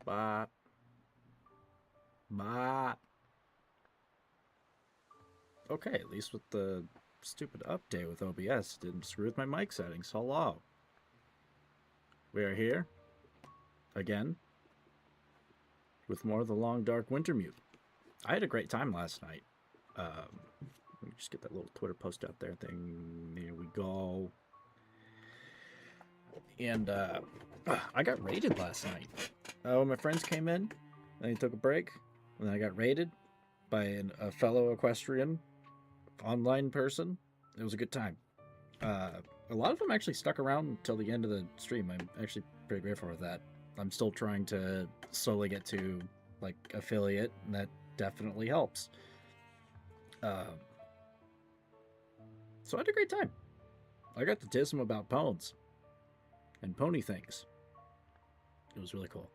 Bop. Bop. Okay, at least with the stupid update with OBS, didn't screw with my mic settings. Hello. We are here again with more of the Long Dark Winter Mute. I had a great time last night. Let me just get that little Twitter post out there thing. There we go. And I got raided last night. When my friends came in, and they took a break, and then I got raided by a fellow equestrian online person. It was a good time. A lot of them actually stuck around until the end of the stream. I'm actually pretty grateful for that. I'm still trying to slowly get to like affiliate, and that definitely helps. So I had a great time. I got to diss them about ponies and pony things. It was really cool.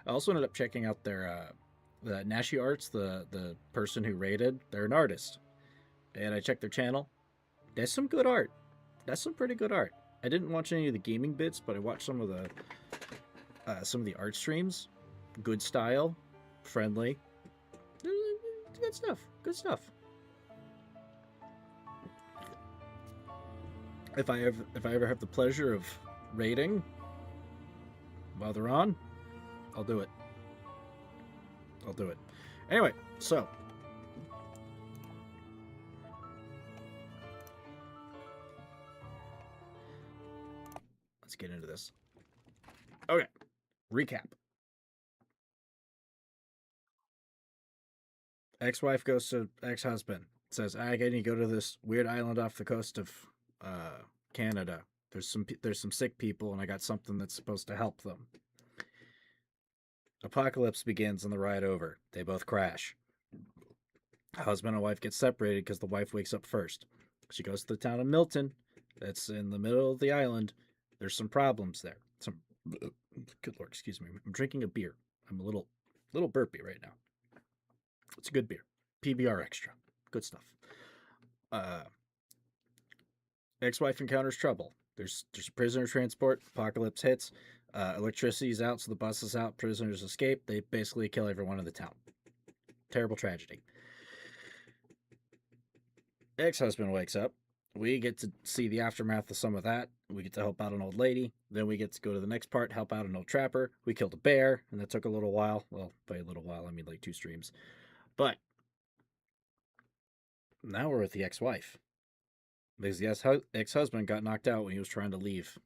I also ended up checking out their the Nashi Arts, the person who raided. They're an artist, and I checked their channel. That's some good art. That's some pretty good art. I didn't watch any of the gaming bits, but I watched some of the art streams. Good style, friendly, good stuff. Good stuff. If I ever have the pleasure of raiding while they're on, I'll do it. I'll do it. Anyway, so let's get into this. Okay, recap. Ex-wife goes to ex-husband. Says, "I need to go to this weird island off the coast of Canada. There's some sick people, and I got something that's supposed to help them." Apocalypse begins on the ride over. They both crash. Husband and wife get separated because the wife wakes up first. She goes to the town of Milton. That's in the middle of the island. There's some problems there. Good lord, excuse me. I'm drinking a beer. I'm a little burpy right now. It's a good beer. PBR Extra. Good stuff. Ex-wife encounters trouble. There's prisoner transport. Apocalypse hits. Electricity's out, so the bus is out. Prisoners escape. They basically kill everyone in the town. Terrible tragedy. Ex-husband wakes up. We get to see the aftermath of some of that. We get to help out an old lady. Then we get to go to the next part, help out an old trapper. We killed a bear, and that took a little while. Well, by a little while, I mean like 2 streams. But now we're with the ex-wife. Because the ex-husband got knocked out when he was trying to leave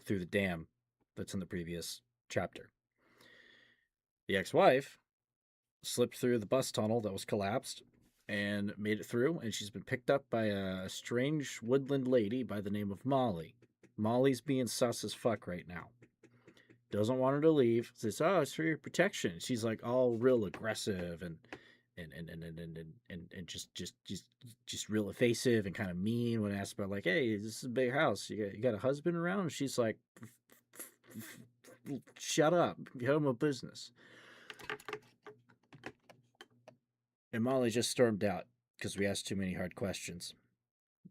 through the dam that's in the previous chapter. The ex-wife slipped through the bus tunnel that was collapsed and made it through, and she's been picked up by a strange woodland lady by the name of Molly. Molly's being sus as fuck right now. Doesn't want her to leave. Says, "Oh, it's for your protection." She's like all real aggressive and just real evasive and kind of mean when asked about like, "Hey, this is a big house. You got a husband around?" And she's like, "Shut up. Get on my business." And Molly just stormed out because we asked too many hard questions.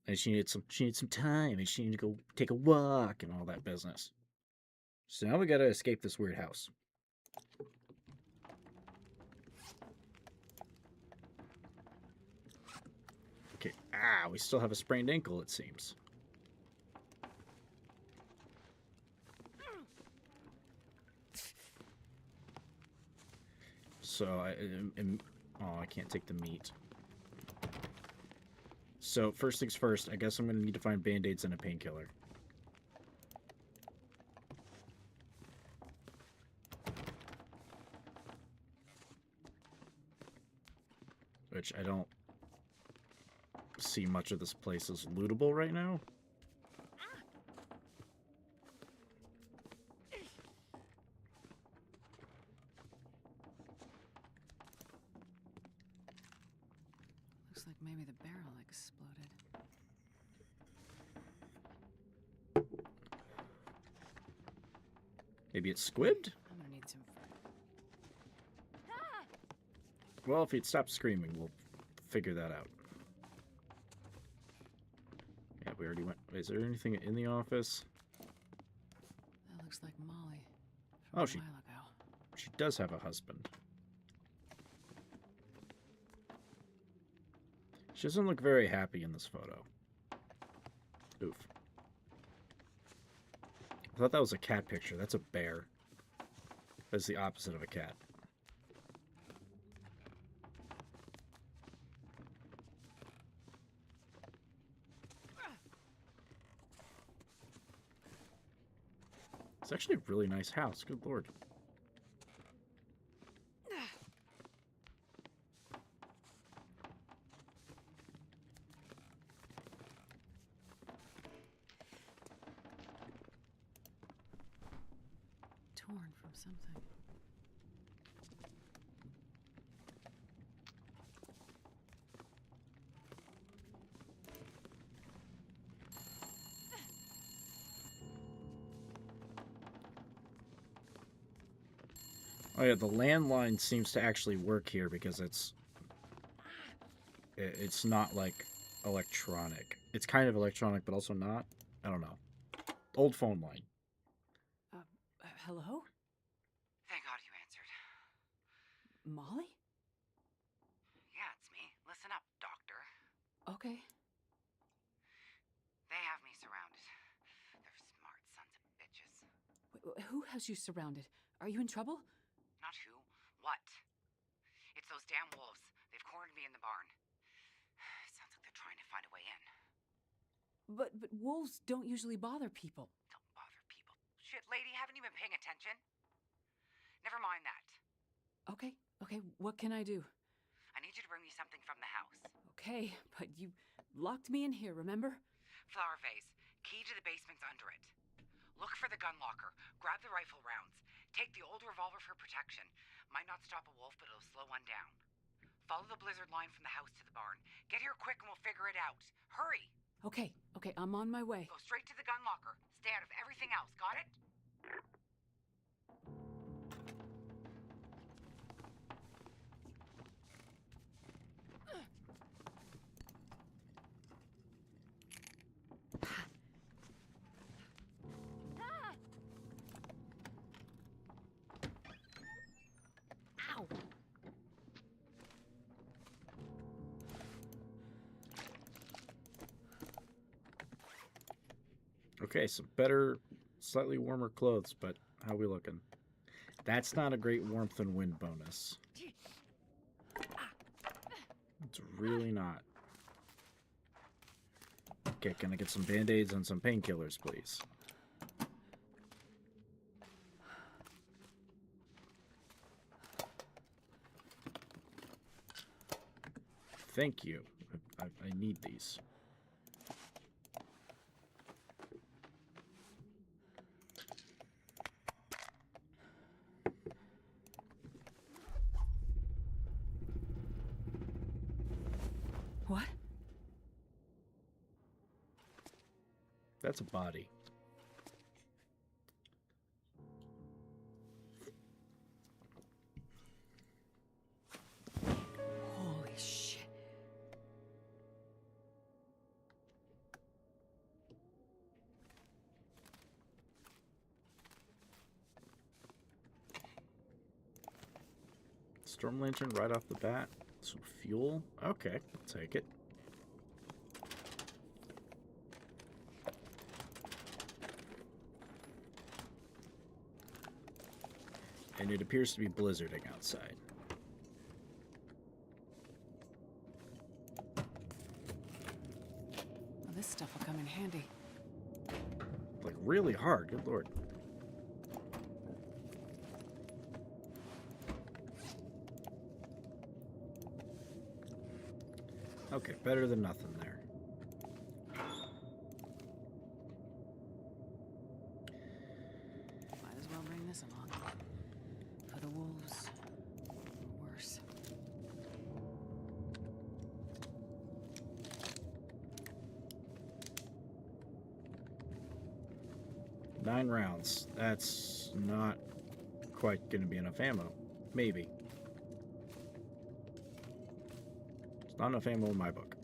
And she needed some time, and she needed to go take a walk and all that business. So now we gotta escape this weird house. Okay, we still have a sprained ankle, it seems. So I can't take the meat. So first things first, I guess I'm gonna need to find band-aids and a painkiller. Which I don't see much of this place as lootable right now. Looks like maybe the barrel exploded. Maybe it's squibbed? I'm gonna need some. Well, if he'd stop screaming, we'll figure that out. Yeah, we already went. Is there anything in the office? That looks like Molly. Oh, From a while ago. She does have a husband. She doesn't look very happy in this photo. Oof. I thought that was a cat picture. That's a bear. That's the opposite of a cat. It's actually a really nice house. Good lord. Torn from something. Oh yeah, the landline seems to actually work here because it's not like electronic. It's kind of electronic, but also not. I don't know. Old phone line. Hello? Thank God you answered. Molly? Yeah, it's me. Listen up, Doctor. Okay. They have me surrounded. They're smart sons of bitches. Who has you surrounded? Are you in trouble? Not who, what? It's those damn wolves. They've cornered me in the barn. Sounds like they're trying to find a way in. But wolves don't usually bother people. Don't bother people. Shit, lady, haven't you been paying attention? Never mind that. Okay, what can I do? I need you to bring me something from the house. Okay, but you locked me in here, remember? Flower vase. Key to the basement's under it. Look for the gun locker. Grab the rifle rounds. Take the old revolver for protection. Might not stop a wolf, but it'll slow one down. Follow the blizzard line from the house to the barn. Get here quick and we'll figure it out. Hurry! Okay, I'm on my way. Go straight to the gun locker. Stay out of everything else, got it? Ow! Okay, some better, slightly warmer clothes, but how we looking? That's not a great warmth and wind bonus. It's really not. Okay, can I get some band-aids and some painkillers, please? Thank you. I need these. What? That's a body. Holy shit. Storm lantern right off the bat. Some fuel. Okay, I'll take it. And it appears to be blizzarding outside. Well, this stuff will come in handy. Like really hard, good lord. Okay, better than nothing there. Might as well bring this along. For the wolves. Or worse. 9 rounds. That's not quite going to be enough ammo. Maybe. It's not enough ammo in my book.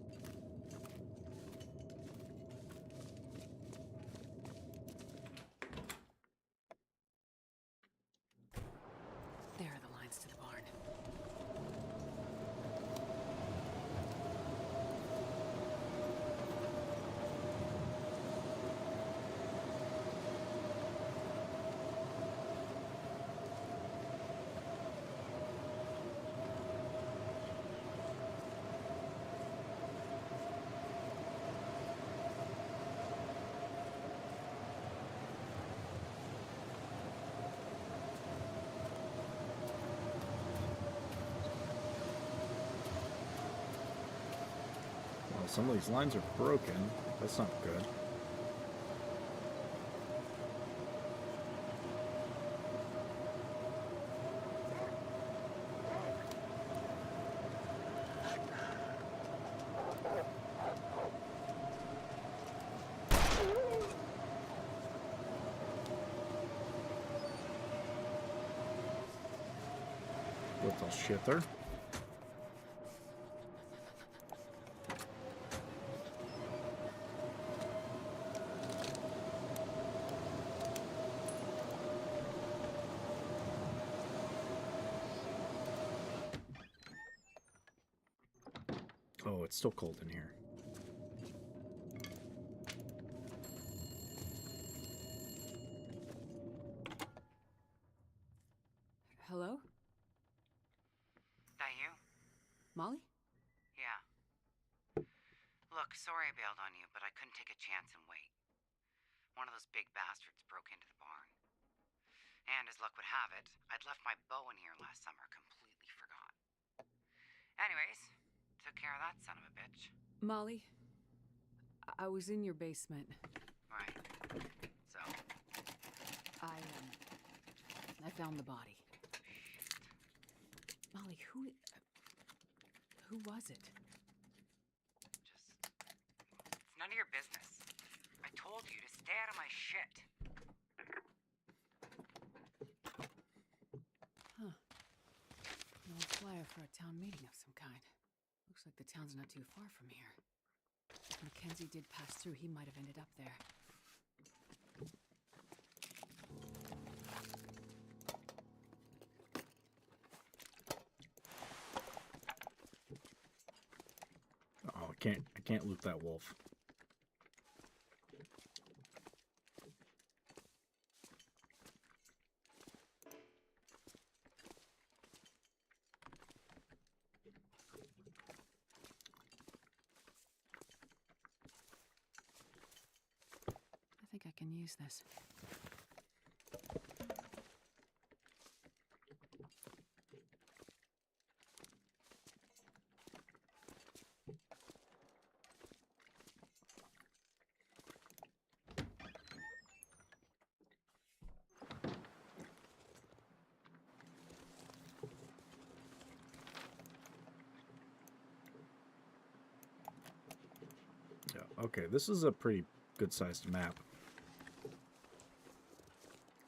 Some of these lines are broken. That's not good. Little shitter. Oh, it's still cold in here. Hello? That you? Molly? Yeah. Look, sorry I bailed on you, but I couldn't take a chance and wait. One of those big bastards broke into the barn. And as luck would have it, I'd left my bow in here last summer, completely forgot. Anyways, took care of that son of a bitch. Molly, I was in your basement. Right. So? I found the body. Molly, who was it? It's none of your business. I told you to stay out of my shit. Huh. An old flyer for a town meeting of some kind. Looks like the town's not too far from here. If Mackenzie did pass through, he might have ended up there. Oh, I can't loot that wolf. I think I can use this. Yeah, okay, this is a pretty good-sized map.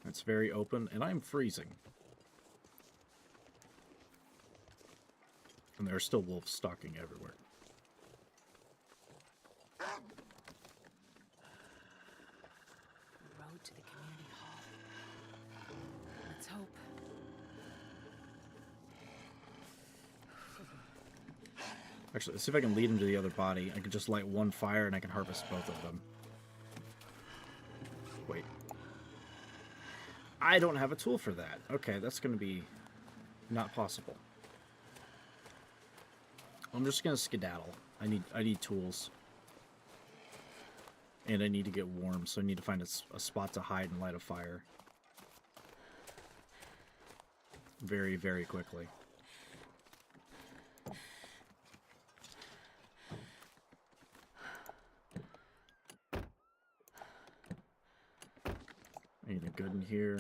It's very open, and I'm freezing. And there are still wolves stalking everywhere. Road to the community hall. Let's hope. Actually, let's see if I can lead him to the other body. I can just light one fire and I can harvest both of them. Wait. I don't have a tool for that. Okay, that's going to be not possible. I'm just going to skedaddle. I need tools. And I need to get warm, so I need to find a spot to hide and light a fire. Very, very quickly. Anything good in here?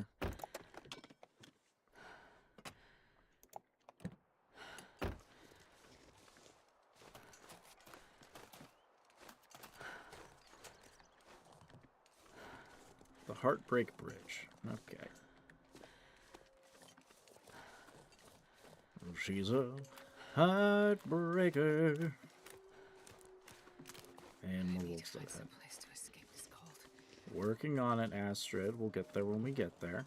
The Heartbreak Bridge. Okay. She's a heartbreaker. And more wolves Find ahead. some place to escape this cold. Working on it, Astrid. We'll get there when we get there.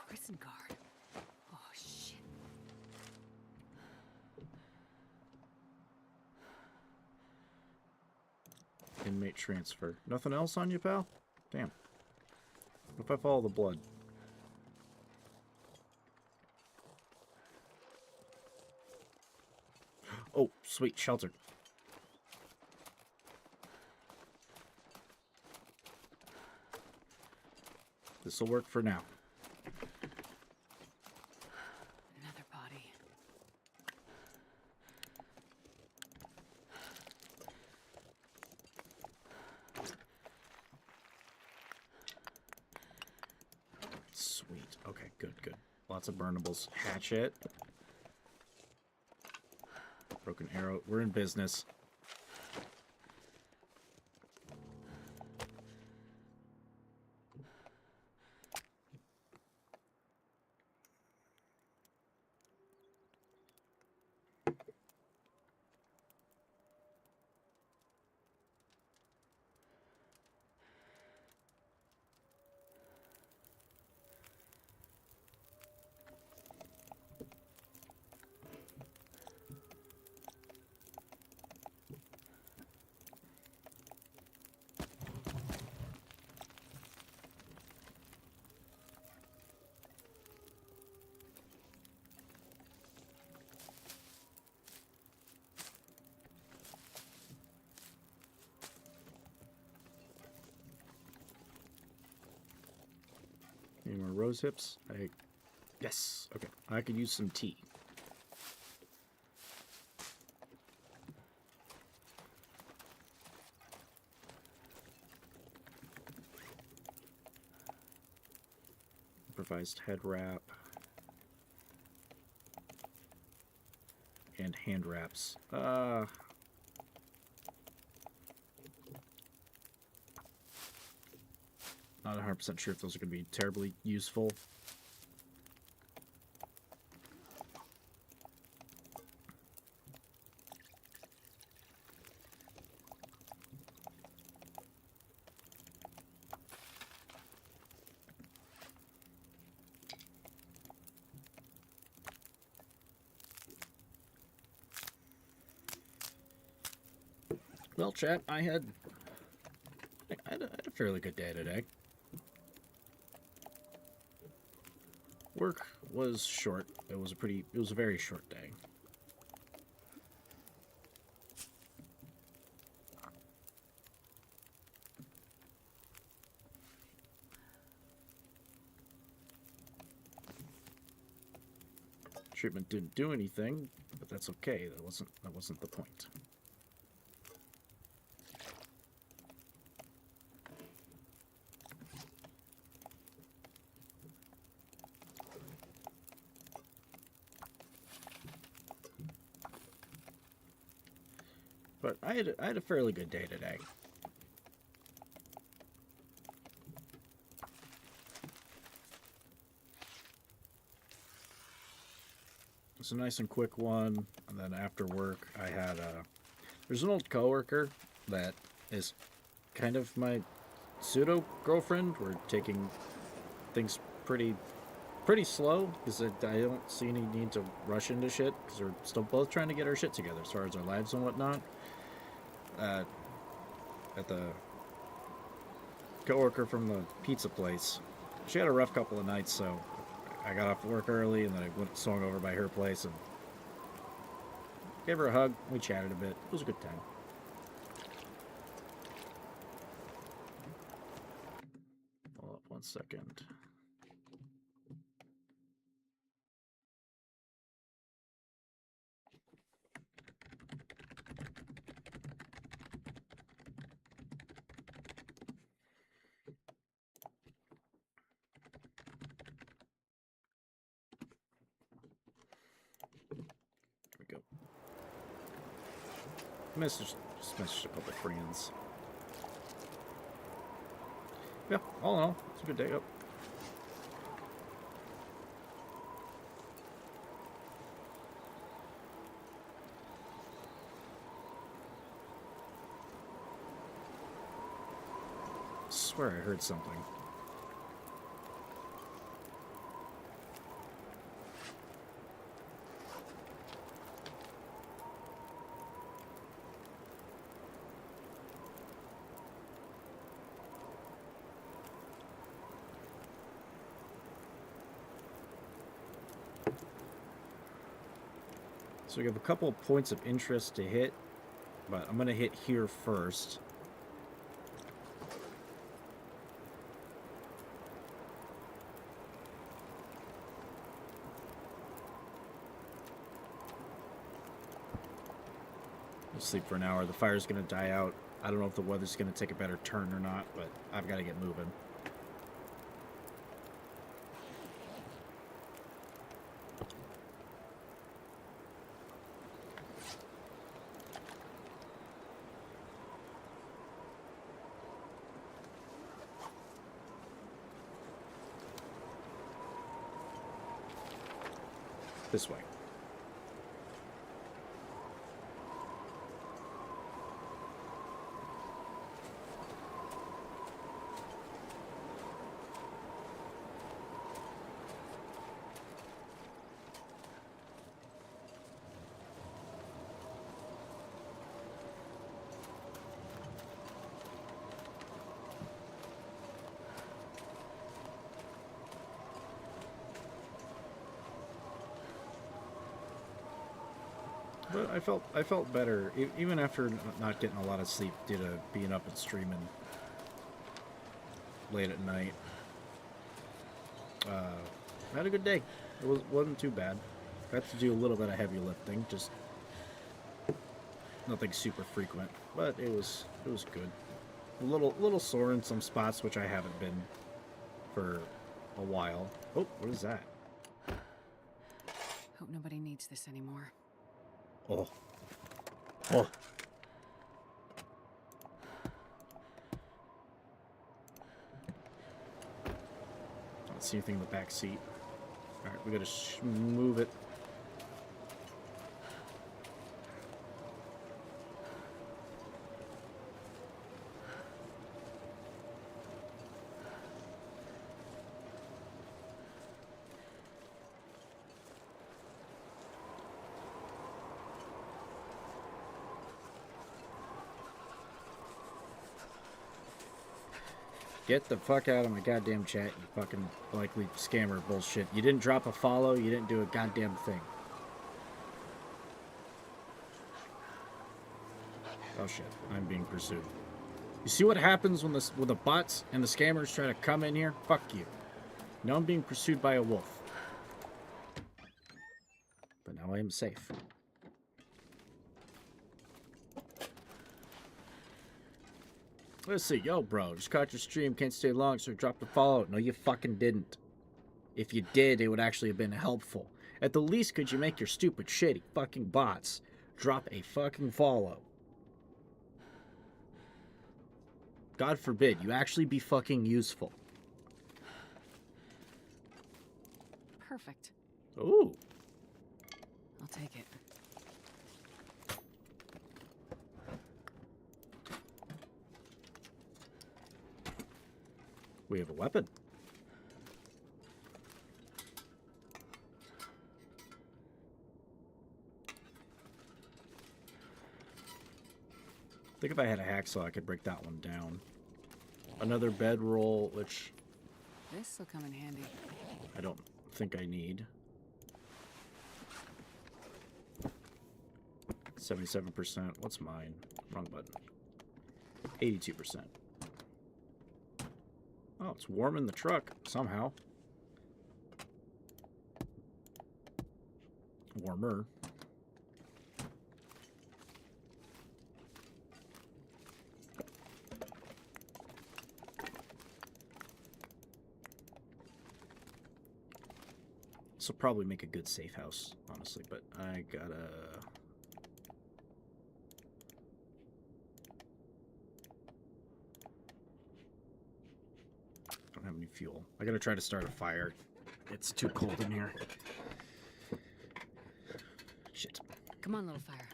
Prison guard. Oh, shit. Inmate transfer. Nothing else on you, pal? Damn. What if I follow the blood? Oh, sweet, shelter. This'll work for now. Another body. Sweet. Okay, good, good. Lots of burnables. Hatchet. Broken arrow. We're in business. Any more rose hips? Yes. Okay. I could use some tea. Improvised head wrap. And hand wraps. Not 100% sure if those are going to be terribly useful. Well, chat, I had a fairly good day today. Work was short. It was a very short day. Treatment didn't do anything, but that's okay. That wasn't the point. But I had a fairly good day today. It's a nice and quick one. And then after work, I had there's an old coworker that is kind of my pseudo girlfriend. We're taking things pretty slow because I don't see any need to rush into shit because we're still both trying to get our shit together as far as our lives and whatnot. At the coworker from the pizza place, she had a rough couple of nights, so I got off work early and then I swung over by her place and gave her a hug. We chatted a bit. It was a good time. Hold up 1 second. Just messaged a couple of friends. Yeah, all in all, it's a good day up. I swear I heard something. So we have a couple of points of interest to hit, but I'm going to hit here first. to sleep for an hour. The fire's going to die out. I don't know if the weather's going to take a better turn or not, but I've got to get moving. This way. But I felt better even after not getting a lot of sleep due to being up and streaming late at night. I had a good day. It wasn't too bad. I had to do a little bit of heavy lifting, just nothing super frequent, but it was good. A little sore in some spots, which I haven't been for a while. Oh, what is that? Hope nobody needs this anymore. Oh. Oh. Don't see anything in the back seat. Alright, we gotta move it. Get the fuck out of my goddamn chat, you fucking likely scammer bullshit. You didn't drop a follow, you didn't do a goddamn thing. Oh shit, I'm being pursued. You see what happens when the bots and the scammers try to come in here? Fuck you. Now I'm being pursued by a wolf. But now I am safe. Let's see, yo, bro, just caught your stream, can't stay long, so drop the follow. No, you fucking didn't. If you did, it would actually have been helpful. At the least, could you make your stupid, shitty fucking bots drop a fucking follow? God forbid, you actually be fucking useful. Perfect. Ooh. I'll take it. We have a weapon. I think if I had a hacksaw, I could break that one down. Another bedroll, which This'll come in handy. I don't think I need. 77%. What's mine? Wrong button. 82%. Oh, it's warm in the truck somehow. Warmer. This will probably make a good safe house, honestly, but I gotta... don't have any fuel. I gotta try to start a fire. It's too cold in here. Shit. Come on, little fire.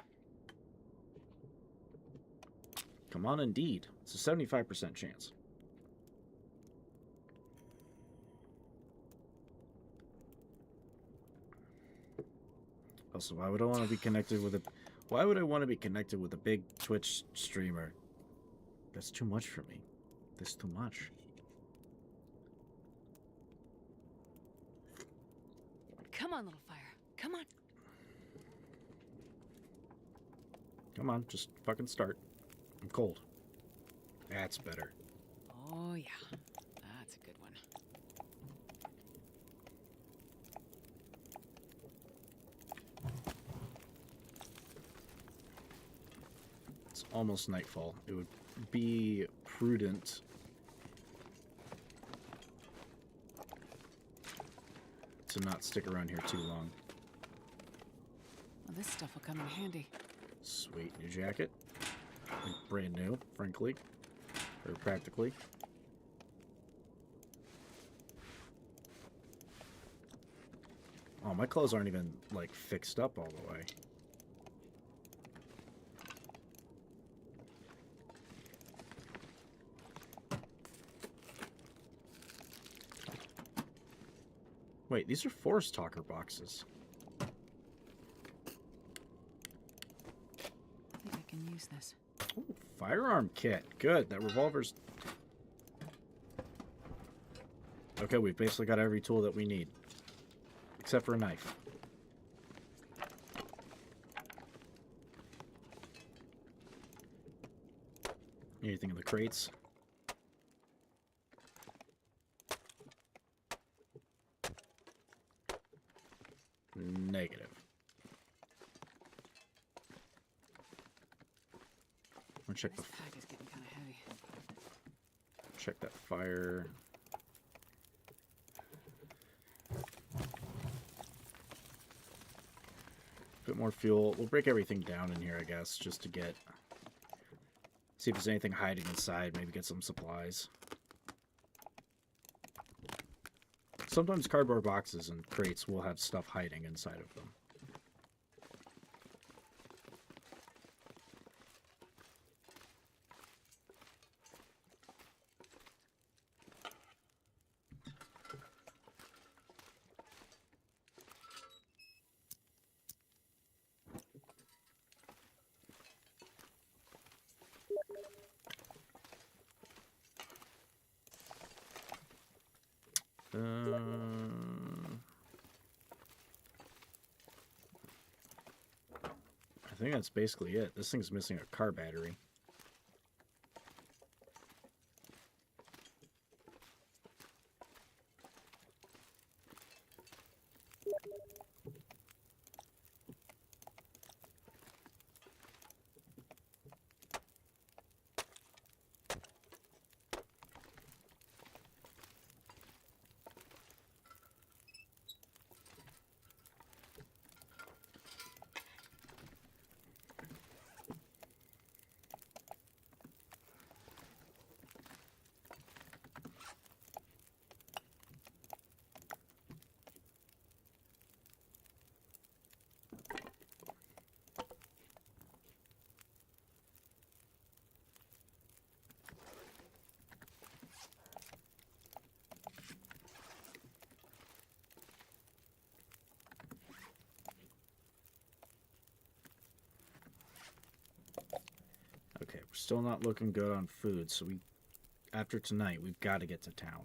Come on, indeed. It's a 75% chance. Also, why would I want to be connected with a... Why would I want to be connected with a big Twitch streamer? That's too much for me. That's too much. Come on, little fire. Come on. Come on, just fucking start. I'm cold. That's better. Oh, yeah. That's a good one. almost nightfall. It would be prudent to not stick around here too long. Well, this stuff will come in handy. Sweet new jacket. Like brand new, frankly. Or practically. Oh, my clothes aren't even, like, fixed up all the way. Wait, these are Forest Talker boxes. I think I can use this. Ooh, firearm kit. Good. That revolver's... Okay, we've basically got every tool that we need. Except for a knife. Anything in the crates? Negative. I'll check the This pack is getting kind of heavy. check that fire. Bit more fuel. We'll break everything down in here, I guess, just to get... See if there's anything hiding inside. Maybe get some supplies. Sometimes cardboard boxes and crates will have stuff hiding inside of them. I think that's basically it. This thing's missing a car battery. Okay, we're still not looking good on food, so after tonight, we've got to get to town.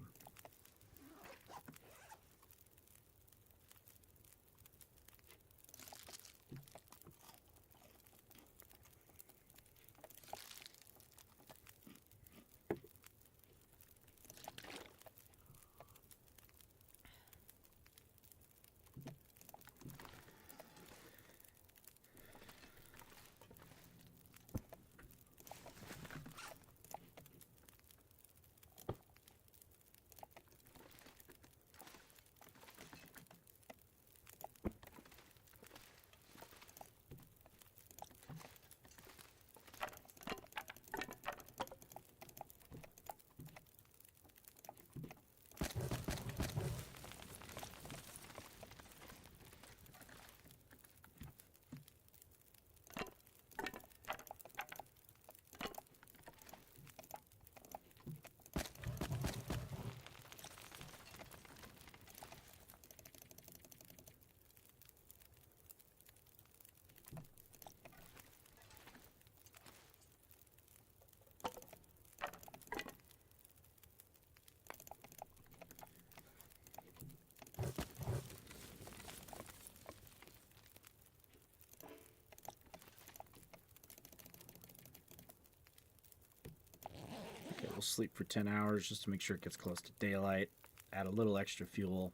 Okay, we'll sleep for 10 hours just to make sure it gets close to daylight. Add a little extra fuel.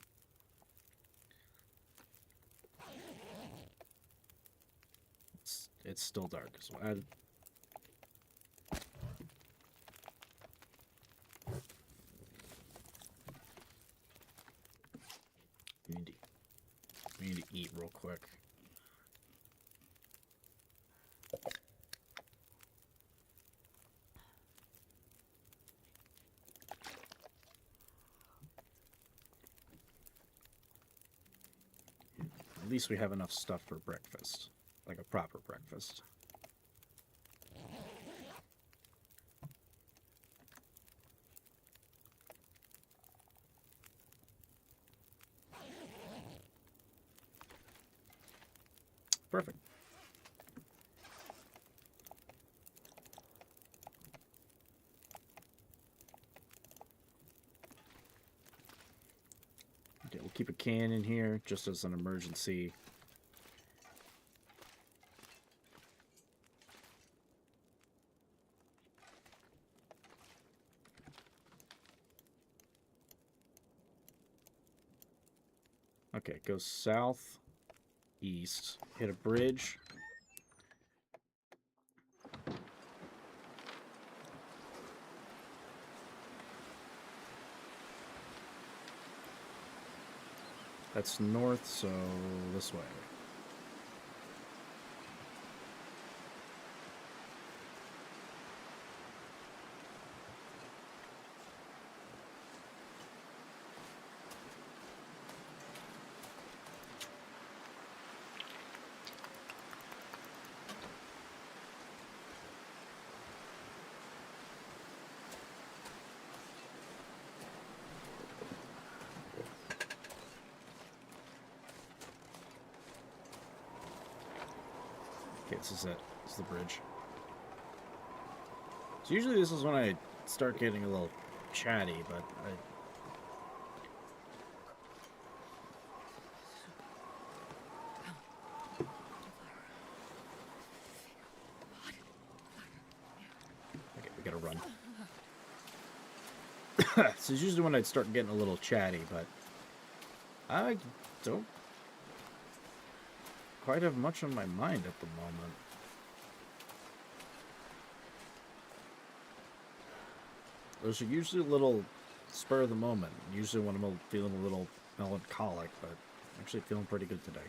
It's still dark, so add We need to eat real quick. At least we have enough stuff for breakfast. Like a proper breakfast. Perfect. Okay, we'll keep a can in here just as an emergency. Okay, go south, east, hit a bridge. That's north, so this way. Okay, this is it. This is the bridge. So usually this is when I start getting a little chatty, but okay, we gotta run. So it's usually when I'd start getting a little chatty, but I don't quite have much on my mind at the moment. Those are usually a little spur of the moment. Usually when I'm feeling a little melancholic, but I'm actually feeling pretty good today.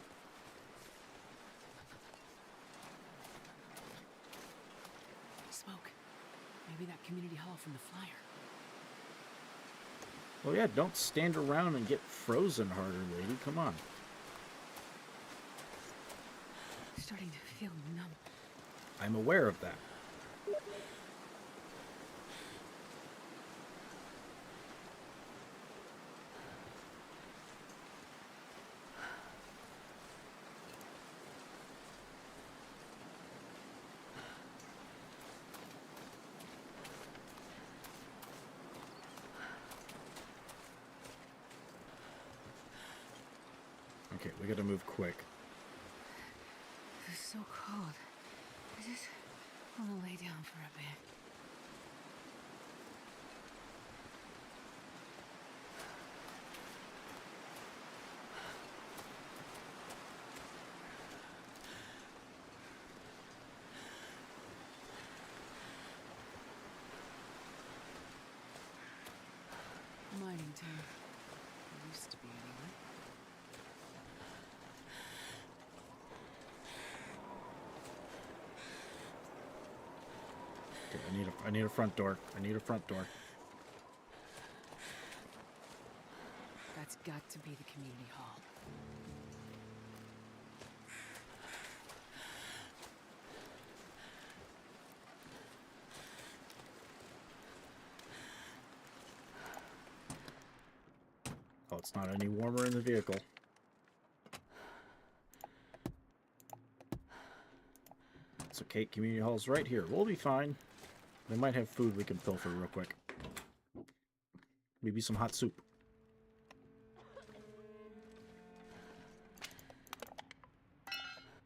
Smoke. Maybe that community hall from the flyer. Well, yeah, don't stand around and get frozen harder, lady. Come on. Starting to feel numb. I'm aware of that. Okay, we gotta move quick. It's so cold. I just want to lay down for a bit. Mining town. It used to be anyway. Okay, I need a front door. I need a front door. That's got to be the community hall. Oh, it's not any warmer in the vehicle. It's okay, community hall's right here. We'll be fine. They might have food we can pilfer real quick. Maybe some hot soup.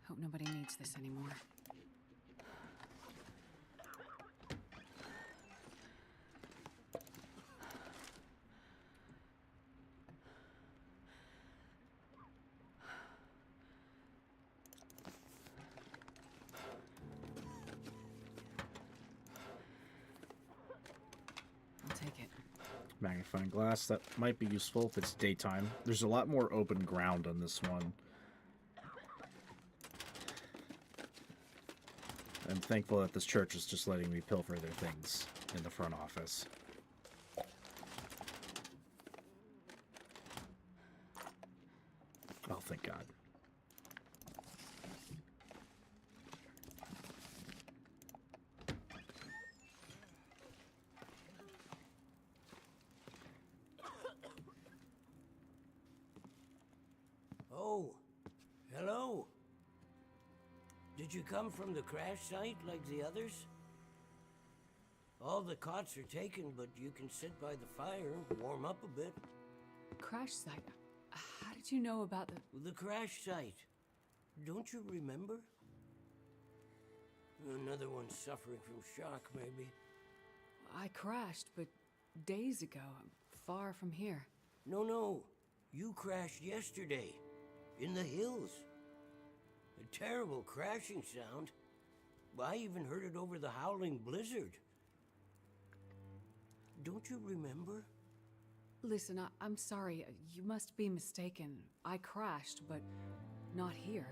Hope nobody needs this anymore. I'll take it. Magnifying glass, that might be useful if it's daytime. There's a lot more open ground on this one. I'm thankful that this church is just letting me pilfer their things in the front office. Oh, thank God. Oh, hello. Did you come from the crash site like the others? All the cots are taken, but you can sit by the fire, warm up a bit. Crash site? How did you know about the... The crash site. Don't you remember? Another one suffering from shock, maybe. I crashed, but days ago, far from here. No. You crashed yesterday. In the hills. A terrible crashing sound. I even heard it over the howling blizzard. Don't you remember? Listen, I'm sorry. You must be mistaken. I crashed, but not here.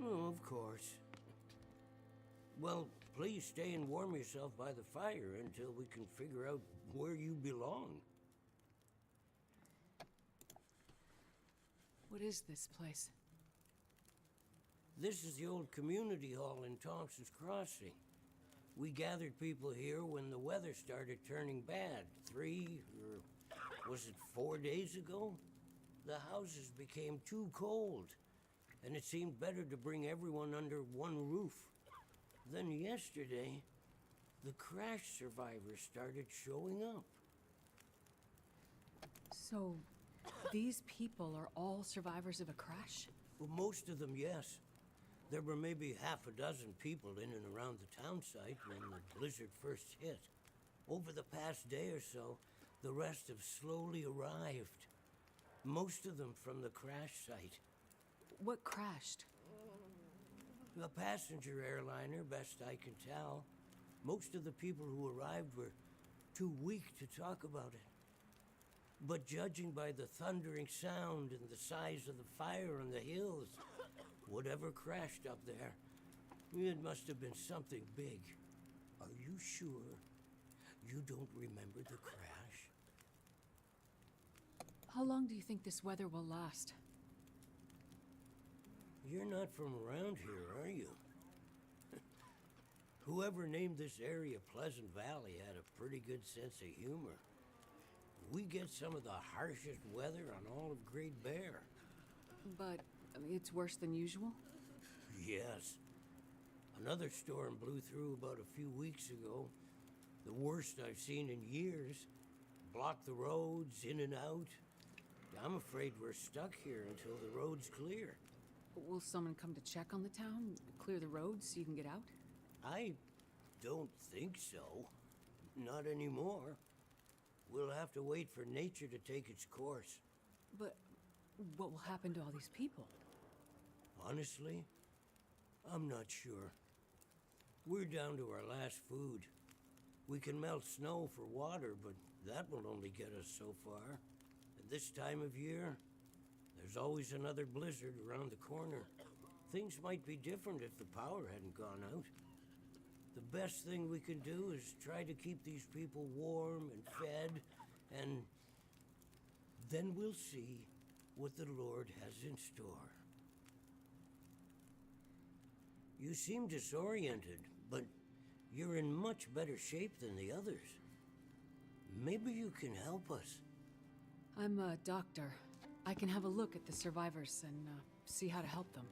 Oh, of course. Well, please stay and warm yourself by the fire until we can figure out where you belong. What is this place? This is the old community hall in Thompson's Crossing. We gathered people here when the weather started turning bad. 4 days ago? The houses became too cold, and it seemed better to bring everyone under one roof. Then yesterday, the crash survivors started showing up. So, these people are all survivors of a crash? Well, most of them, yes. There were maybe half a dozen people in and around the town site when the blizzard first hit. Over the past day or so, the rest have slowly arrived. Most of them from the crash site. What crashed? A passenger airliner, best I can tell. Most of the people who arrived were too weak to talk about it. But judging by the thundering sound and the size of the fire on the hills, whatever crashed up there, it must have been something big. Are you sure you don't remember the crash? How long do you think this weather will last? You're not from around here, are you? Whoever named this area Pleasant Valley had a pretty good sense of humor. We get some of the harshest weather on all of Great Bear. But it's worse than usual? Yes. Another storm blew through about a few weeks ago. The worst I've seen in years. Blocked the roads, in and out. I'm afraid we're stuck here until the road's clear. Will someone come to check on the town? Clear the roads so you can get out? I don't think so. Not anymore. We'll have to wait for nature to take its course. But what will happen to all these people? Honestly, I'm not sure. We're down to our last food. We can melt snow for water, but that will only get us so far. At this time of year, there's always another blizzard around the corner. Things might be different if the power hadn't gone out. The best thing we can do is try to keep these people warm and fed, and then we'll see what the Lord has in store. You seem disoriented, but you're in much better shape than the others. Maybe you can help us. I'm a doctor. I can have a look at the survivors and see how to help them.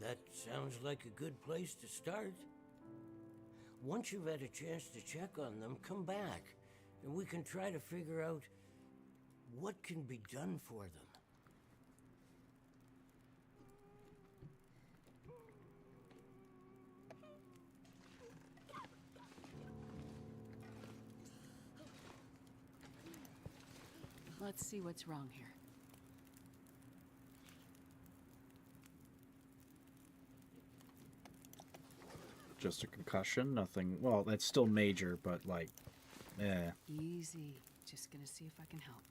That sounds like a good place to start. Once you've had a chance to check on them, come back, and we can try to figure out what can be done for them. Let's see what's wrong here. Just a concussion, nothing. Well, that's still major, but like, eh. Easy. Just gonna see if I can help.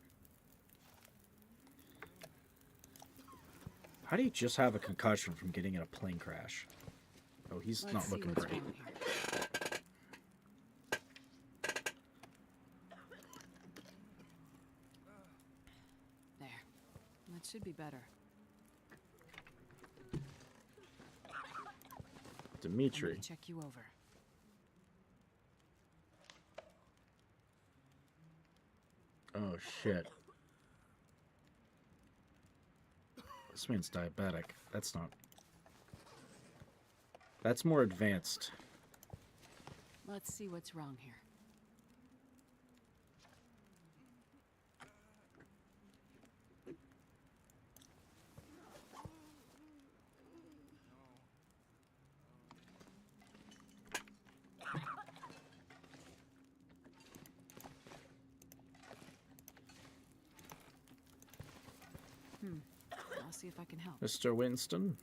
How do you just have a concussion from getting in a plane crash? Oh, he's Let's not see looking what's great. wrong here. There. That should be better. I'm Dimitri. gonna check you over. Oh, shit. This man's diabetic. That's not... That's more advanced. Let's see what's wrong here. I'll see if I can help. Mr. Winston?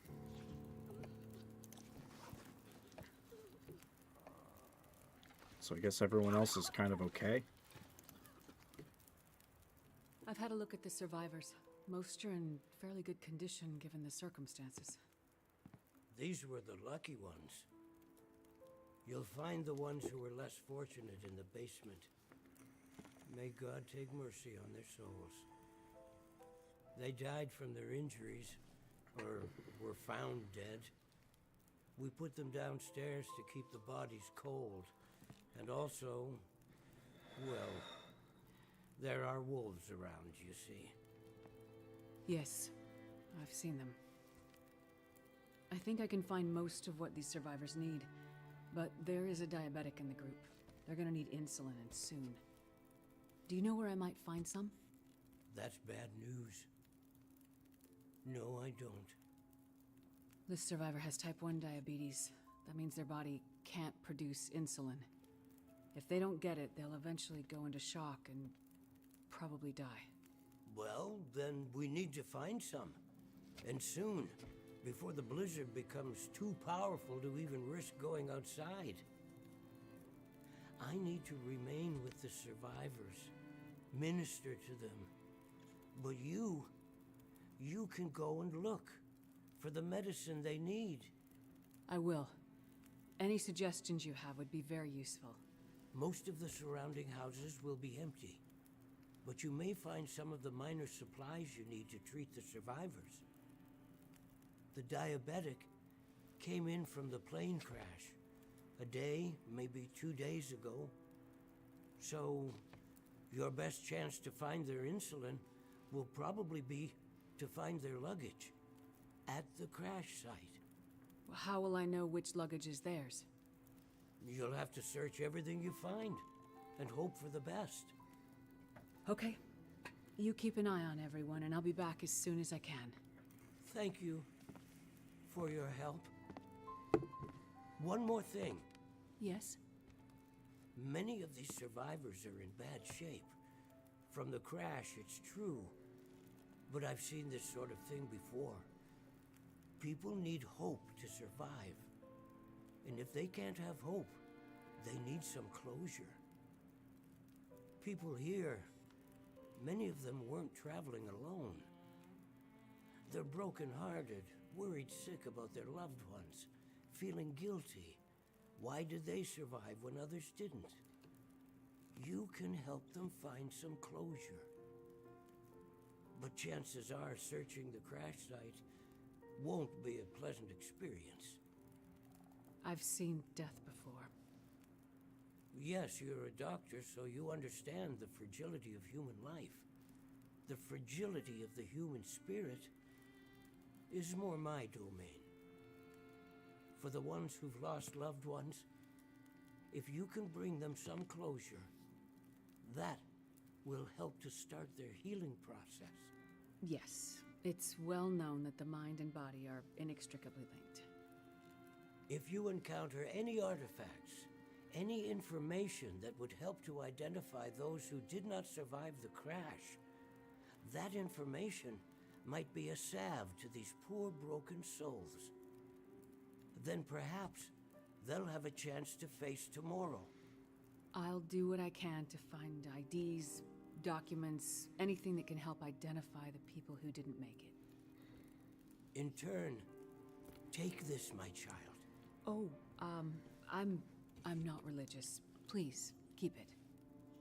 So I guess everyone else is kind of okay? I've had a look at the survivors. Most are in fairly good condition given the circumstances. These were the lucky ones. You'll find the ones who were less fortunate in the basement. May God take mercy on their souls. They died from their injuries, or were found dead. We put them downstairs to keep the bodies cold. And also, well, there are wolves around, you see. Yes, I've seen them. I think I can find most of what these survivors need, but there is a diabetic in the group. They're gonna need insulin, and soon. Do you know where I might find some? That's bad news. No, I don't. This survivor has type 1 diabetes. That means their body can't produce insulin. If they don't get it, they'll eventually go into shock and probably die. Well, then we need to find some. And soon, before the blizzard becomes too powerful to even risk going outside. I need to remain with the survivors, minister to them. But you can go and look for the medicine they need. I will. Any suggestions you have would be very useful. Most of the surrounding houses will be empty, but you may find some of the minor supplies you need to treat the survivors. The diabetic came in from the plane crash a day, maybe 2 days ago. So, your best chance to find their insulin will probably be to find their luggage at the crash site. How will I know which luggage is theirs? You'll have to search everything you find and hope for the best. Okay. You keep an eye on everyone, and I'll be back as soon as I can. Thank you for your help. One more thing. Yes? Many of these survivors are in bad shape. From the crash, it's true. But I've seen this sort of thing before. People need hope to survive. And if they can't have hope, they need some closure. People here, many of them weren't traveling alone. They're broken-hearted, worried sick about their loved ones, feeling guilty. Why did they survive when others didn't? You can help them find some closure. But chances are searching the crash site won't be a pleasant experience. I've seen death before. Yes, you're a doctor, so you understand the fragility of human life. The fragility of the human spirit is more my domain. For the ones who've lost loved ones, if you can bring them some closure, that will help to start their healing process. Yes. It's well known that the mind and body are inextricably linked. If you encounter any artifacts, any information that would help to identify those who did not survive the crash, that information might be a salve to these poor broken souls. Then perhaps they'll have a chance to face tomorrow. I'll do what I can to find IDs, documents, anything that can help identify the people who didn't make it. In turn, take this, my child. Oh, I'm not religious. Please, keep it.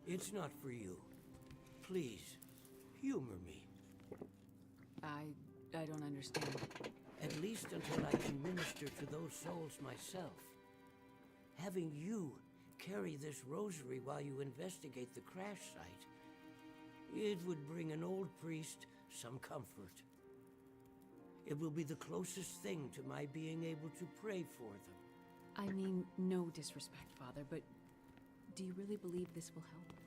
It's not for you. Please, humor me. I don't understand. At least until I can minister to those souls myself. Having you carry this rosary while you investigate the crash site, it would bring an old priest some comfort. It will be the closest thing to my being able to pray for them. I mean, no disrespect, Father, but do you really believe this will help?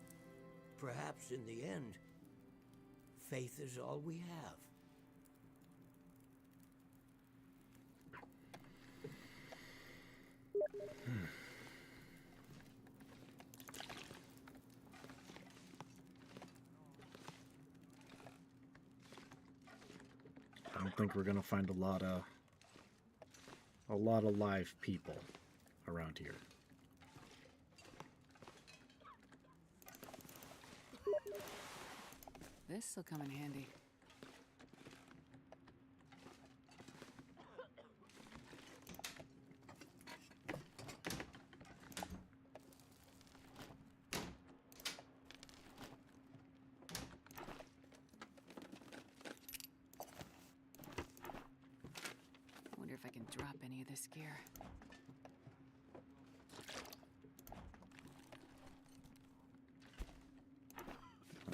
Perhaps in the end, faith is all we have. I don't think we're gonna find a lot of live people around here. This'll come in handy. I wonder if I can drop any of this gear.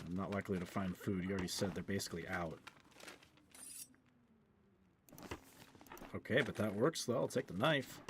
I'm not likely to find food. You already said they're basically out. Okay, but that works though. I'll take the knife.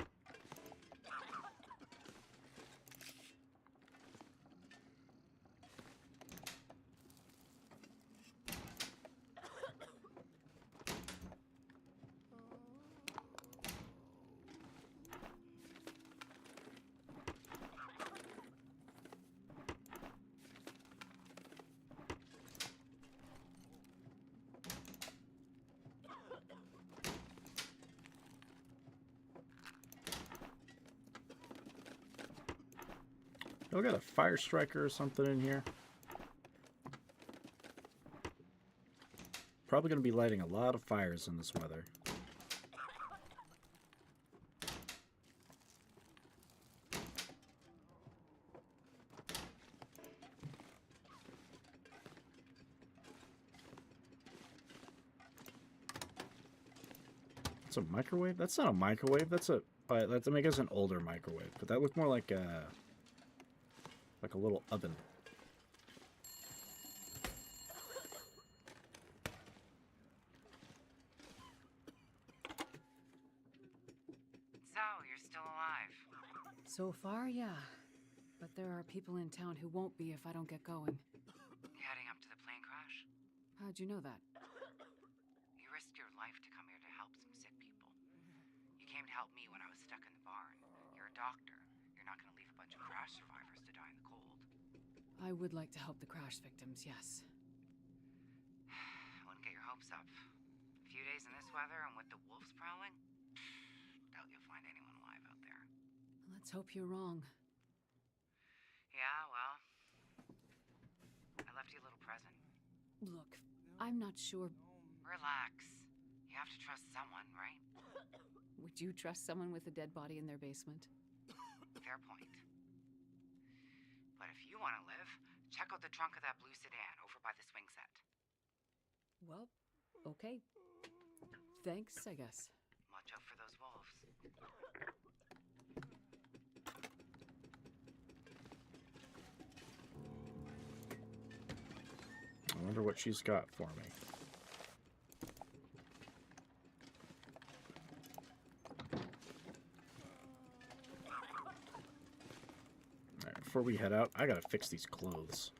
We got a fire striker or something in here. Probably going to be lighting a lot of fires in this weather. It's a microwave? That's not a microwave. That's a... That's, I mean, I guess an older microwave. But that looked more like a little oven. So, you're still alive. So far, yeah. But there are people in town who won't be if I don't get going. You heading up to the plane crash? How'd you know that? You risked your life to come here to help some sick people. You came to help me when I was stuck in the barn. You're a doctor. You're not going to leave a bunch of crash survivors to die in the cold. I would like to help the crash victims, yes. Wouldn't get your hopes up. A few days in this weather and with the wolves prowling? Doubt you'll find anyone alive out there. Let's hope you're wrong. Yeah, well, I left you a little present. Look, I'm not sure. Relax. You have to trust someone, right? Would you trust someone with a dead body in their basement? Fair point. But if you want to live, check out the trunk of that blue sedan over by the swing set. Well, okay. Thanks, I guess. Watch out for those wolves. I wonder what she's got for me. Alright, before we head out, I gotta fix these clothes.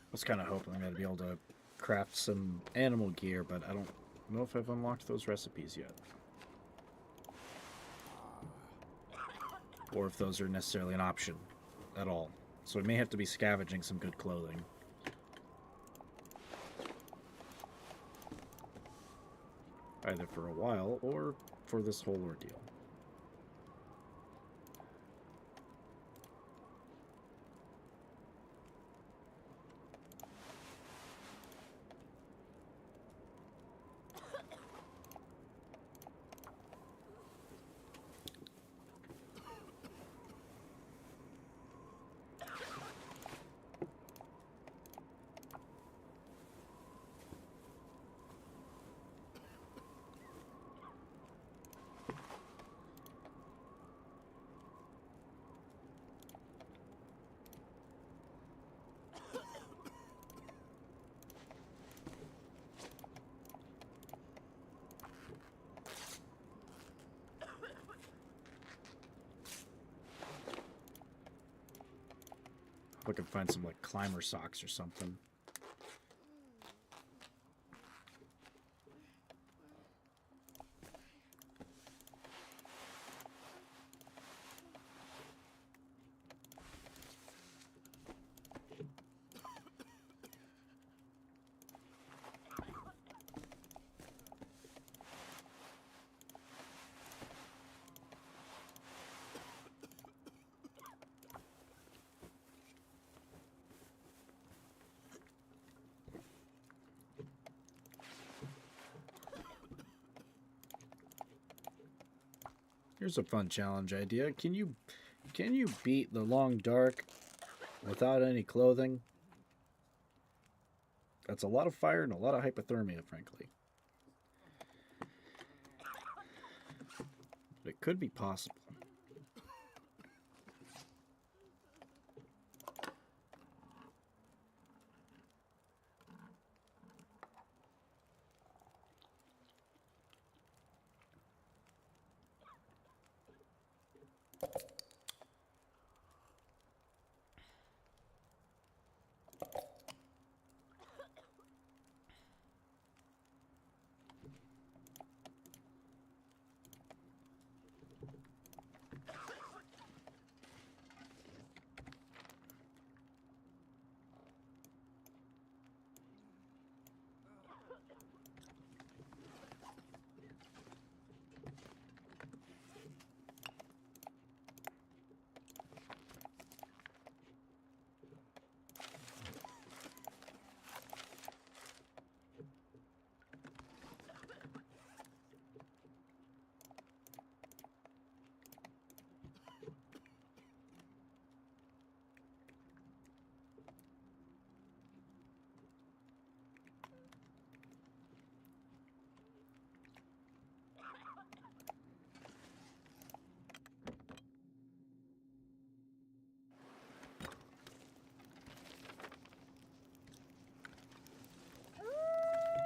I was kind of hoping I'm going to be able to craft some animal gear, but I don't know if I've unlocked those recipes yet. Or if those are necessarily an option at all. So we may have to be scavenging some good clothing. Either for a while or for this whole ordeal. Hope I can find some like climber socks or something. Here's a fun challenge idea. Can you beat the long dark without any clothing? That's a lot of fire and a lot of hypothermia, frankly. But it could be possible.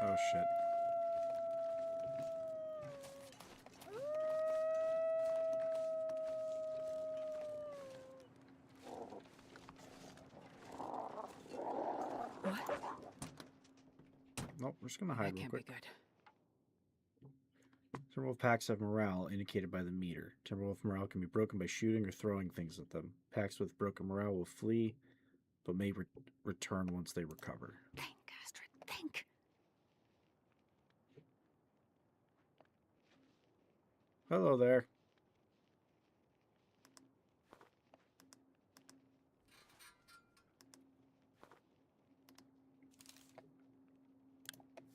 Oh shit. What? Nope, we're just gonna hide That real can't quick. be good. Timberwolf packs have morale indicated by the meter. Timberwolf morale can be broken by shooting or throwing things at them. Packs with broken morale will flee, but may return once they recover. Think, Astrid, think. Hello there.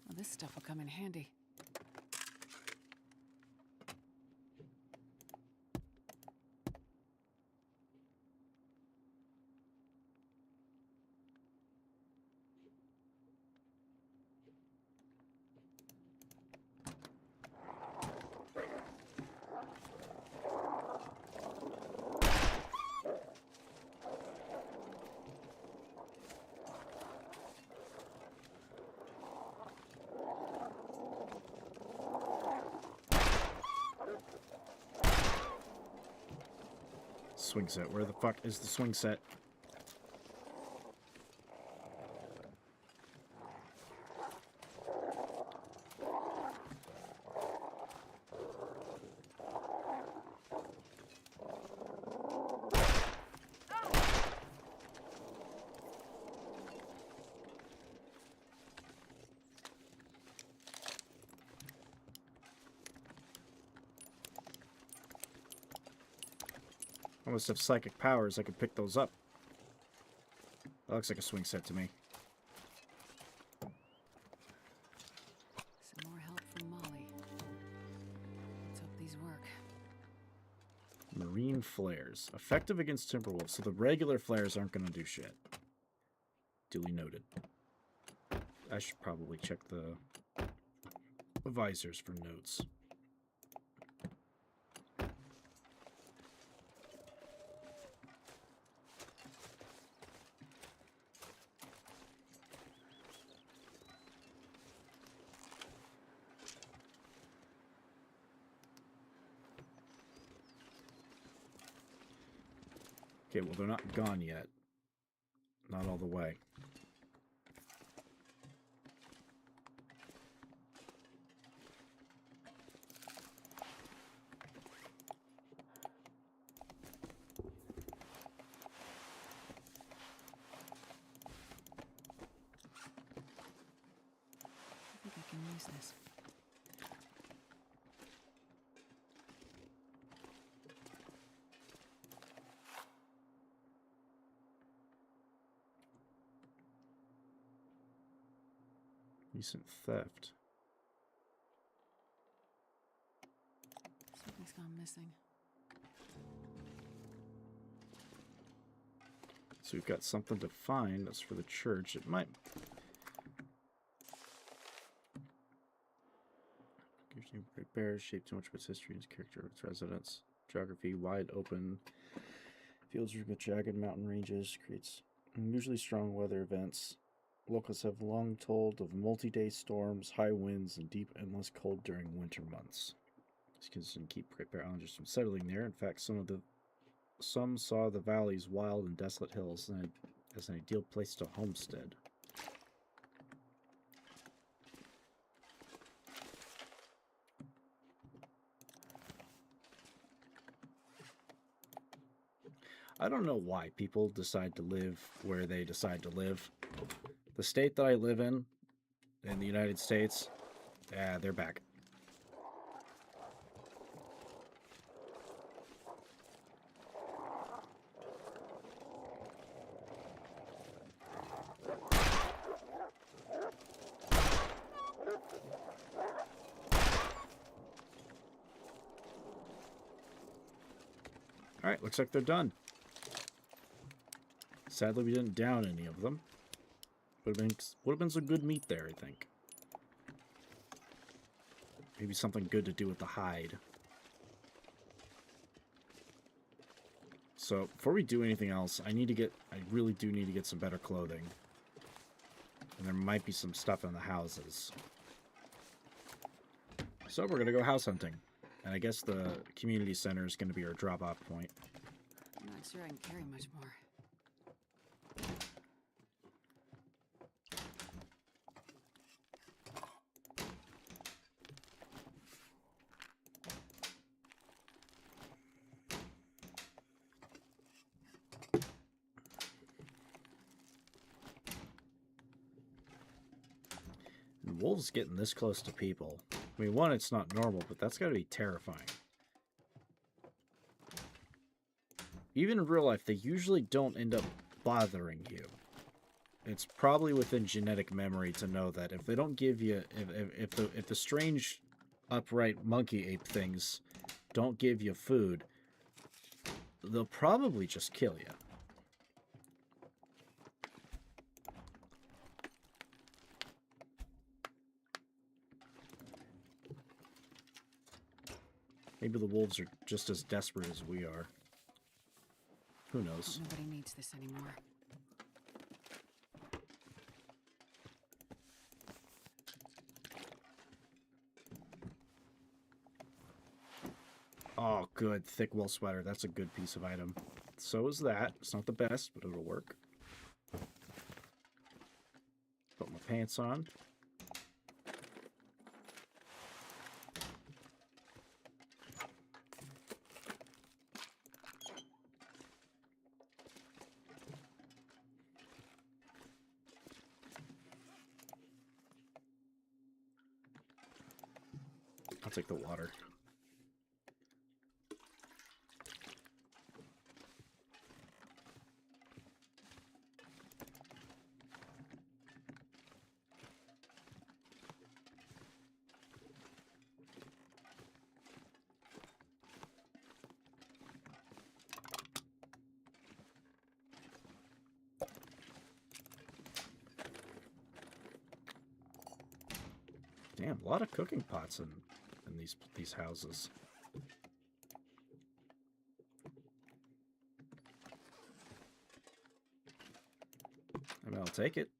Well, this stuff will come in handy. Swing set. Where the fuck is the swing set? must have psychic powers. I could pick those up. That looks like a swing set to me. Some more help from Molly. Let's hope these work. Marine flares. Effective against Timberwolves, so the regular flares aren't going to do shit. Duly noted. I should probably check the visors for notes. Okay, well, they're not gone yet. Not all the way. I think I can use this. Recent theft. Something's gone missing. So we've got something to find. That's for the church. It might... Great Bears shape too much of its history and character of its residents. Geography, wide open fields with jagged mountain ranges, creates unusually strong weather events. Locals have long told of multi-day storms, high winds, and deep, endless cold during winter months. This can keep Great Bear Islanders from settling there. In fact, some saw the valley's wild and desolate hills as an ideal place to homestead. I don't know why people decide to live where they decide to live. The state that I live in the United States, yeah, they're back. Alright, looks like they're done. Sadly, we didn't down any of them. Would have been some good meat there, I think. Maybe something good to do with the hide. So, before we do anything else, I really do need to get some better clothing. And there might be some stuff in the houses. So, we're going to go house hunting. And I guess the community center is going to be our drop-off point. I'm not sure I can carry much more. And wolves getting this close to people. I mean, one, it's not normal, but that's got to be terrifying. Even in real life, they usually don't end up bothering you. It's probably within genetic memory to know that if they don't give you, if the strange upright monkey ape things don't give you food, they'll probably just kill you. Maybe the wolves are just as desperate as we are. Who knows? Nobody needs this anymore. Oh, good. Thick wool sweater. That's a good piece of item. So is that. It's not the best, but it'll work. Put my pants on. I'll take the water. Damn, a lot of cooking pots in these houses. I mean, I'll take it.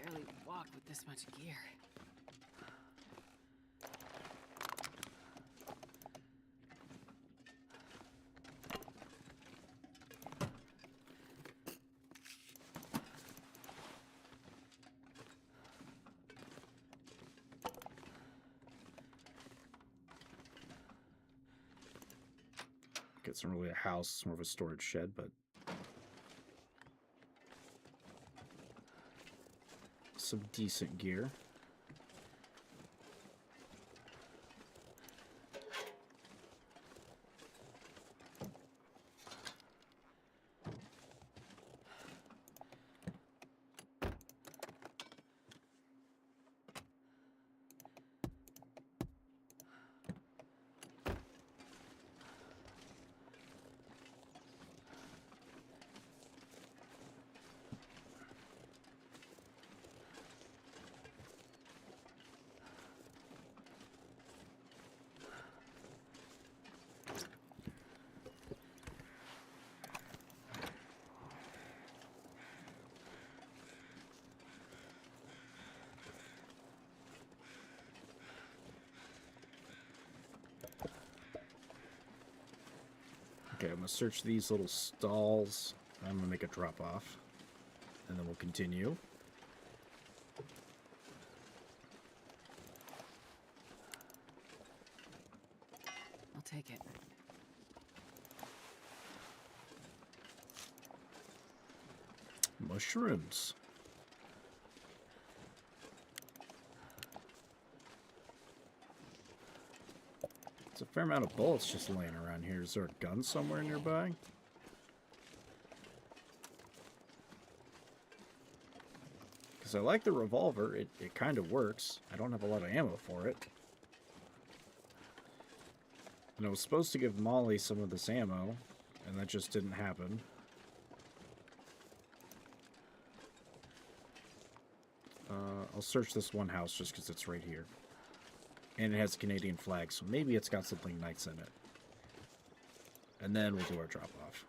Barely walk with this much gear. It's not really a house, it's more of a storage shed, but some decent gear. Okay, I'm gonna search these little stalls. I'm gonna make a drop off, and then we'll continue. I'll take it. Mushrooms. There's a fair amount of bullets just laying around here. Is there a gun somewhere nearby? Because I like the revolver. It kind of works. I don't have a lot of ammo for it. And I was supposed to give Molly some of this ammo, and that just didn't happen. I'll search this one house just because it's right here. And it has a Canadian flag, so maybe it's got something nice in it. And then we'll do our drop-off.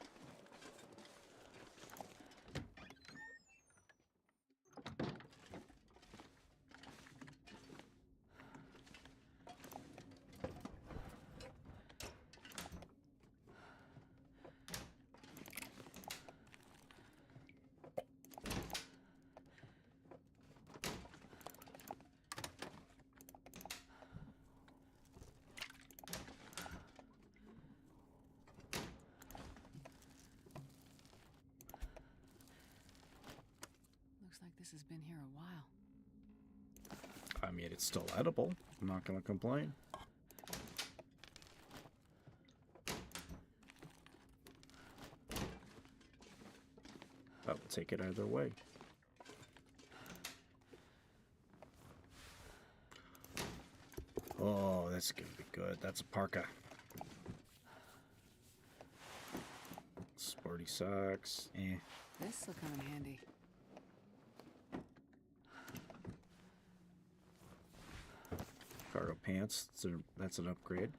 Looks like this has been here a while. I mean, it's still edible. I'm not going to complain. I will take it either way. Oh, that's going to be good. That's a parka. Sporty socks. Eh. This will come in handy. Cargo pants. That's an upgrade.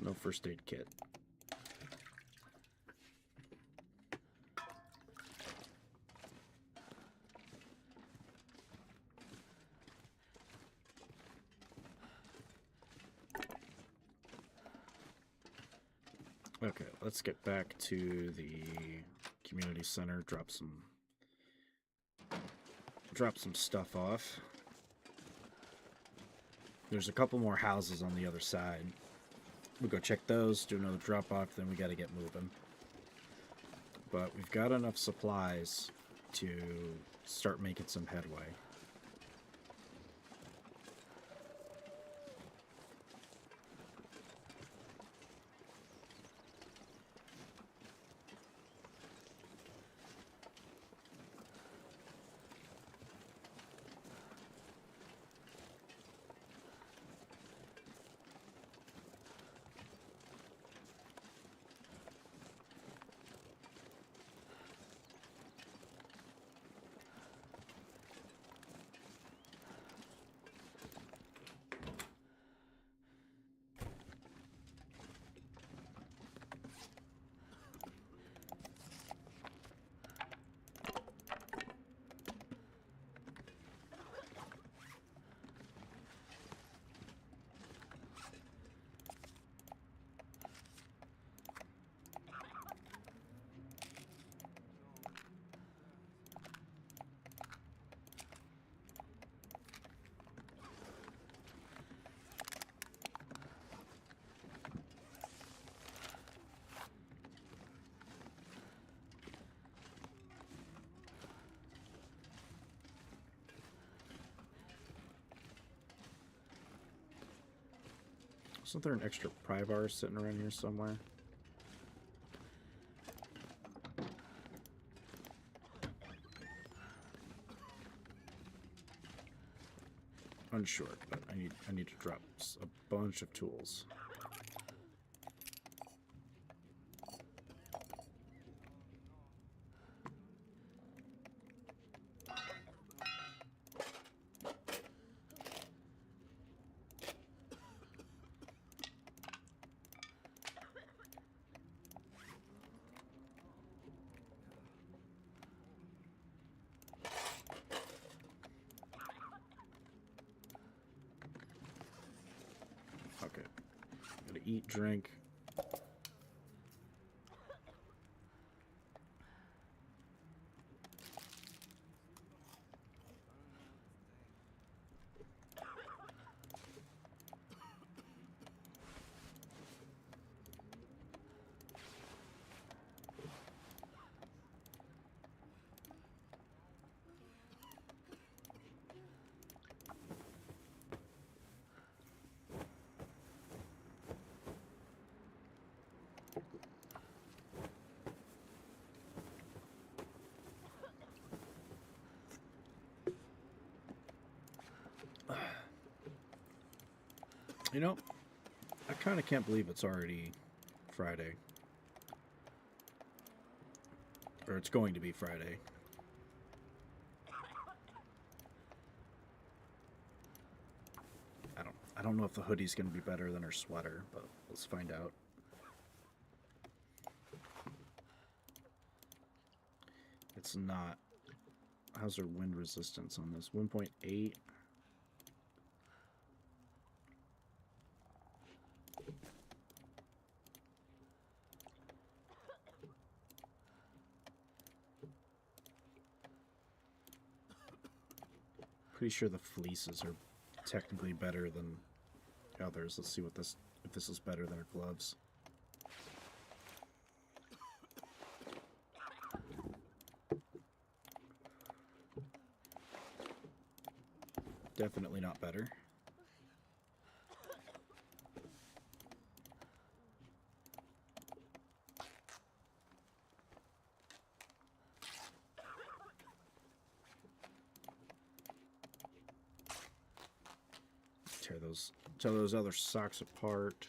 No first aid kit. Okay, let's get back to the community center. Drop some stuff off. There's a couple more houses on the other side. We'll go check those, do another drop off, then we got to get moving. But we've got enough supplies to start making some headway. Isn't there an extra pry bar sitting around here somewhere? Unsure, but I need to drop a bunch of tools. Okay. Gotta eat, drink. You know, I kind of can't believe it's already Friday. Or it's going to be Friday. I don't know if the hoodie's going to be better than her sweater, but let's find out. It's not. How's her wind resistance on this? 1.8. Pretty sure the fleeces are technically better than others. Let's see if this is better than her gloves. Definitely not better. Tear those other socks apart.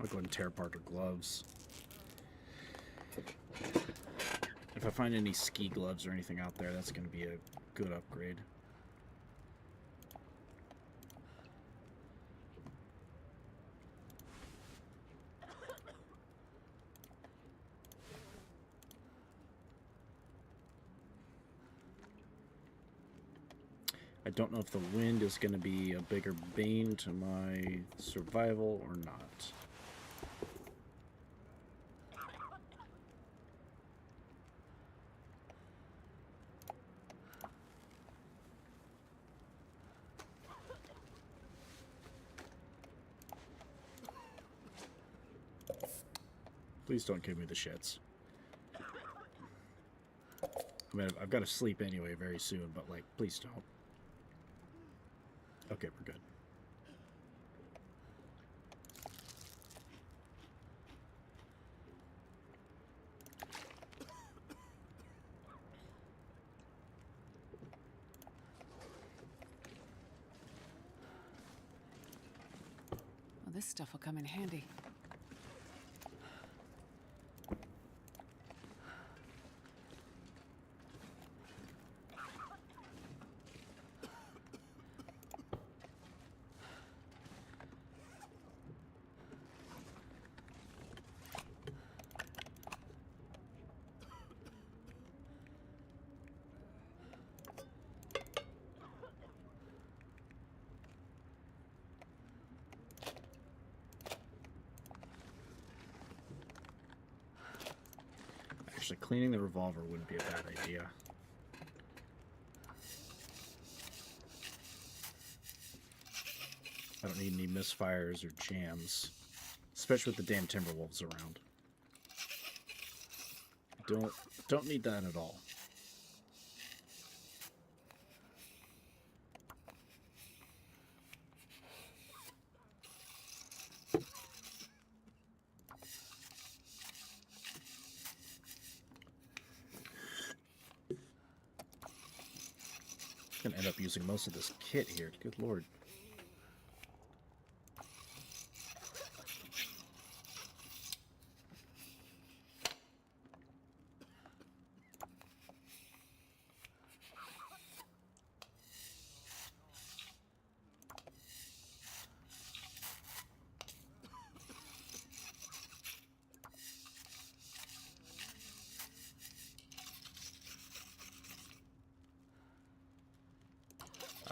I'll go ahead and tear apart her gloves. If I find any ski gloves or anything out there, that's going to be a good upgrade. I don't know if the wind is going to be a bigger bane to my survival or not. Please don't give me the shits. I mean, I've got to sleep anyway very soon, but, like, please don't. Okay, we're good. Well, this stuff will come in handy. Actually, cleaning the revolver wouldn't be a bad idea. I don't need any misfires or jams, especially with the damn Timberwolves around. Don't need that at all. Gonna end up using most of this kit here. Good lord.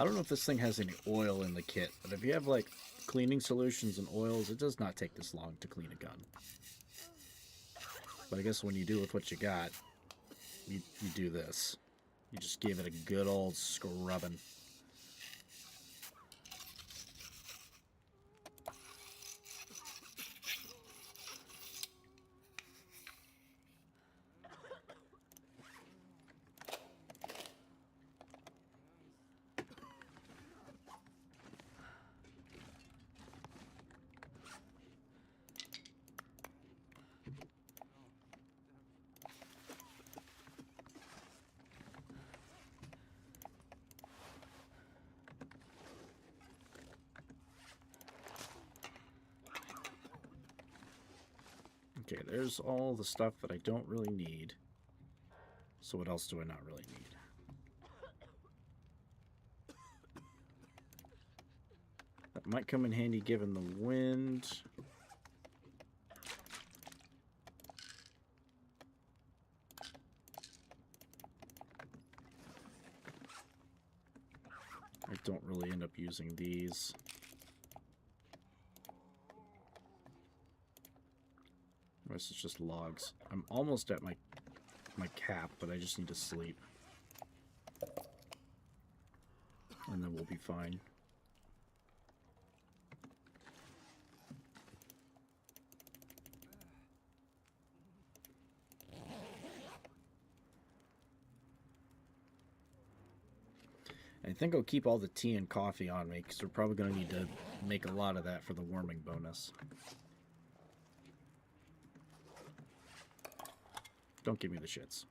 I don't know if this thing has any oil in the kit, but if you have, like, cleaning solutions and oils, it does not take this long to clean a gun. But I guess when you do with what you got, you do this. You just give it a good old scrubbing. Okay, there's all the stuff that I don't really need. So what else do I not really need? That might come in handy given the wind. I don't really end up using these. This is just logs. I'm almost at my cap, but I just need to sleep. And then we'll be fine. I think I'll keep all the tea and coffee on me, because we're probably going to need to make a lot of that for the warming bonus. Don't give me the shits.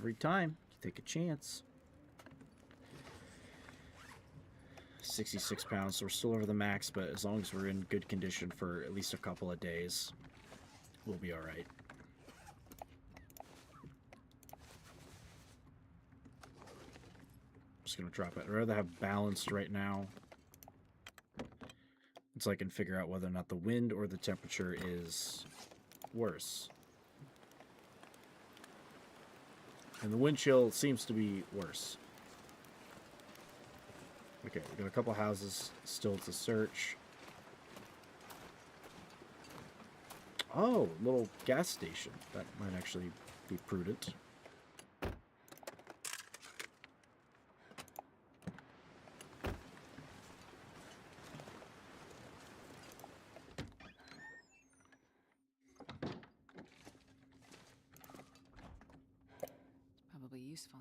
every time you take a chance. 66 pounds, so we're still over the max, but as long as we're in good condition for at least a couple of days, we'll be alright. Just gonna drop it. I'd rather have balanced right now, so I can figure out whether or not the wind or the temperature is worse. And the wind chill seems to be worse. Okay, we got a couple houses still to search. Oh, little gas station. That might actually be prudent. Probably useful.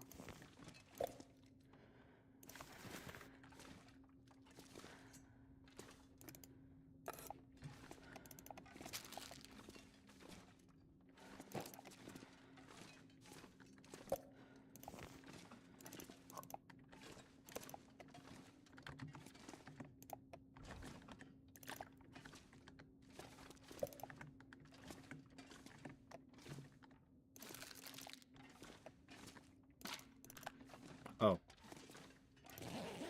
Oh.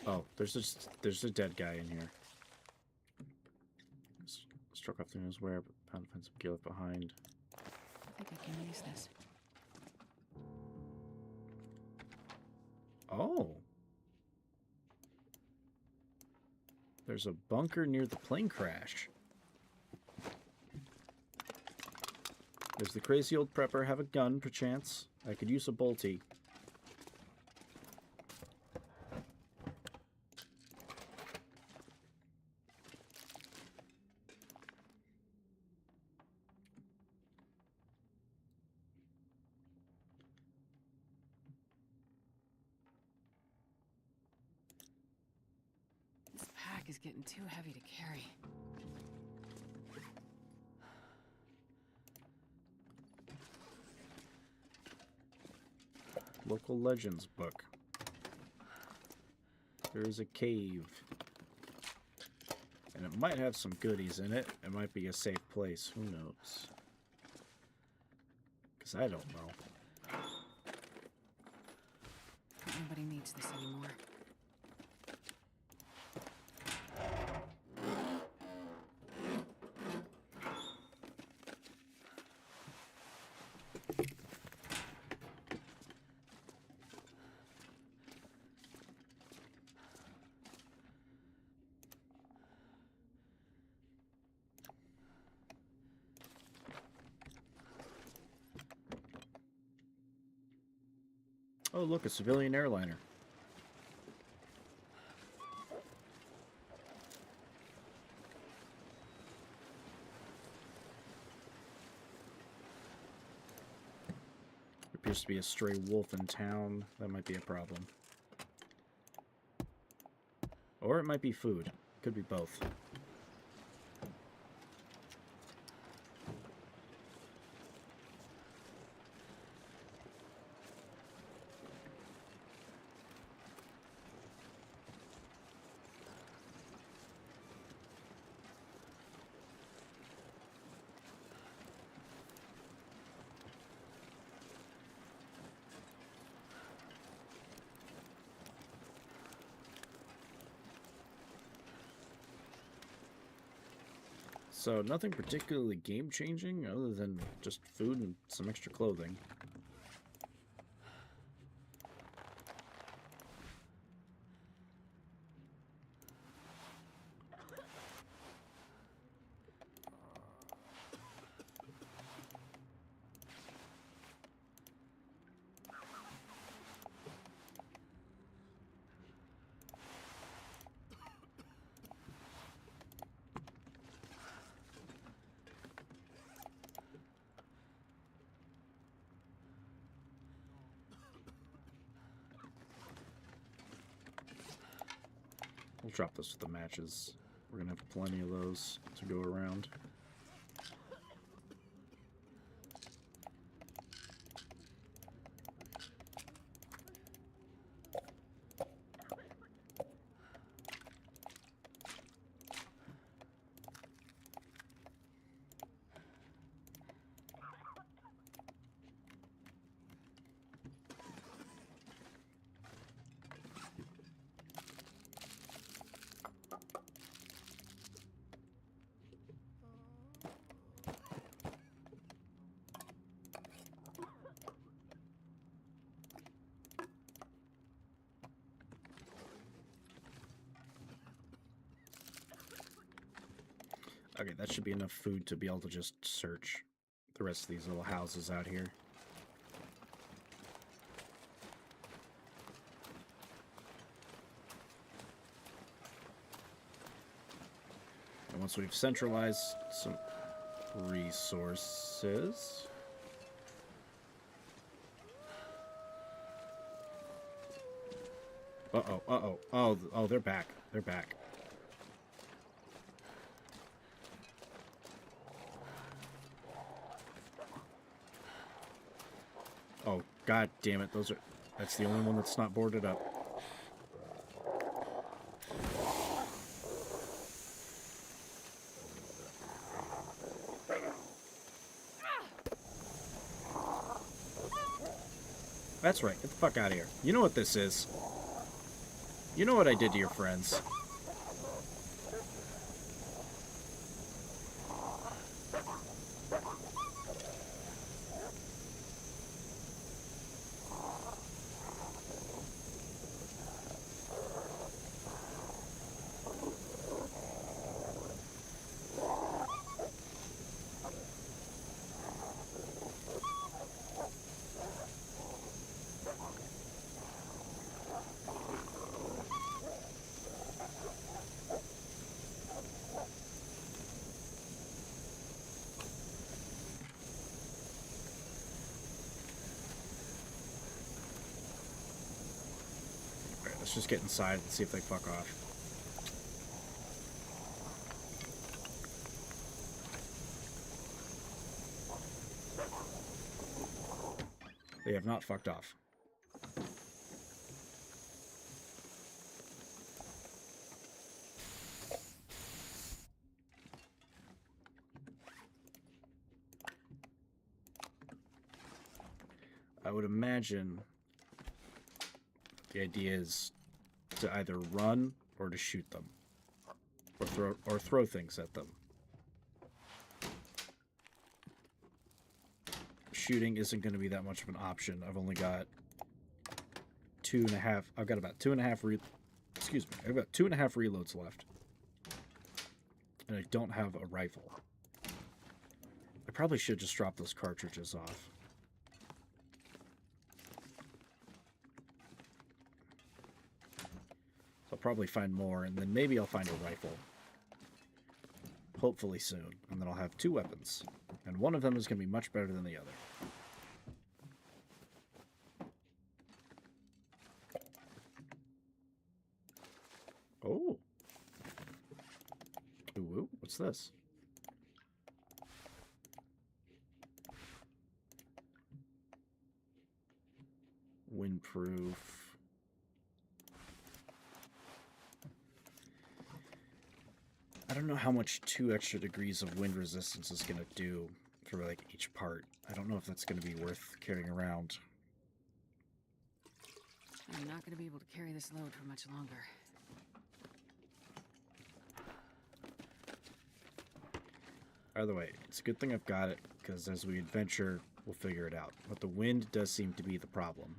Oh, there's a dead guy in here. Struck off the nose where, but found to find some gear left behind. I think I can use this. Oh. There's a bunker near the plane crash. Does the crazy old prepper have a gun, perchance? I could use a bolty. This pack is getting too heavy to carry. Local Legends book. There is a cave. And it might have some goodies in it. It might be a safe place. Who knows? Because I don't know. Nobody needs this anymore. Oh, look, a civilian airliner. There appears to be a stray wolf in town. That might be a problem. Or it might be food. Could be both. So nothing particularly game-changing other than just food and some extra clothing. We'll drop this with the matches. We're gonna have plenty of those to go around. Okay, that should be enough food to be able to just search the rest of these little houses out here. And once we've centralized some resources... Uh-oh, uh-oh. Oh, they're back. They're back. Oh, god damn it. That's the only one that's not boarded up. That's right. Get the fuck out of here. You know what this is. You know what I did to your friends. Let's just get inside and see if they fuck off. They have not fucked off. I would imagine the idea is to either run or to shoot them, or throw things at them. Shooting isn't going to be that much of an option. I've only got 2.5. I've got about 2.5. Excuse me. I've got 2.5 reloads left, and I don't have a rifle. I probably should just drop those cartridges off. I'll probably find more, and then maybe I'll find a rifle. Hopefully soon. And then I'll have 2 weapons. And one of them is going to be much better than the other. Oh. Ooh, what's this? Windproof. I don't know how much 2 extra degrees of wind resistance is going to do for like each part. I don't know if that's going to be worth carrying around. I'm not going to be able to carry this load for much longer. Either way, it's a good thing I've got it, because as we adventure, we'll figure it out. But the wind does seem to be the problem.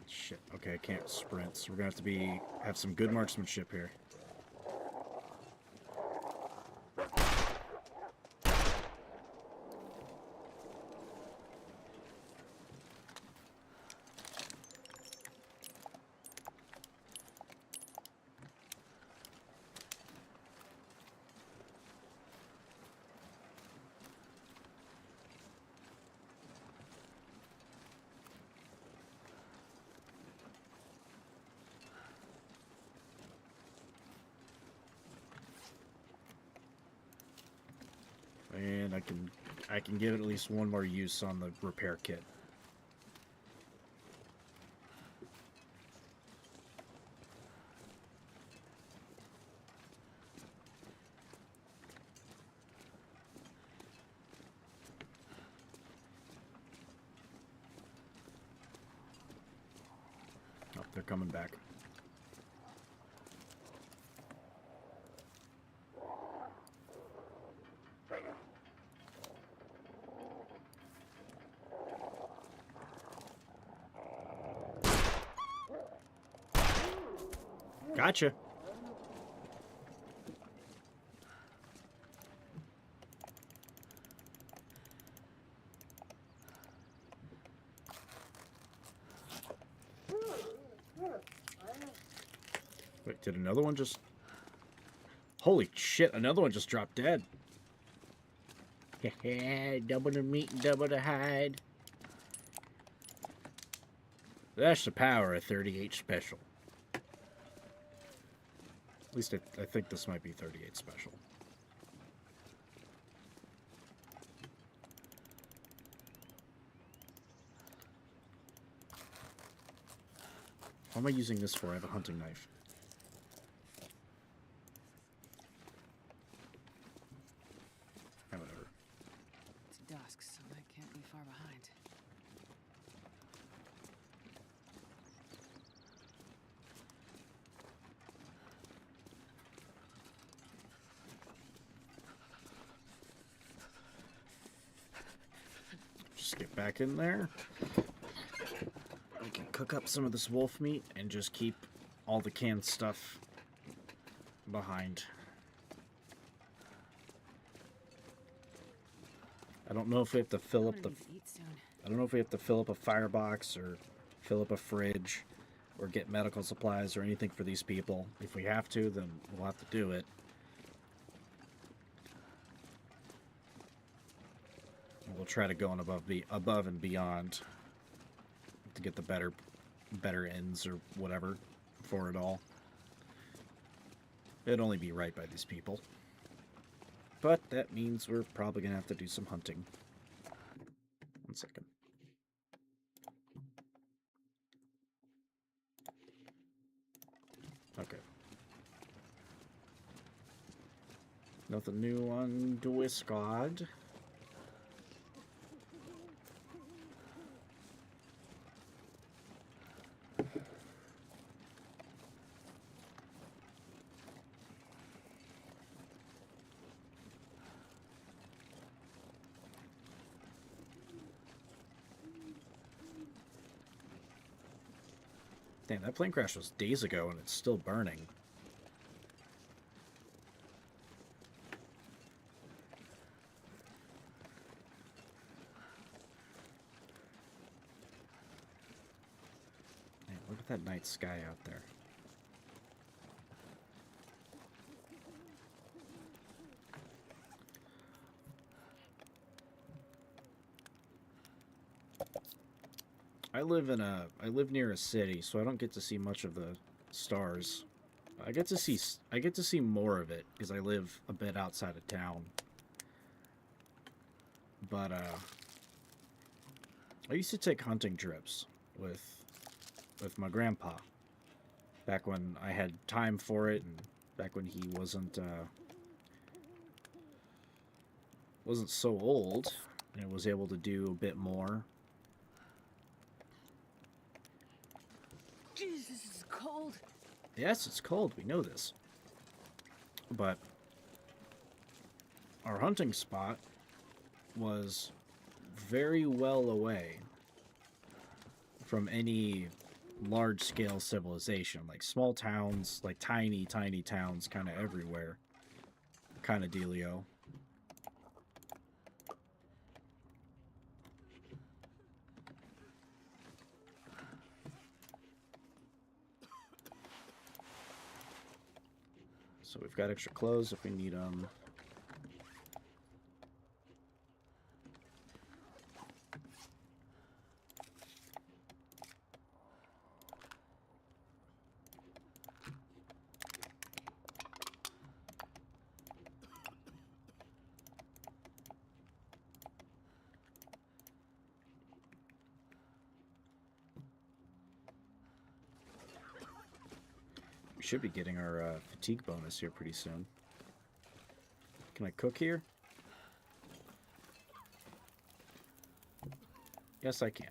Shit. Okay, I can't sprint, so we're gonna have to have some good marksmanship here. And I can give it at least one more use on the repair kit. Oh, they're coming back. Gotcha. Wait, did another one just... Holy shit, another one just dropped dead. Double the meat and double the hide. That's the power of 38 special. At least I think this might be 38 special. What am I using this for? I have a hunting knife. Yeah, whatever. It's dusk, so I can't be far behind. Just get back in there. We can cook up some of this wolf meat and just keep all the canned stuff behind. I don't know if we have to fill up the... I don't know if we have to fill up a firebox or fill up a fridge or get medical supplies or anything for these people. If we have to, then we'll have to do it. And we'll try to go on above and beyond to get the better ends or whatever for it all. It'd only be right by these people. But that means we're probably going to have to do some hunting. 1 second. Okay. Nothing new on Discord. Damn, that plane crash was days ago and it's still burning. Man, look at that night sky out there. I live near a city, so I don't get to see much of the stars. I get to see more of it because I live a bit outside of town. But I used to take hunting trips with my grandpa back when I had time for it and back when he wasn't so old and was able to do a bit more. Jeez, this is cold. Yes, it's cold. We know this. But our hunting spot was very well away from any large-scale civilization. Like small towns, like tiny, tiny towns kind of everywhere. Kind of dealio. So we've got extra clothes if we need them. We should be getting our fatigue bonus here pretty soon. Can I cook here? Yes, I can.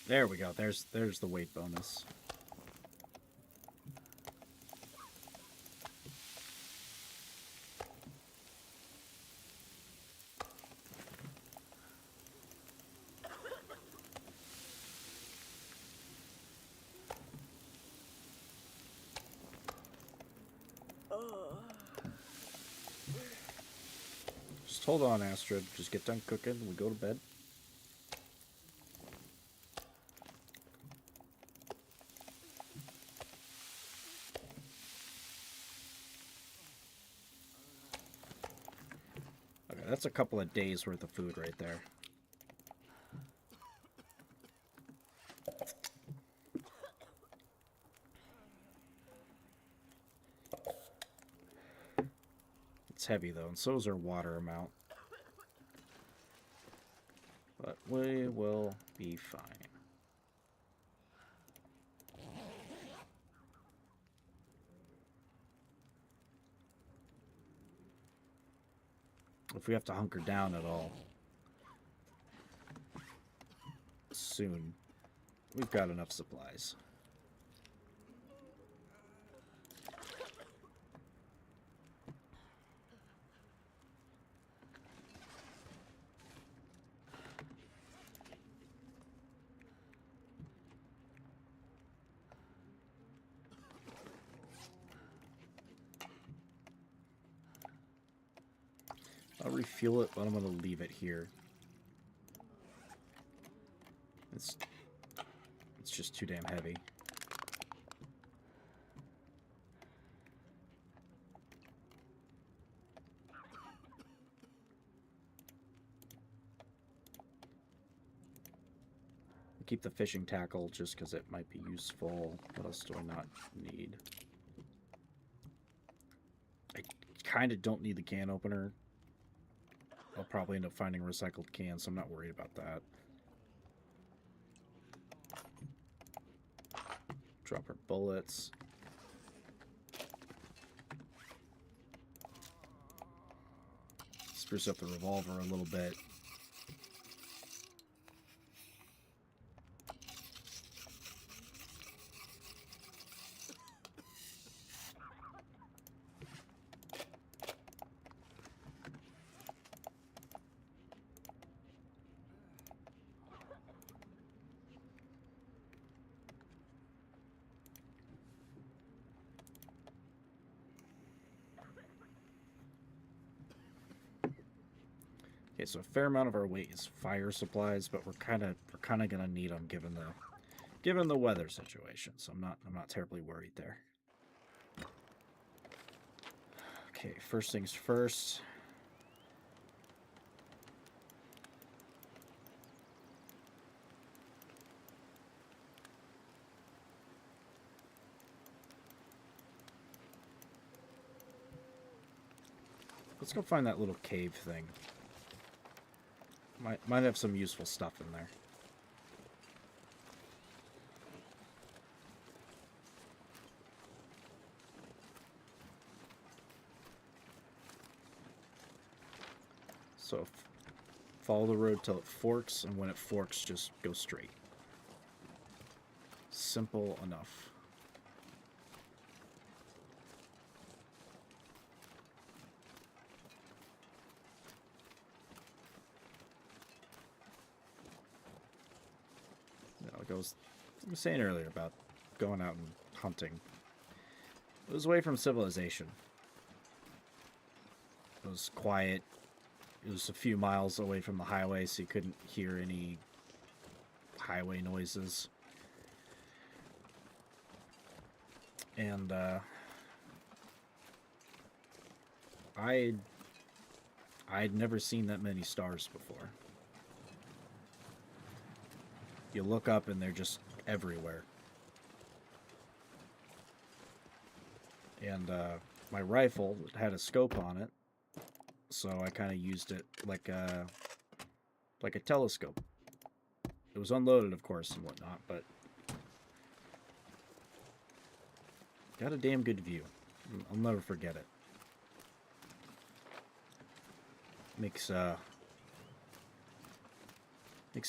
There we go. There's the weight bonus. Just hold on, Astrid. Just get done cooking. We go to bed. Okay, that's a couple of days worth of food right there. It's heavy though, and so is our water amount. But we will be fine. If we have to hunker down at all soon, we've got enough supplies. I'll refuel it, but I'm going to leave it here. It's just too damn heavy. I'll keep the fishing tackle just because it might be useful. What else do I not need? I kind of don't need the can opener. I'll probably end up finding a recycled can, so I'm not worried about that. Drop our bullets. Spruce up the revolver a little bit. Okay, so a fair amount of our weight is fire supplies, but we're kind of gonna need them given the weather situation. So I'm not terribly worried there. Okay, first things first. Let's go find that little cave thing. Might have some useful stuff in there. So follow the road till it forks, and when it forks, just go straight. Simple enough. I was saying earlier about going out and hunting. It was away from civilization. It was quiet. It was a few miles away from the highway, so you couldn't hear any highway noises. And I'd never seen that many stars before. You look up and they're just everywhere. And my rifle had a scope on it, so I kind of used it like a telescope. It was unloaded, of course, and whatnot, but got a damn good view. I'll never forget it. Makes a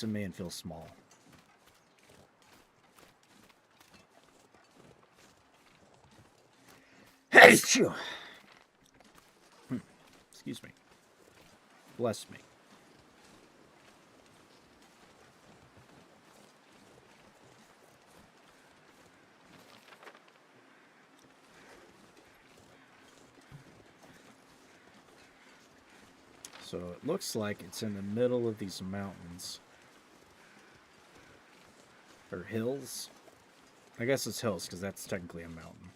man feel small. Phew. Excuse me. Bless me. So it looks like it's in the middle of these mountains. Or hills. I guess it's hills, because that's technically a mountain.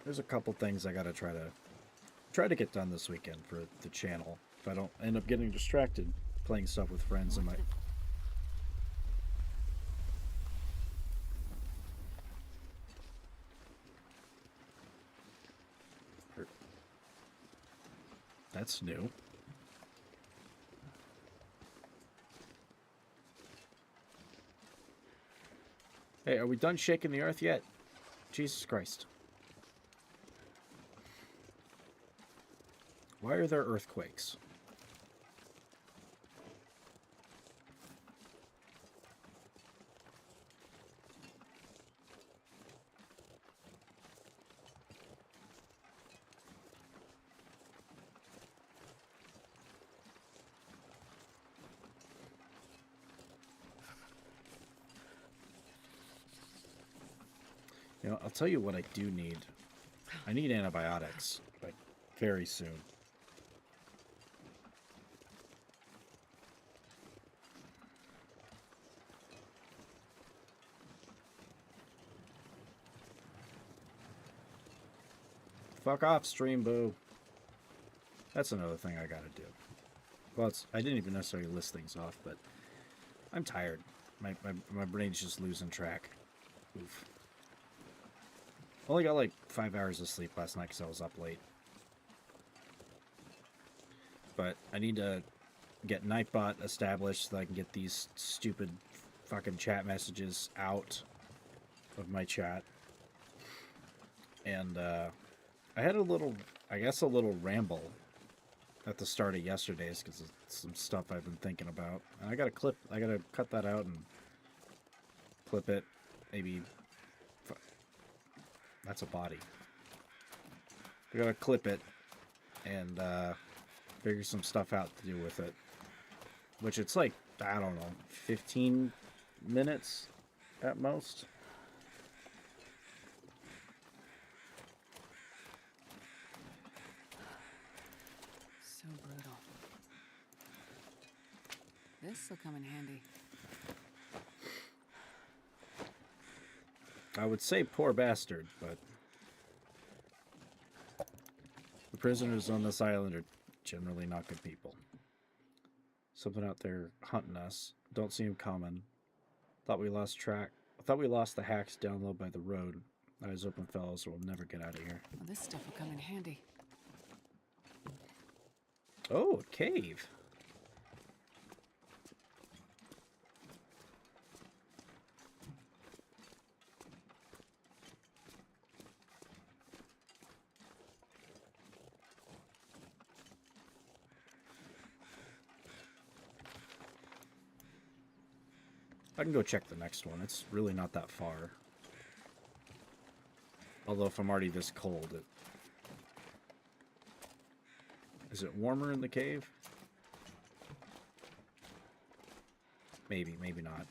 There's a couple things I gotta try to get done this weekend for the channel. If I don't end up getting distracted playing stuff with friends and my... That's new. Hey, are we done shaking the earth yet? Jesus Christ. Why are there earthquakes? You know, I'll tell you what I do need. I need antibiotics, like, very soon. Fuck off, stream boo. That's another thing I gotta do. Well, I didn't even necessarily list things off, but I'm tired. My brain's just losing track. Oof. Only got like 5 hours of sleep last night because I was up late. But I need to get Nightbot established so that I can get these stupid fucking chat messages out of my chat. And I had a little ramble at the start of yesterday's because of some stuff I've been thinking about. And I gotta cut that out and clip it. Maybe that's a body. I gotta clip it and figure some stuff out to do with it. Which it's like, I don't know, 15 minutes at most. So brutal. This'll come in handy. I would say poor bastard, but the prisoners on this island are generally not good people. Something out there hunting us. Don't see him coming. Thought we lost the hacks down low by the road. Eyes open, fellas, or we'll never get out of here. Well, this stuff will come in handy. Oh, a cave. I can go check the next one. It's really not that far. Although if I'm already this cold, is it warmer in the cave? Maybe, maybe not.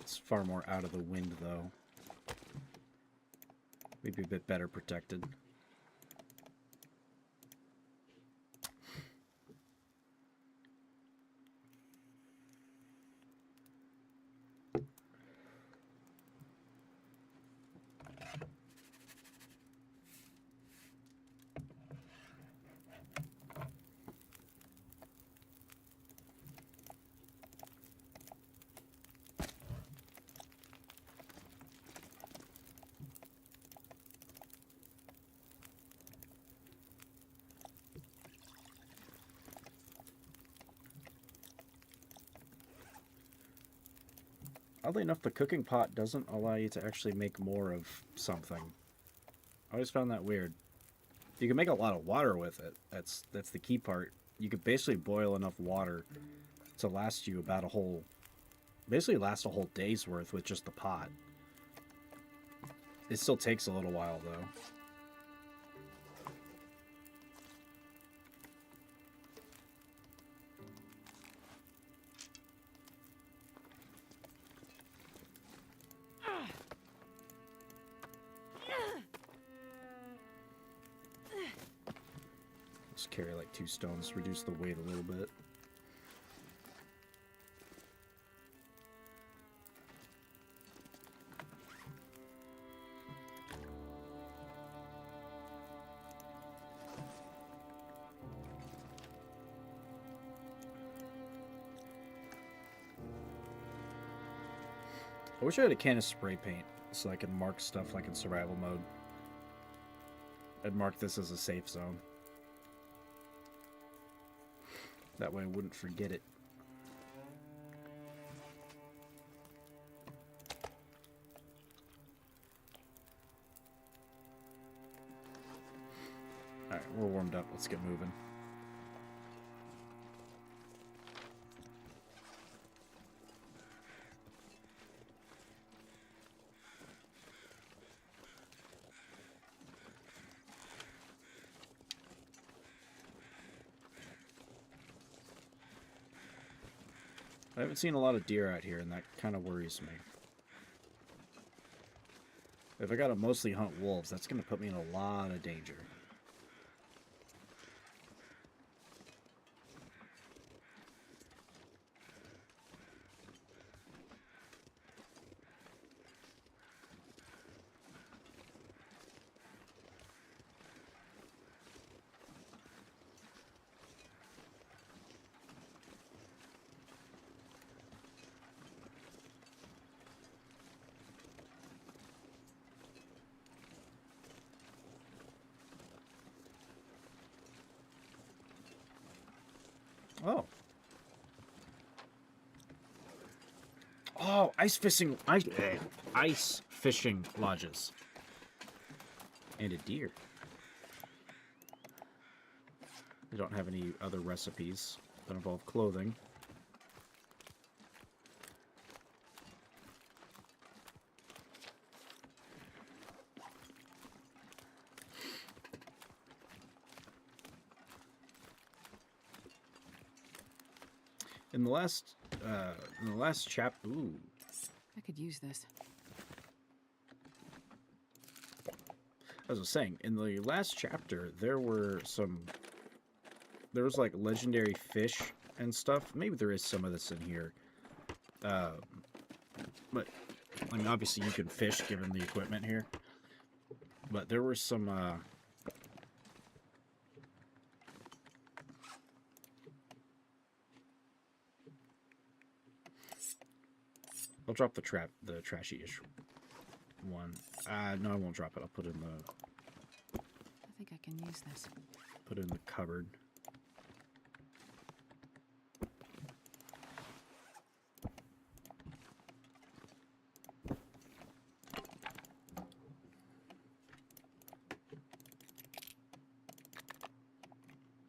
It's far more out of the wind, though. We'd be a bit better protected. Oddly enough, the cooking pot doesn't allow you to actually make more of something. I always found that weird. You can make a lot of water with it. That's the key part. You could basically boil enough water to last you about a whole... Basically last a whole day's worth with just the pot. It still takes a little while, though. Just carry like 2 stones, reduce the weight a little bit. I wish I had a can of spray paint so I could mark stuff like in survival mode. I'd mark this as a safe zone. That way I wouldn't forget it. Alright, we're warmed up. Let's get moving. I haven't seen a lot of deer out here, and that kind of worries me. If I gotta mostly hunt wolves, that's gonna put me in a lot of danger. Oh. Oh, ice fishing lodges. And a deer. They don't have any other recipes that involve clothing. In the last chapter, ooh. I could use this. As I was saying, in the last chapter, there was like legendary fish and stuff. Maybe there is some of this in here. But, I mean, obviously you can fish given the equipment here. But there were some, I'll drop the trashy-ish one. No, I won't drop it. I'll put it in the... I think I can use this. Put it in the cupboard.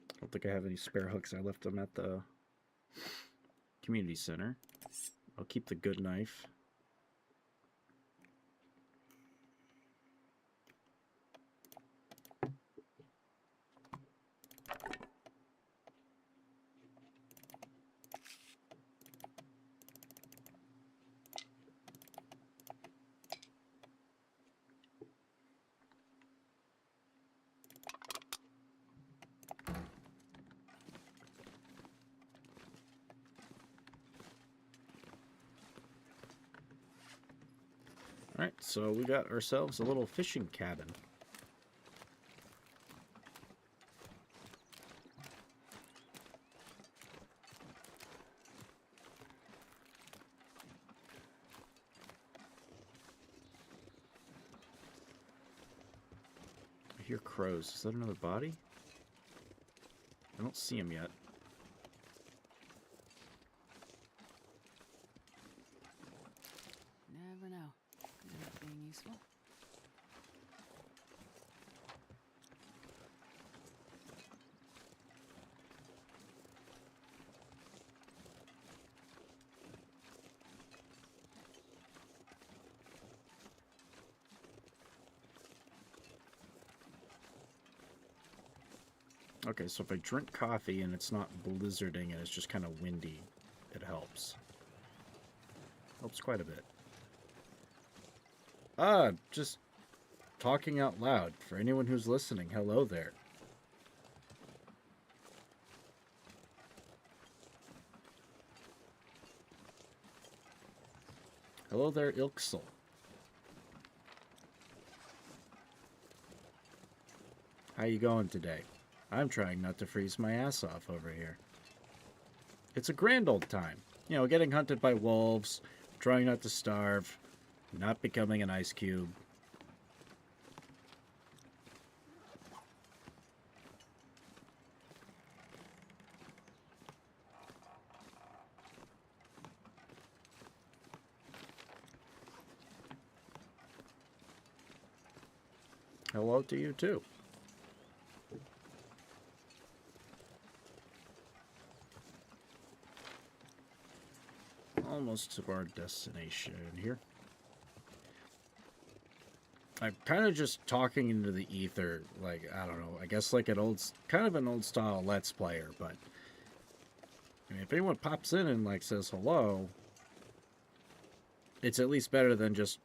I don't think I have any spare hooks. I left them at the community center. I'll keep the good knife. Alright, so we got ourselves a little fishing cabin. I hear crows. Is that another body? I don't see him yet. useful. Okay, so if I drink coffee and it's not blizzarding and it's just kind of windy, it helps. Helps quite a bit. Just talking out loud. For anyone who's listening, hello there. Hello there, Ilksel. How you going today? I'm trying not to freeze my ass off over here. It's a grand old time. You know, getting hunted by wolves, trying not to starve, not becoming an ice cube. Hello to you too. Almost to our destination here. I'm kind of just talking into the ether, like, I don't know, I guess like kind of an old style Let's Player, but I mean, if anyone pops in and like says hello, it's at least better than just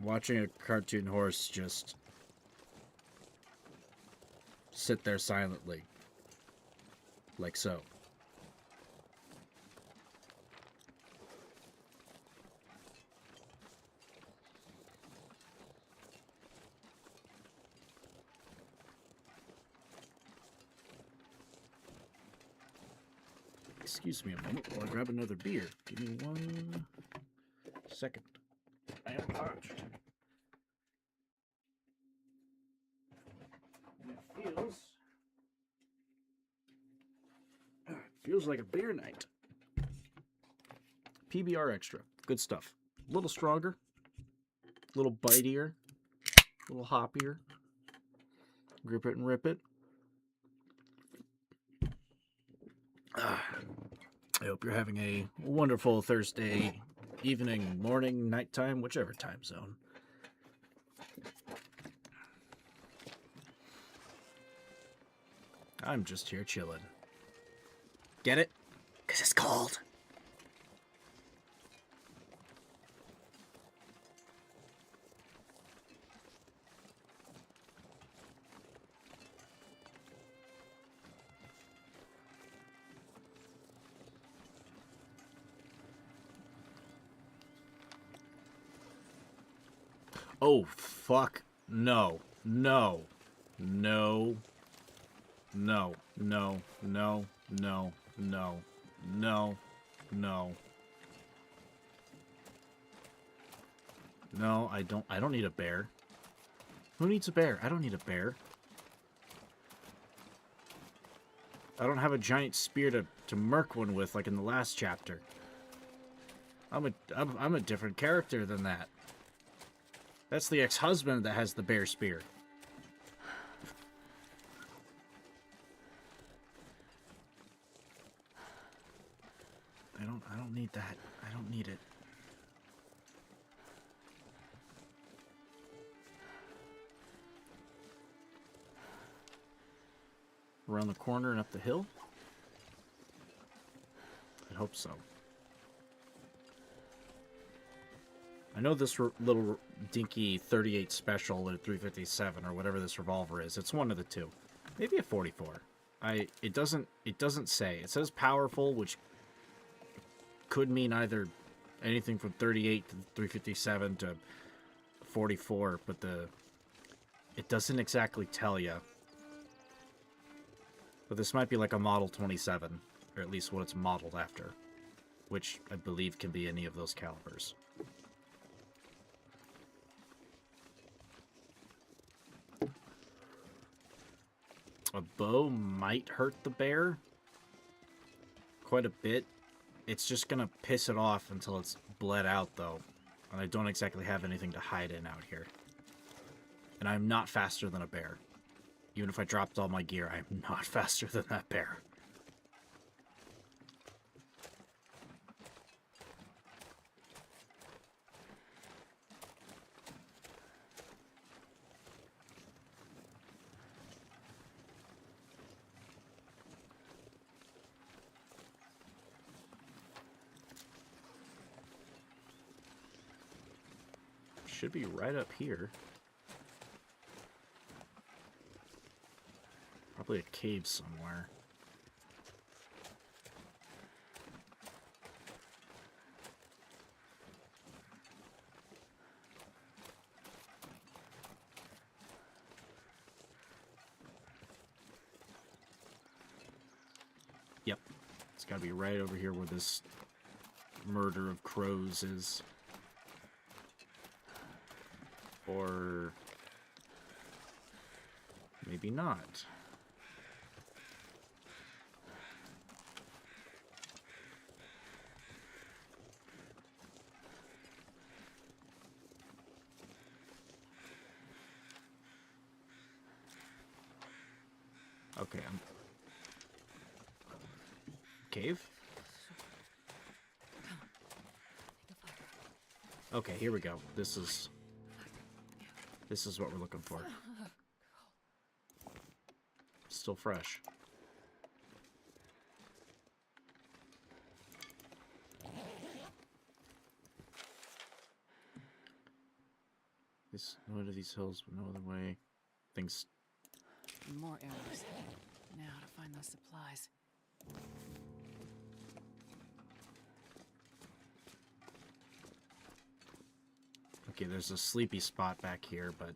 watching a cartoon horse just sit there silently, like so. Excuse me a moment while I grab another beer. Give me 1 second. I am parched. It feels like a beer night. PBR Extra. Good stuff. A little stronger. A little bitier. A little hoppier. Grip it and rip it. I hope you're having a wonderful Thursday evening, morning, nighttime, whichever time zone. I'm just here chilling. Get it? 'Cause it's cold. Oh, fuck. No. No. No. No. No. No. No. No. No. No. No, I don't need a bear. Who needs a bear? I don't need a bear. I don't have a giant spear to murk one with like in the last chapter. I'm a different character than that. That's the ex-husband that has the bear spear. I don't need that. I don't need it. Around the corner and up the hill? I hope so. I know this little dinky 38 special at 357 or whatever this revolver is. It's one of the two. Maybe a 44. It doesn't say. It says powerful, which could mean either anything from 38 to 357 to 44, but it doesn't exactly tell you. But this might be like a Model 27, or at least what it's modeled after, which I believe can be any of those calibers. A bow might hurt the bear quite a bit. It's just gonna piss it off until it's bled out, though. And I don't exactly have anything to hide in out here. And I'm not faster than a bear. Even if I dropped all my gear, I'm not faster than that bear. Should be right up here. Probably a cave somewhere. Yep. It's gotta be right over here where this murder of crows is. Or maybe not. Okay, cave? Okay, here we go. This is what we're looking for. Still fresh. No into these hills, but no other way. Things. More arrows. Now to find those supplies. Okay, there's a sleepy spot back here, but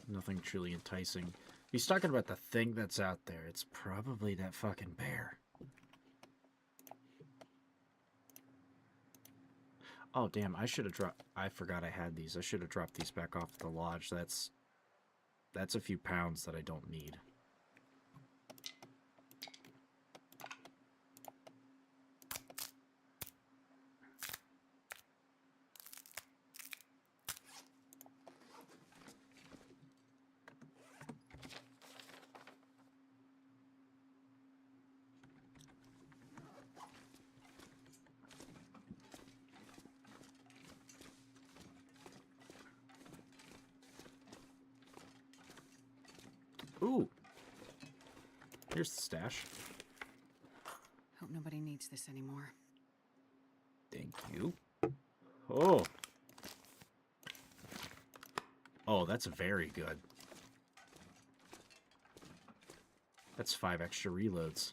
nothing truly enticing. He's talking about the thing that's out there. It's probably that fucking bear. Oh, damn, I should have dropped... I forgot I had these. I should have dropped these back off at the lodge. That's a few pounds that I don't need. Ooh. Here's the stash. Hope nobody needs this anymore. Thank you. Oh. Oh, that's very good. That's 5 extra reloads.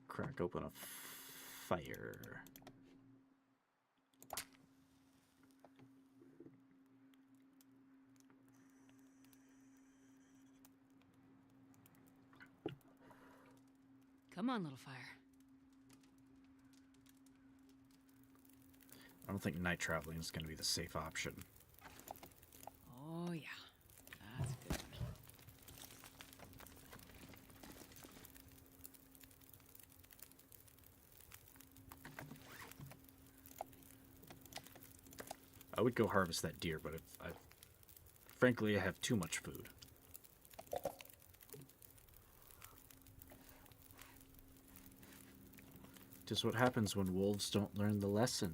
Crack open a fire. Come on, little fire. I don't think night traveling is going to be the safe option. Oh, yeah. That's good. I would go harvest that deer, but frankly, I have too much food. Just what happens when wolves don't learn the lesson.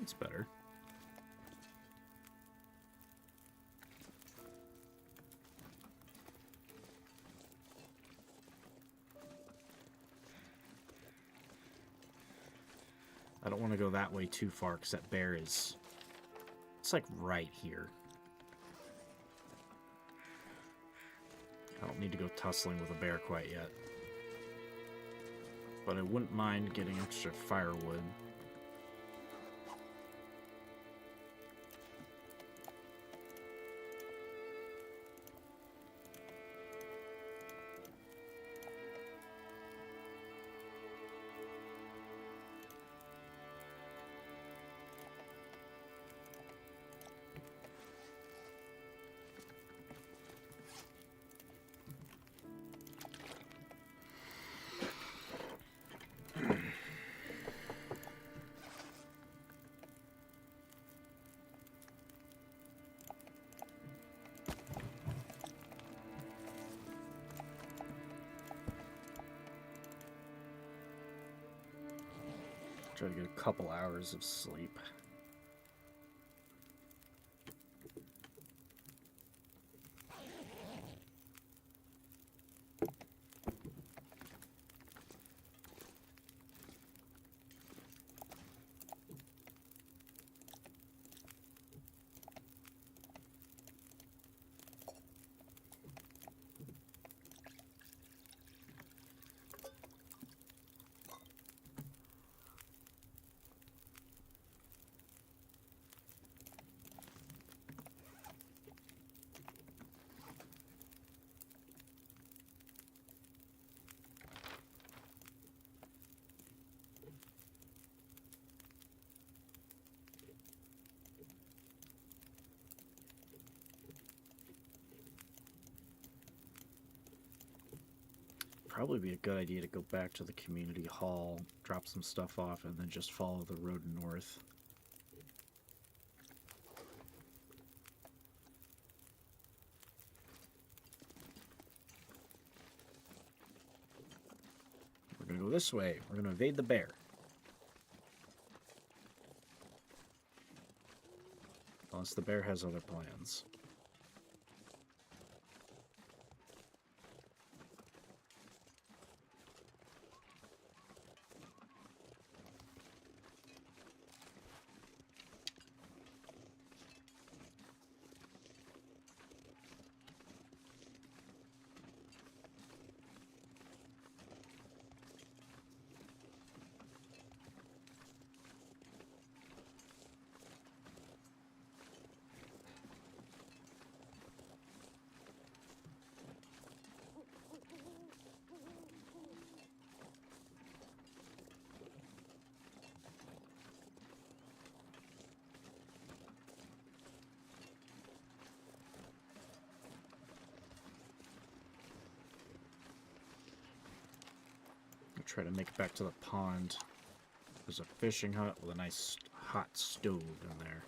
That's better. I don't want to go that way too far because that bear is... It's like right here. I don't need to go tussling with a bear quite yet. But I wouldn't mind getting extra firewood. Try to get a couple hours of sleep. Probably be a good idea to go back to the community hall, drop some stuff off, and then just follow the road north. We're gonna go this way. We're gonna evade the bear. Unless the bear has other plans. Try to make it back to the pond. There's a fishing hut with a nice hot stove in there.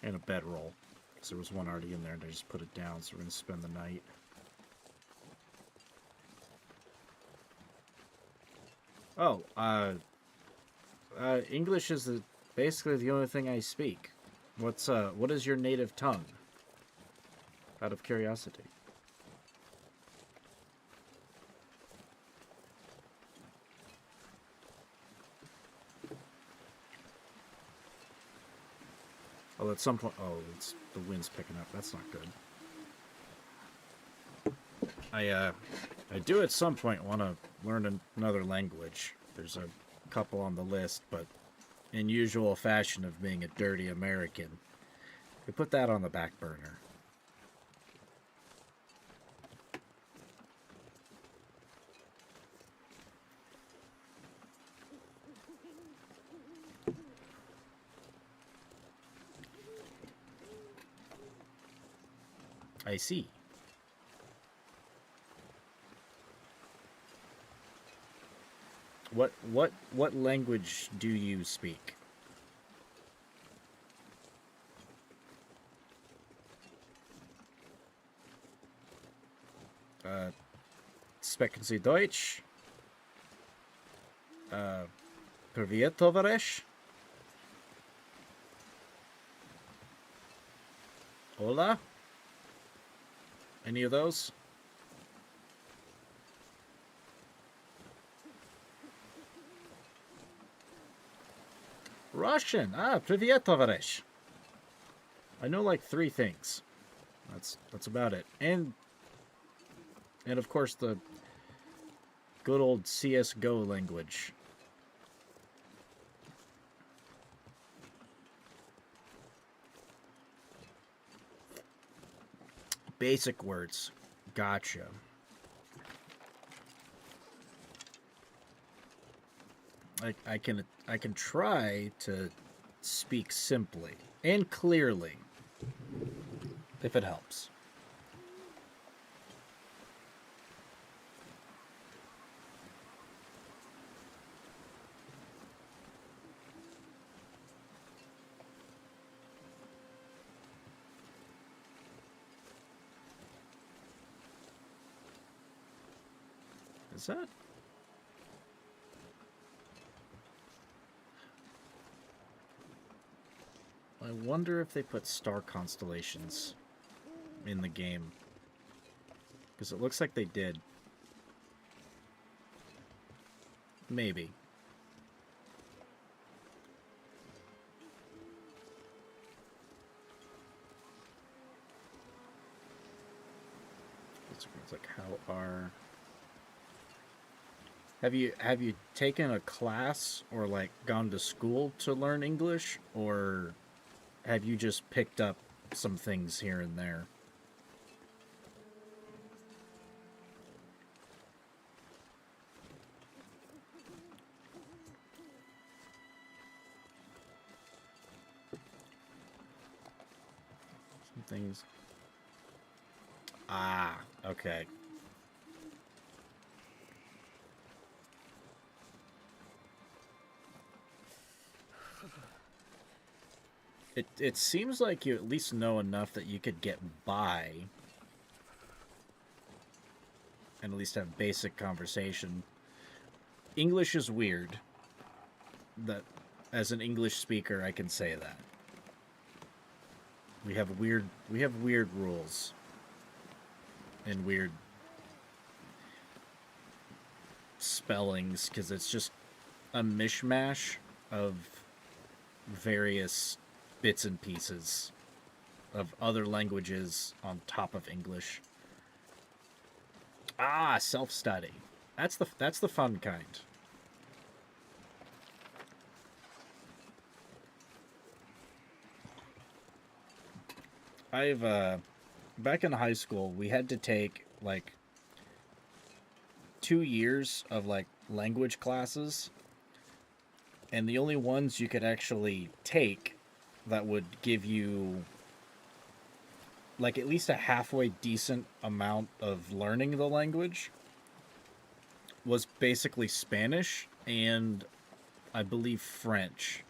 And a bedroll. Because there was one already in there and I just put it down, so we're going to spend the night. Oh, English is basically the only thing I speak. What is your native tongue? Out of curiosity. Oh, at some point... Oh, the wind's picking up. That's not good. I do at some point want to learn another language. There's a couple on the list, but in usual fashion of being a dirty American, we put that on the back burner. I see. What language do you speak? Sprechen Sie Deutsch? Privet, Tovaresh? Hola? Any of those? Russian. Ah, привет, товарищ. I know like 3 things. That's about it. And of course the good old CS:GO language. Basic words. Gotcha. I can try to speak simply and clearly if it helps. Is that? I wonder if they put star constellations in the game. Because it looks like they did. Maybe. It's like, how are... Have you taken a class or like gone to school to learn English, or have you just picked up some things here and there? Some things. Ah, okay. It seems like you at least know enough that you could get by and at least have basic conversation. English is weird. That, as an English speaker, I can say that. We have weird rules and weird spellings because it's just a mishmash of various bits and pieces of other languages on top of English. Ah, self-study. That's the fun kind. I've back in high school, we had to take like 2 years of like language classes, and the only ones you could actually take that would give you like at least a halfway decent amount of learning the language was basically Spanish and I believe French.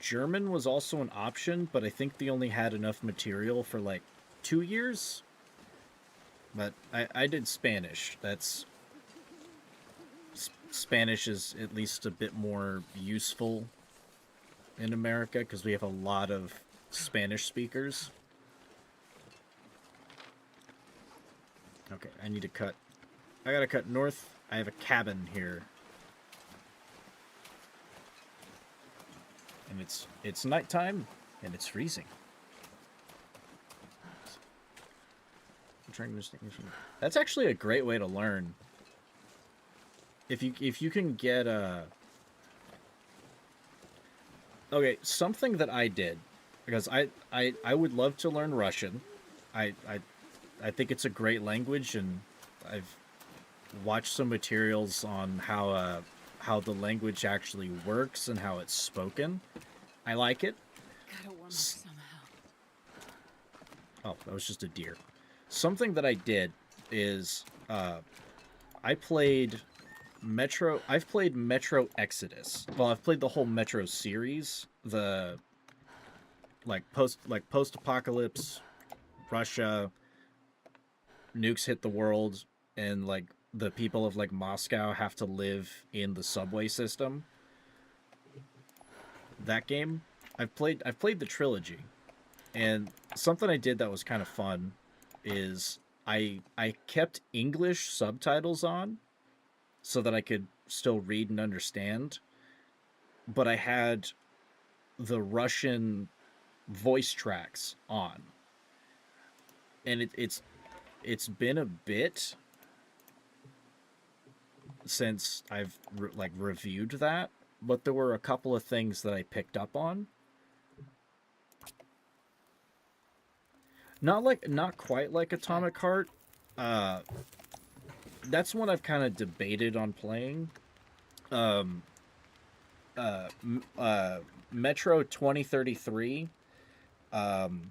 German was also an option, but I think they only had enough material for like 2 years. But I did Spanish. Spanish is at least a bit more useful in America because we have a lot of Spanish speakers. Okay, I need to cut. I gotta cut north. I have a cabin here. And it's nighttime and it's freezing. I'm trying to distinguish. That's actually a great way to learn. If you can get a okay, something that I did because I would love to learn Russian. I think it's a great language, and I've watched some materials on how the language actually works and how it's spoken. I like it. Gotta warm up somehow. Oh, that was just a deer. Something that I did is I've played Metro Exodus. Well, I've played the whole Metro series, the post-apocalypse Russia, nukes hit the world, and like the people of like Moscow have to live in the subway system. That game, I've played the trilogy, and something I did that was kind of fun is I kept English subtitles on so that I could still read and understand, but I had the Russian voice tracks on, and it's been a bit since I've like reviewed that, but there were a couple of things that I picked up on. Not quite like Atomic Heart. Uh, that's one I've kind of debated on playing. Um, uh, Metro 2033, um,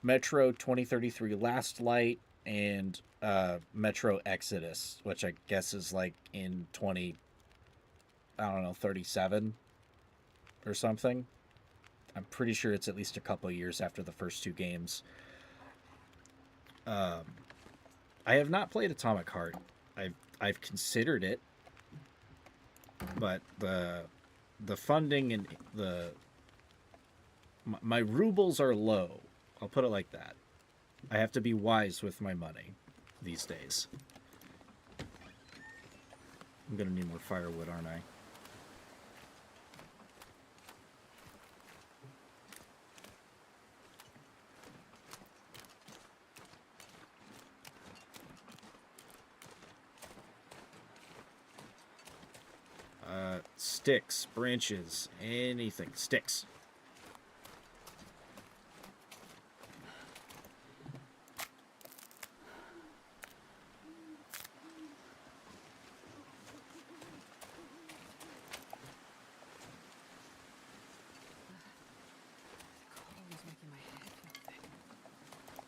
Metro 2033 Last Light, and Metro Exodus, which I guess is like in 20, I don't know, 37 or something. I'm pretty sure it's at least a couple of years after the first two games. Um, I have not played Atomic Heart. I've considered it, but the funding and my rubles are low. I'll put it like that. I have to be wise with my money these days. I'm gonna need more firewood, aren't I? Sticks, branches, anything. Sticks.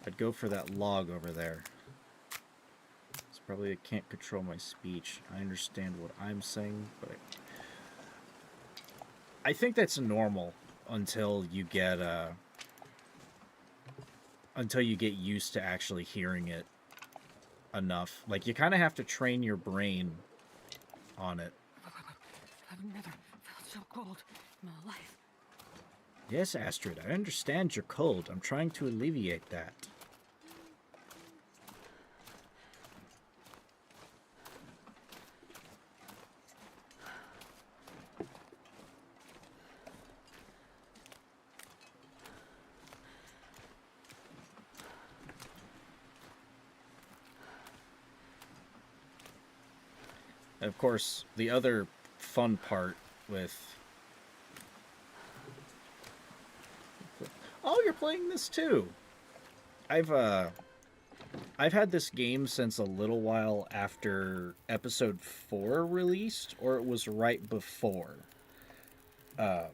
I'd go for that log over there. It's probably I can't control my speech. I understand what I'm saying, but I think that's normal until you get used to actually hearing it enough. Like you kind of have to train your brain on it. I've never felt so cold in my life. Yes, Astrid, I understand you're cold. I'm trying to alleviate that. And of course, the other fun part with... Oh, you're playing this too! I've had this game since a little while after episode 4 released, or it was right before. Okay,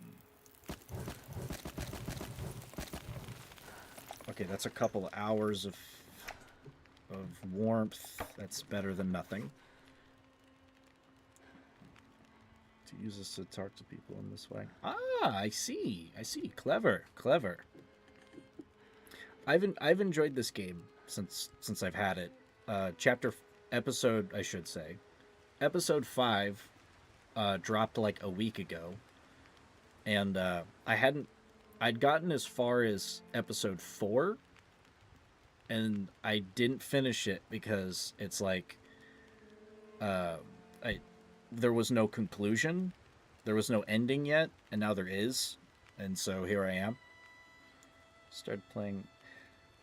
that's a couple of hours of warmth. That's better than nothing. To use this to talk to people in this way. Ah, I see. Clever. I've enjoyed this game since I've had it. Episode 5 dropped like a week ago, and I'd gotten as far as episode 4, and I didn't finish it because it's like there was no conclusion, there was no ending yet, and now there is, and so here I am. Started playing.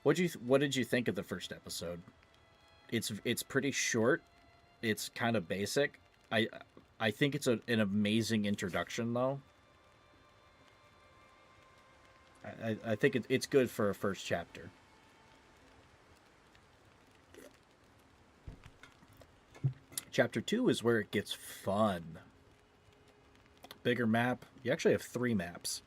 What did you think of the first episode? It's pretty short. It's kind of basic. I think it's an amazing introduction, though. I think it's good for a first chapter. Chapter 2 is where it gets fun. Bigger map. You actually have 3 maps.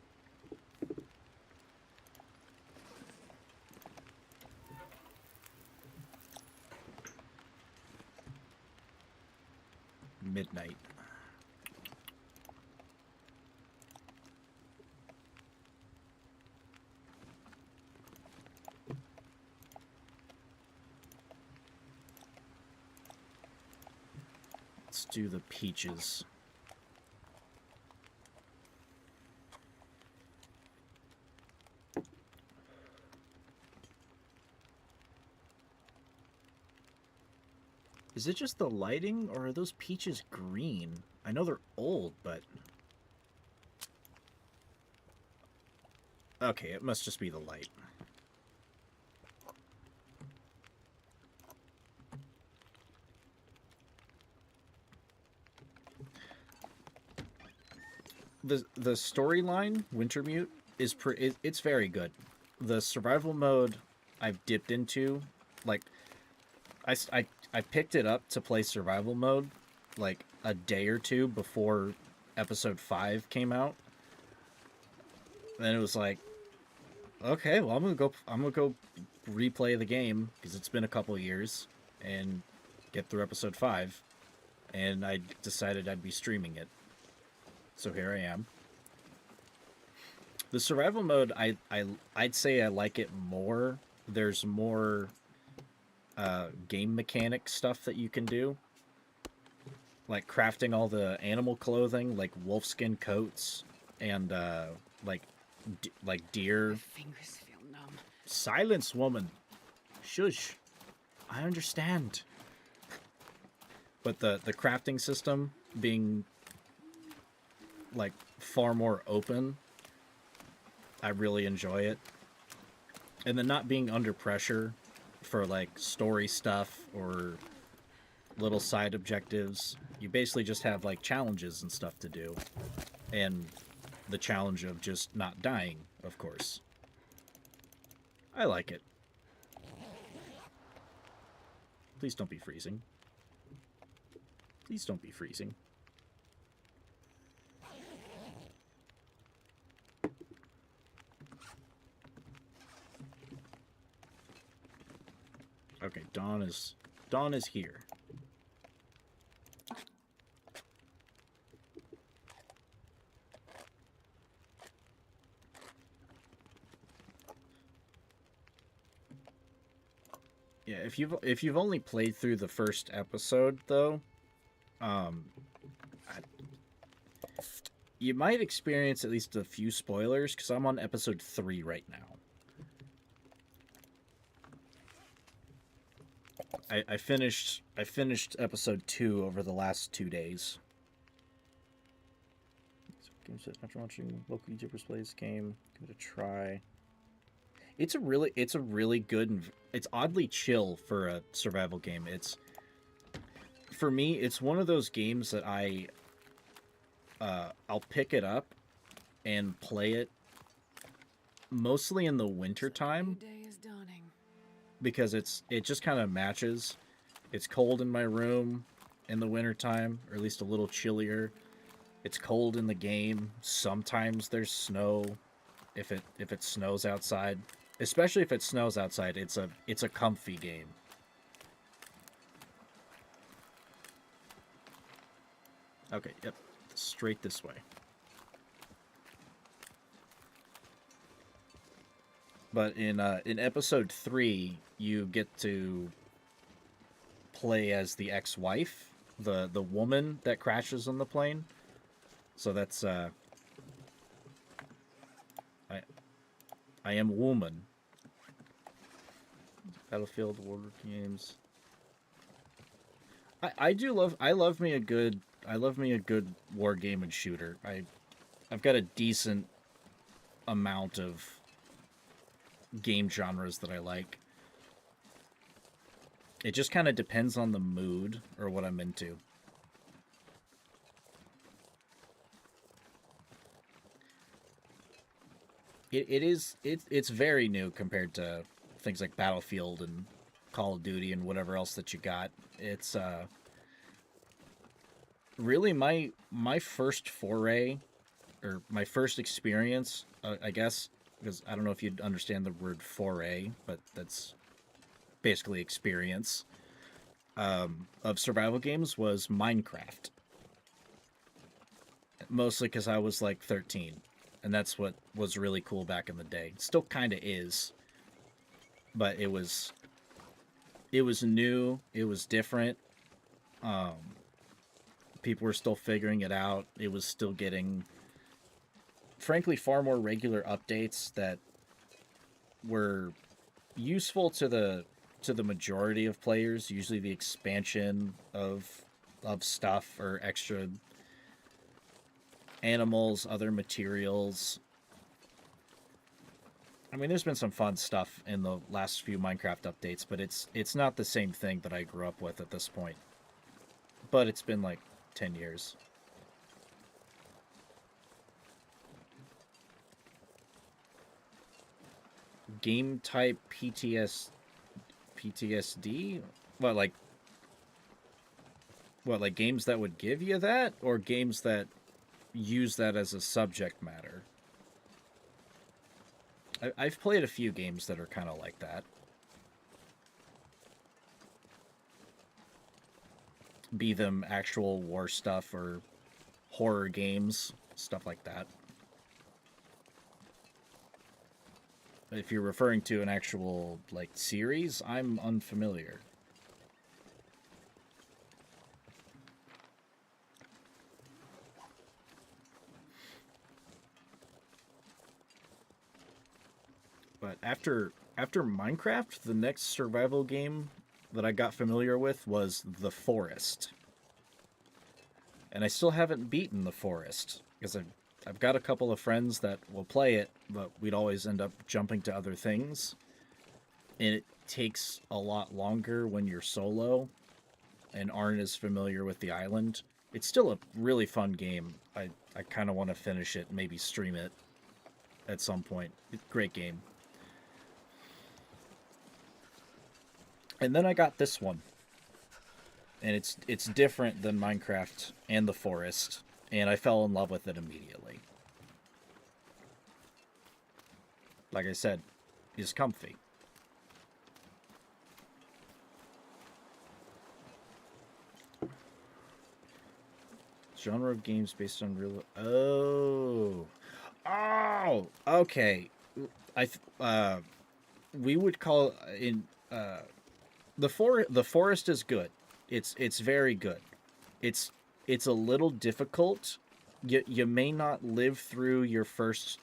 Midnight. Let's do the peaches. Is it just the lighting, or are those peaches green? I know they're old, but... Okay, it must just be the light. The storyline, Wintermute, is it's very good. The survival mode I've dipped into, like, I picked it up to play survival mode, like, a day or two before episode 5 came out. Then it was like, okay, well, I'm gonna go replay the game, because it's been a couple years, and get through episode 5. And I decided I'd be streaming it. So here I am. The survival mode, I'd say I like it more. There's more game mechanic stuff that you can do, like crafting all the animal clothing, like wolfskin coats, and like deer. My fingers feel numb. Silence, woman. Shush. I understand. But the crafting system being like far more open, I really enjoy it. And then not being under pressure for like story stuff or little side objectives. You basically just have like challenges and stuff to do. And the challenge of just not dying, of course. I like it. Please don't be freezing. Please don't be freezing. Okay, Dawn is here. Yeah, if you've only played through the first episode though, you might experience at least a few spoilers, because I'm on episode 3 right now. I finished episode 2 over the last 2 days. After watching local YouTubers play this game, give it a try. It's a really good, and it's oddly chill for a survival game. For me, it's one of those games that I'll pick it up and play it mostly in the winter time. Day is dawning. Because it just kind of matches. It's cold in my room in the wintertime, or at least a little chillier. It's cold in the game. Sometimes there's snow if it snows outside. Especially if it snows outside, it's a comfy game. Okay, yep. Straight this way. But in episode 3, you get to play as the ex-wife, the woman that crashes on the plane. So that's I am woman. Battlefield War games. I love me a good war game and shooter. I've got a decent amount of game genres that I like. It just kind of depends on the mood or what I'm into. It's very new compared to things like Battlefield and Call of Duty and whatever else that you got. It's really my first foray, or my first experience, I guess, because I don't know if you'd understand the word foray, but that's basically experience, of survival games was Minecraft. Mostly because I was like 13, and that's what was really cool back in the day. Still kind of is, but it was new, it was different. People were still figuring it out. It was still getting, frankly, far more regular updates that were useful to the to the majority of players. Usually the expansion of stuff or extra animals, other materials. I mean, there's been some fun stuff in the last few Minecraft updates, but it's not the same thing that I grew up with at this point. But it's been like 10 years. Game type PTSD? What, like games that would give you that? Or games that use that as a subject matter? I've played a few games that are kind of like that. Be them actual war stuff or horror games, stuff like that. If you're referring to an actual, like, series, I'm unfamiliar. But after Minecraft, the next survival game that I got familiar with was The Forest. And I still haven't beaten The Forest, because I've got a couple of friends that will play it, but we'd always end up jumping to other things. And it takes a lot longer when you're solo and aren't as familiar with the island. It's still a really fun game. I kind of want to finish it, maybe stream it at some point. Great game. And then I got this one. And it's different than Minecraft and The Forest, and I fell in love with it immediately. Like I said, it's comfy. Genre of games based on real... Oh! Okay. We would call in... The Forest is good. It's very good. It's a little difficult. You may not live through your first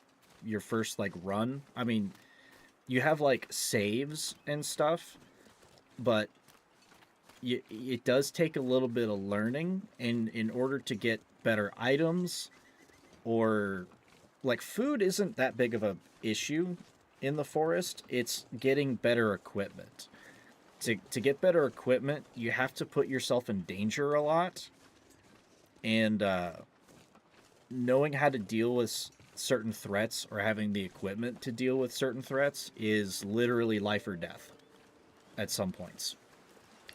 like run. I mean, you have like saves and stuff, but it does take a little bit of learning in order to get better items, or like food isn't that big of a issue in the forest. It's getting better equipment. To get better equipment, you have to put yourself in danger a lot. And knowing how to deal with certain threats, or having the equipment to deal with certain threats, is literally life or death at some points.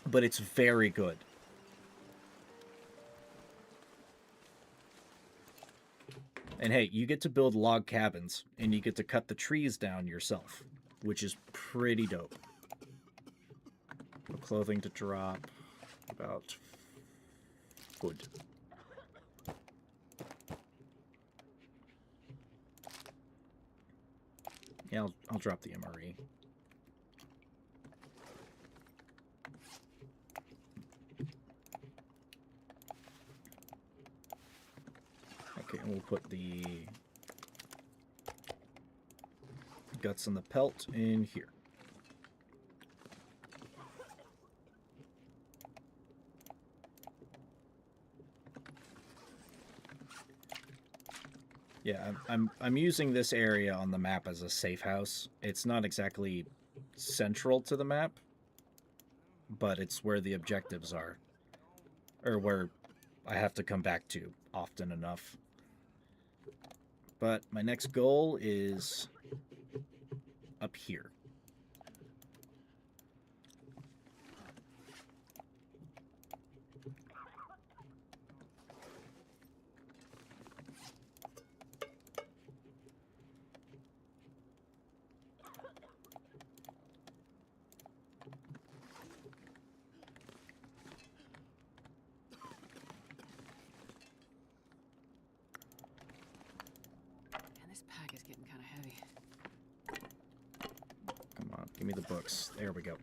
But it's very good. And hey, you get to build log cabins, and you get to cut the trees down yourself, which is pretty dope. Clothing to drop. About wood. Yeah, I'll drop the MRE. Okay, and we'll put the guts and the pelt in here. Yeah, I'm using this area on the map as a safe house. It's not exactly central to the map, but it's where the objectives are, or where I have to come back to often enough. But my next goal is up here. Give me the books. There we go.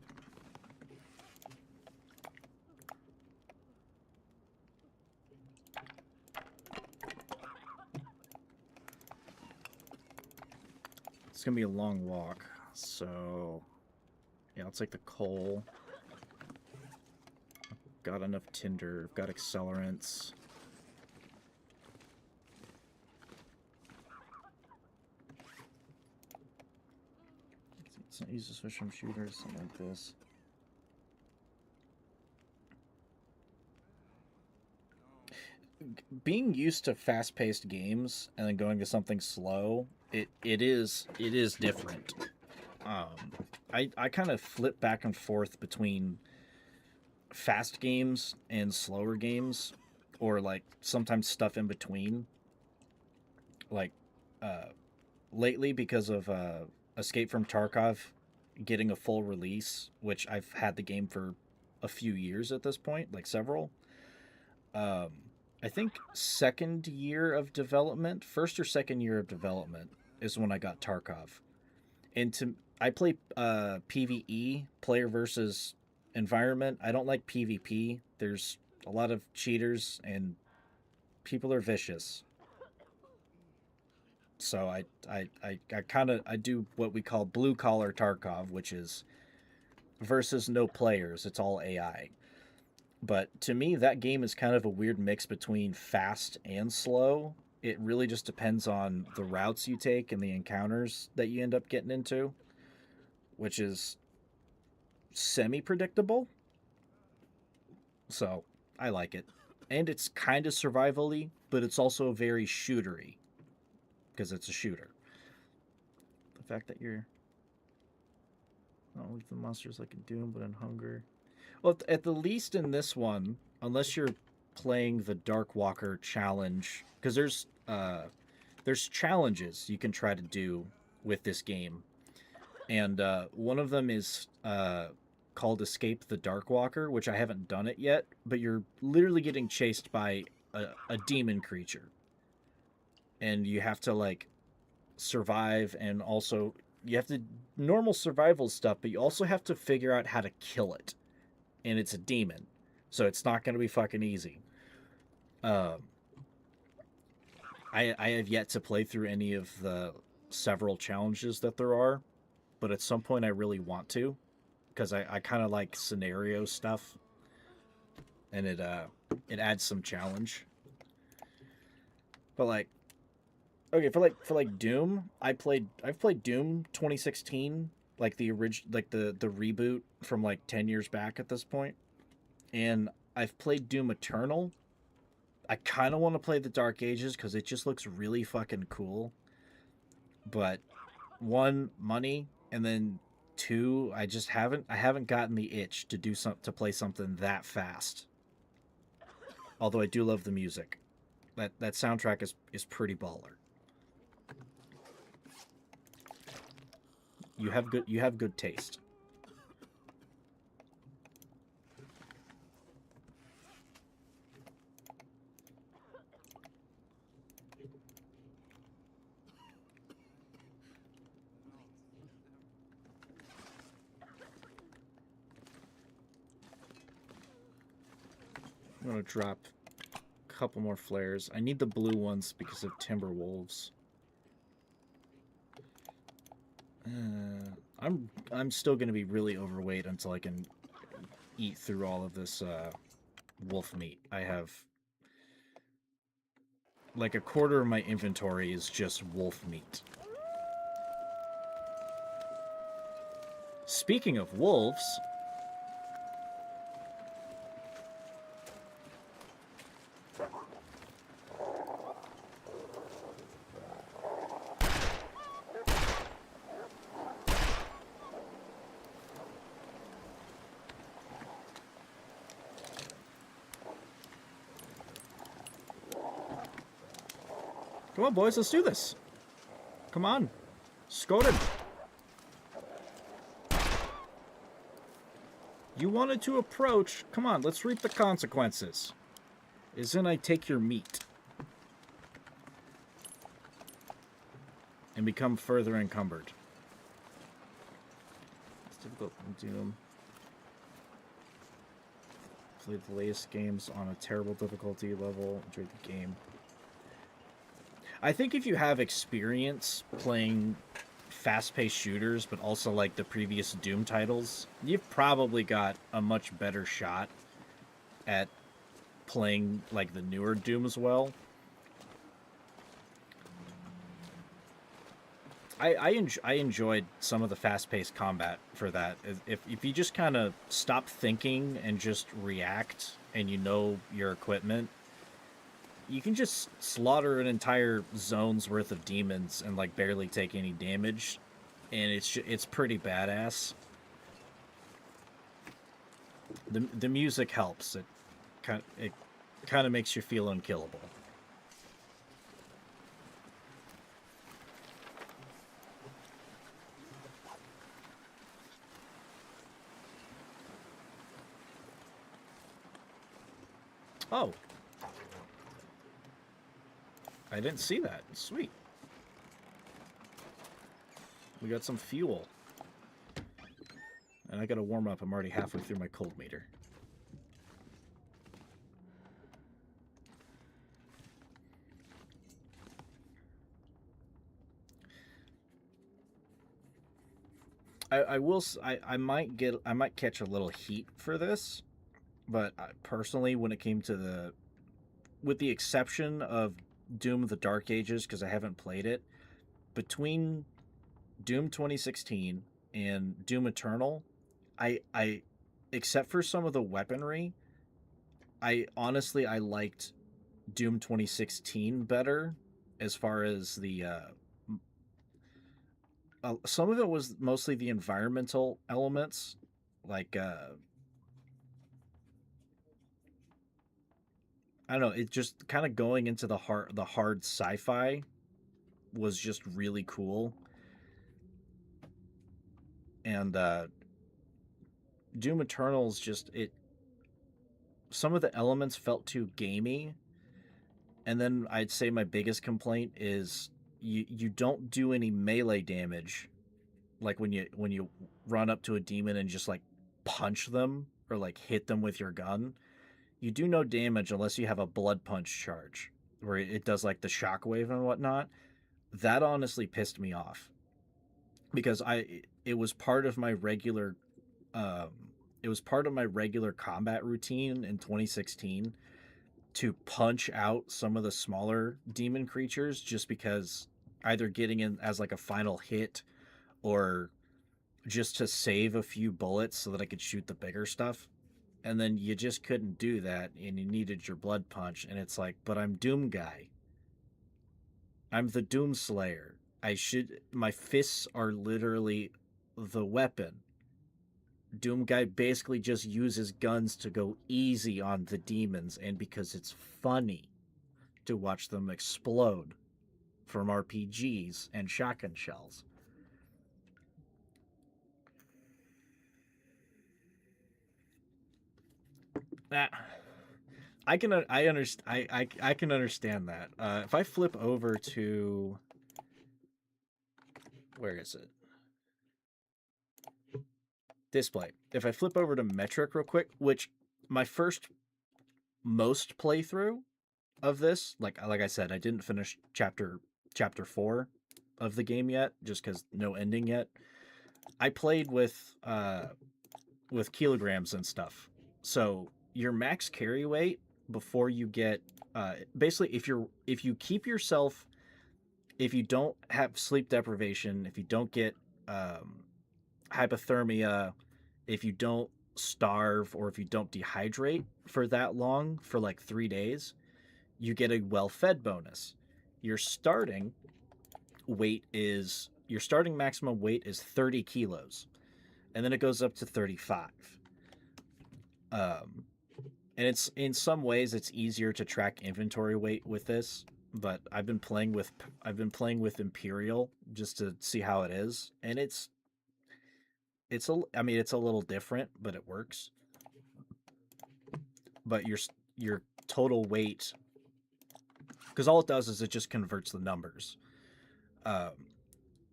It's gonna be a long walk, so Yeah, I'll take the coal. Got enough tinder. Got accelerants. Let's not use to switch from shooters, something like this. Being used to fast-paced games and then going to something slow, it is different. I kind of flip back and forth between fast games and slower games, or like sometimes stuff in between. Like lately, because of Escape from Tarkov getting a full release, which I've had the game for a few years at this point, like several. I think second year of development, first or second year of development is when I got Tarkov. And I play PvE, player versus environment. I don't like PvP. There's a lot of cheaters and people are vicious. So I do what we call blue collar Tarkov, which is versus no players. It's all AI. But to me, that game is kind of a weird mix between fast and slow. It really just depends on the routes you take and the encounters that you end up getting into, which is semi predictable. So I like it. And it's kind of survival-y, but it's also very shootery because it's a shooter. The fact that you're not with the monsters like in Doom, but in Hunger. Well, at the least in this one, unless you're playing the Dark Walker challenge, because there's challenges you can try to do with this game, and one of them is called Escape the Dark Walker, which I haven't done it yet, but you're literally getting chased by a demon creature, and you have to like survive, and also you have to normal survival stuff, but you also have to figure out how to kill it, and it's a demon, so it's not going to be fucking easy. I have yet to play through any of the several challenges that there are, but at some point I really want to, because I kind of like scenario stuff, and it adds some challenge. But like, okay, for like Doom, I've played Doom 2016, like the the reboot from like 10 years back at this point, and I've played Doom Eternal. I kind of want to play the Dark Ages because it just looks really fucking cool. But one, money, and then two, I haven't gotten the itch to to play something that fast. Although I do love the music. That soundtrack is pretty baller. You have good taste. I'm gonna drop a couple more flares. I need the blue ones because of timber wolves. I'm still gonna be really overweight until I can eat through all of this wolf meat. I have like a quarter of my inventory is just wolf meat. Speaking of wolves, come on, boys, let's do this. Come on. Scout him. You wanted to approach. Come on, let's reap the consequences. Isn't I take your meat and become further encumbered. It's difficult to Doom. Played the latest games on a terrible difficulty level. Enjoyed the game. I think if you have experience playing fast-paced shooters, but also like the previous Doom titles, you've probably got a much better shot at playing like the newer Doom as well. I enjoyed some of the fast-paced combat for that. If you just kind of stop thinking and just react, and you know your equipment, you can just slaughter an entire zone's worth of demons and like barely take any damage, and it's pretty badass. The music helps. It kind of makes you feel unkillable. Oh. I didn't see that. Sweet. We got some fuel. And I gotta warm up. I'm already halfway through my cold meter. I might catch a little heat for this, but personally, when it came to with the exception of Doom of the Dark Ages, because I haven't played it, between Doom 2016 and Doom Eternal, I except for some of the weaponry, I honestly I liked Doom 2016 better as far as the some of it was mostly the environmental elements, like I don't know, it just kind of going into the hard sci-fi was just really cool. And Doom Eternal's just it some of the elements felt too gamey. And then I'd say my biggest complaint is you don't do any melee damage, like when you run up to a demon and just like punch them or like hit them with your gun. You do no damage unless you have a blood punch charge where it does like the shockwave and whatnot. That honestly pissed me off because it was part of my regular um, it was part of my regular combat routine in 2016 to punch out some of the smaller demon creatures just because either getting in as like a final hit or just to save a few bullets so that I could shoot the bigger stuff. And then you just couldn't do that and you needed your blood punch. And it's like, but I'm Doom Guy. I'm the Doom Slayer. My fists are literally the weapon. Doom Guy basically just uses guns to go easy on the demons, and because it's funny to watch them explode from RPGs and shotgun shells. That I can I understand I can understand that. If I flip over to where is it? Display. If I flip over to metric real quick, which my first most playthrough of this, like I said, I didn't finish chapter 4 of the game yet, just because no ending yet. I played with kilograms and stuff. So your max carry weight before you get basically if you keep yourself, if you don't have sleep deprivation, if you don't get hypothermia, if you don't starve, or if you don't dehydrate for that long, for like 3 days, you get a well-fed bonus. Your starting maximum weight is 30 kilos, and then it goes up to 35. And it's in some ways it's easier to track inventory weight with this, but I've been playing with Imperial just to see how it is, and it's a little different, but it works. But your total weight, because all it does is it just converts the numbers.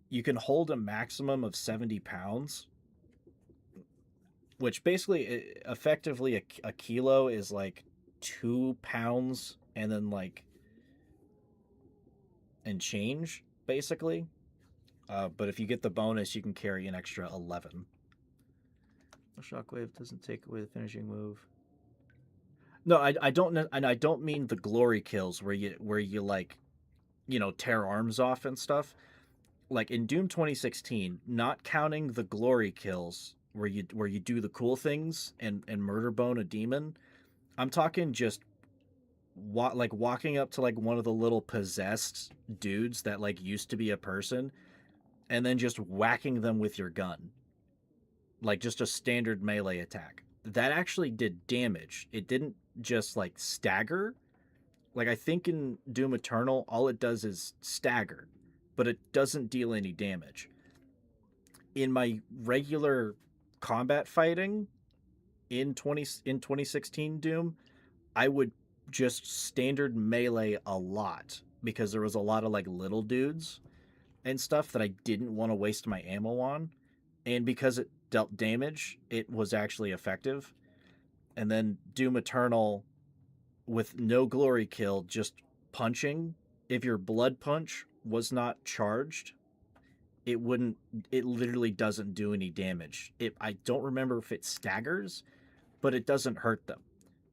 You can hold a maximum of 70 pounds, which basically effectively a kilo is like 2 pounds and change, basically. But if you get the bonus, you can carry an extra 11. The shockwave doesn't take away the finishing move. No, I don't and I don't mean the glory kills where you like, tear arms off and stuff. Like in Doom 2016, not counting the glory kills where you do the cool things and murder bone a demon. I'm talking just walking up to like one of the little possessed dudes that like used to be a person and then just whacking them with your gun. Like just a standard melee attack. That actually did damage. It didn't just like stagger. Like I think in Doom Eternal, all it does is stagger, but it doesn't deal any damage. In my regular combat fighting in 2016 Doom, I would just standard melee a lot because there was a lot of like little dudes and stuff that I didn't want to waste my ammo on. And because it dealt damage, it was actually effective. And then Doom Eternal with no glory kill, just punching. If your blood punch was not charged, it literally doesn't do any damage. I don't remember if it staggers, but it doesn't hurt them.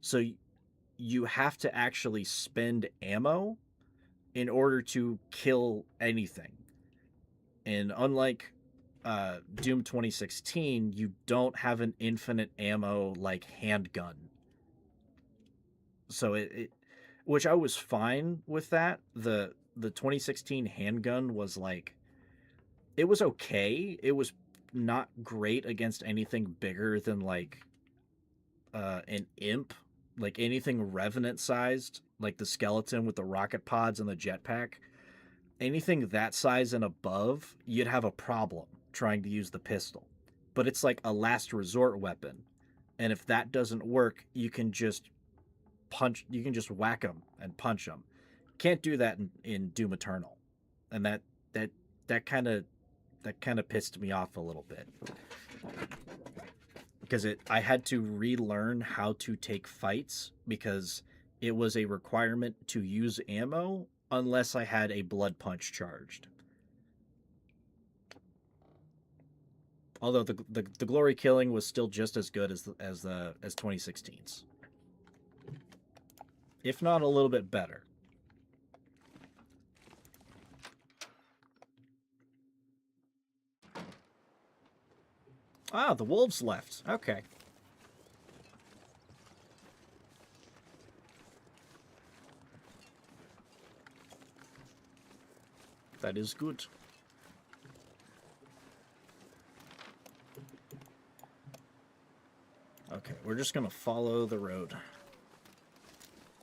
So you have to actually spend ammo in order to kill anything. And unlike Doom 2016, you don't have an infinite ammo like handgun. So which I was fine with that. The 2016 handgun was like, it was okay. It was not great against anything bigger than like an imp, like anything revenant sized, like the skeleton with the rocket pods and the jetpack. Anything that size and above, you'd have a problem trying to use the pistol. But it's like a last resort weapon. And if that doesn't work, you can just whack them and punch them. Can't do that in Doom Eternal. And that kind of pissed me off a little bit. Because I had to relearn how to take fights because it was a requirement to use ammo unless I had a blood punch charged. Although the glory killing was still just as good as 2016's, if not a little bit better. Ah, the wolves left. Okay. That is good. Okay, we're just gonna follow the road.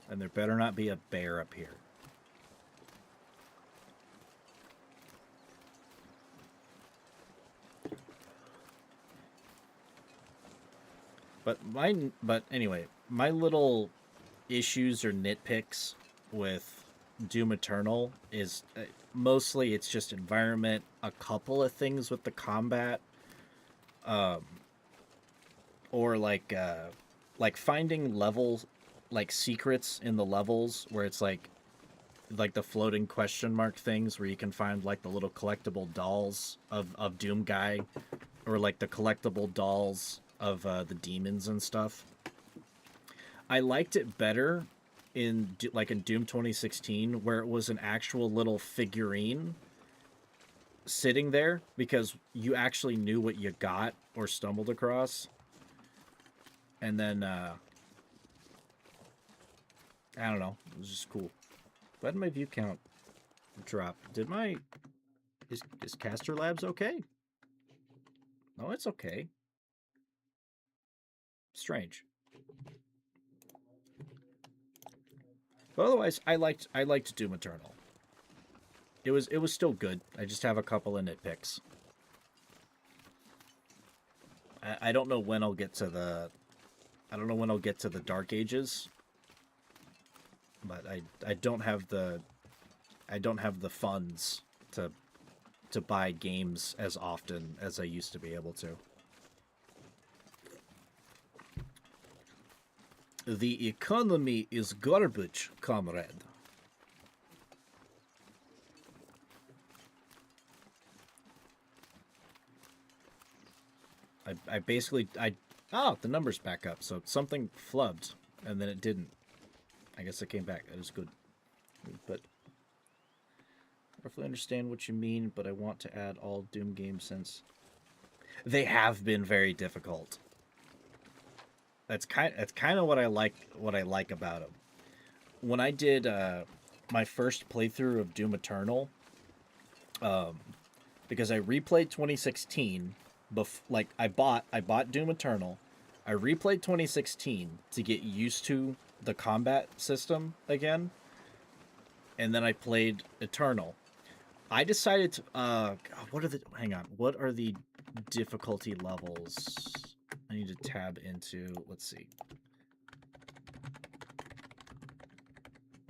And there better not be a bear up here. But anyway, my little issues or nitpicks with Doom Eternal is mostly it's just environment, a couple of things with the combat, or like finding levels, like secrets in the levels where it's like the floating question mark things where you can find like the little collectible dolls of Doom Guy, or like the collectible dolls of the demons and stuff. I liked it better in Doom 2016 where it was an actual little figurine sitting there because you actually knew what you got or stumbled across. And then I don't know, it was just cool. Why did my view count drop? Is Caster Labs okay? No, it's okay. Strange. But otherwise, I liked Doom Eternal. It was still good. I just have a couple of nitpicks. I don't know when I'll get to the Dark Ages. But I don't have the funds to buy games as often as I used to be able to. The economy is garbage, comrade. I basically oh, the numbers back up. So something flubbed and then it didn't. I guess it came back. That was good. But I roughly understand what you mean, but I want to add all Doom games since they have been very difficult. That's kind of what I like about them. When I did my first playthrough of Doom Eternal, because I replayed 2016, like I bought Doom Eternal, I replayed 2016 to get used to the combat system again, and then I played Eternal. I decided to what are the difficulty levels? I need to tab into, let's see.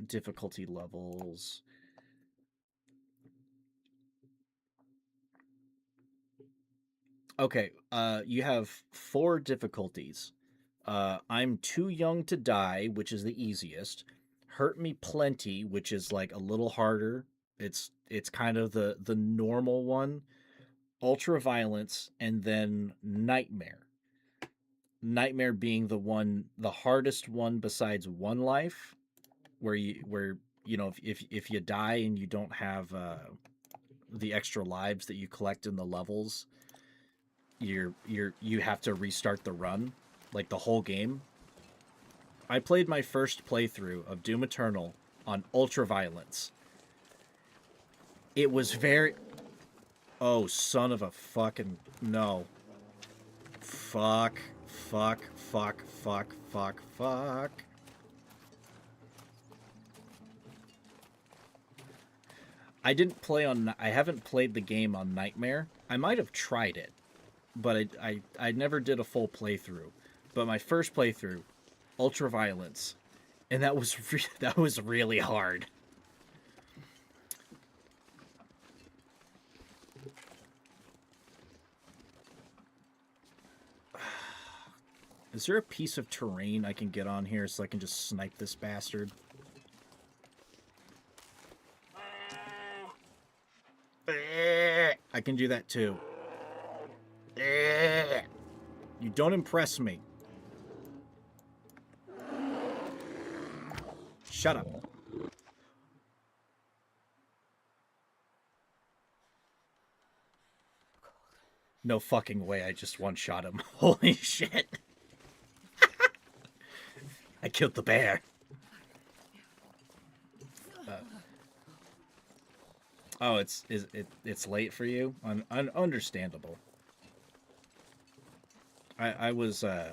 Difficulty levels. Okay, you have 4 difficulties. I'm Too Young to Die, which is the easiest. Hurt Me Plenty, which is like a little harder. It's kind of the normal one. Ultra Violence, and then Nightmare. Nightmare being the hardest one besides One Life, where you know if you die and you don't have the extra lives that you collect in the levels, you have to restart the run, like the whole game. I played my first playthrough of Doom Eternal on Ultra Violence. It was very oh son of a fucking no. Fuck. I haven't played the game on Nightmare. I might have tried it, but I never did a full playthrough. But my first playthrough, Ultra Violence, and that was really hard. Is there a piece of terrain I can get on here so I can just snipe this bastard? I can do that too. You don't impress me. Shut up. No fucking way I just one-shot him. Holy shit. I killed the bear. Oh, it's late for you? Understandable. I was I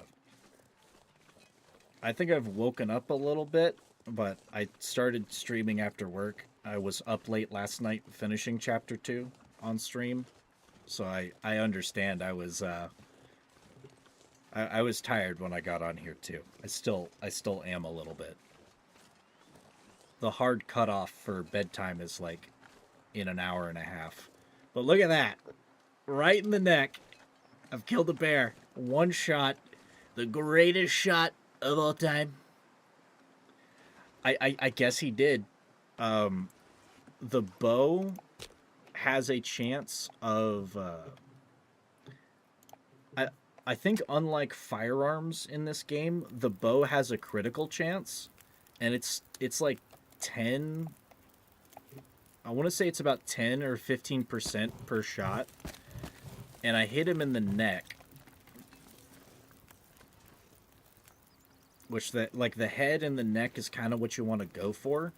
think I've woken up a little bit, but I started streaming after work. I was up late last night finishing chapter 2 on stream. So I understand. I was tired when I got on here too. I still am a little bit. The hard cutoff for bedtime is like in an hour and a half. But look at that. Right in the neck. I've killed a bear. One shot. The greatest shot of all time. I guess he did. The bow has a chance of I think unlike firearms in this game, the bow has a critical chance, and it's like 10, I want to say it's about 10 or 15% per shot. And I hit him in the neck, which like the head and the neck is kind of what you want to go for.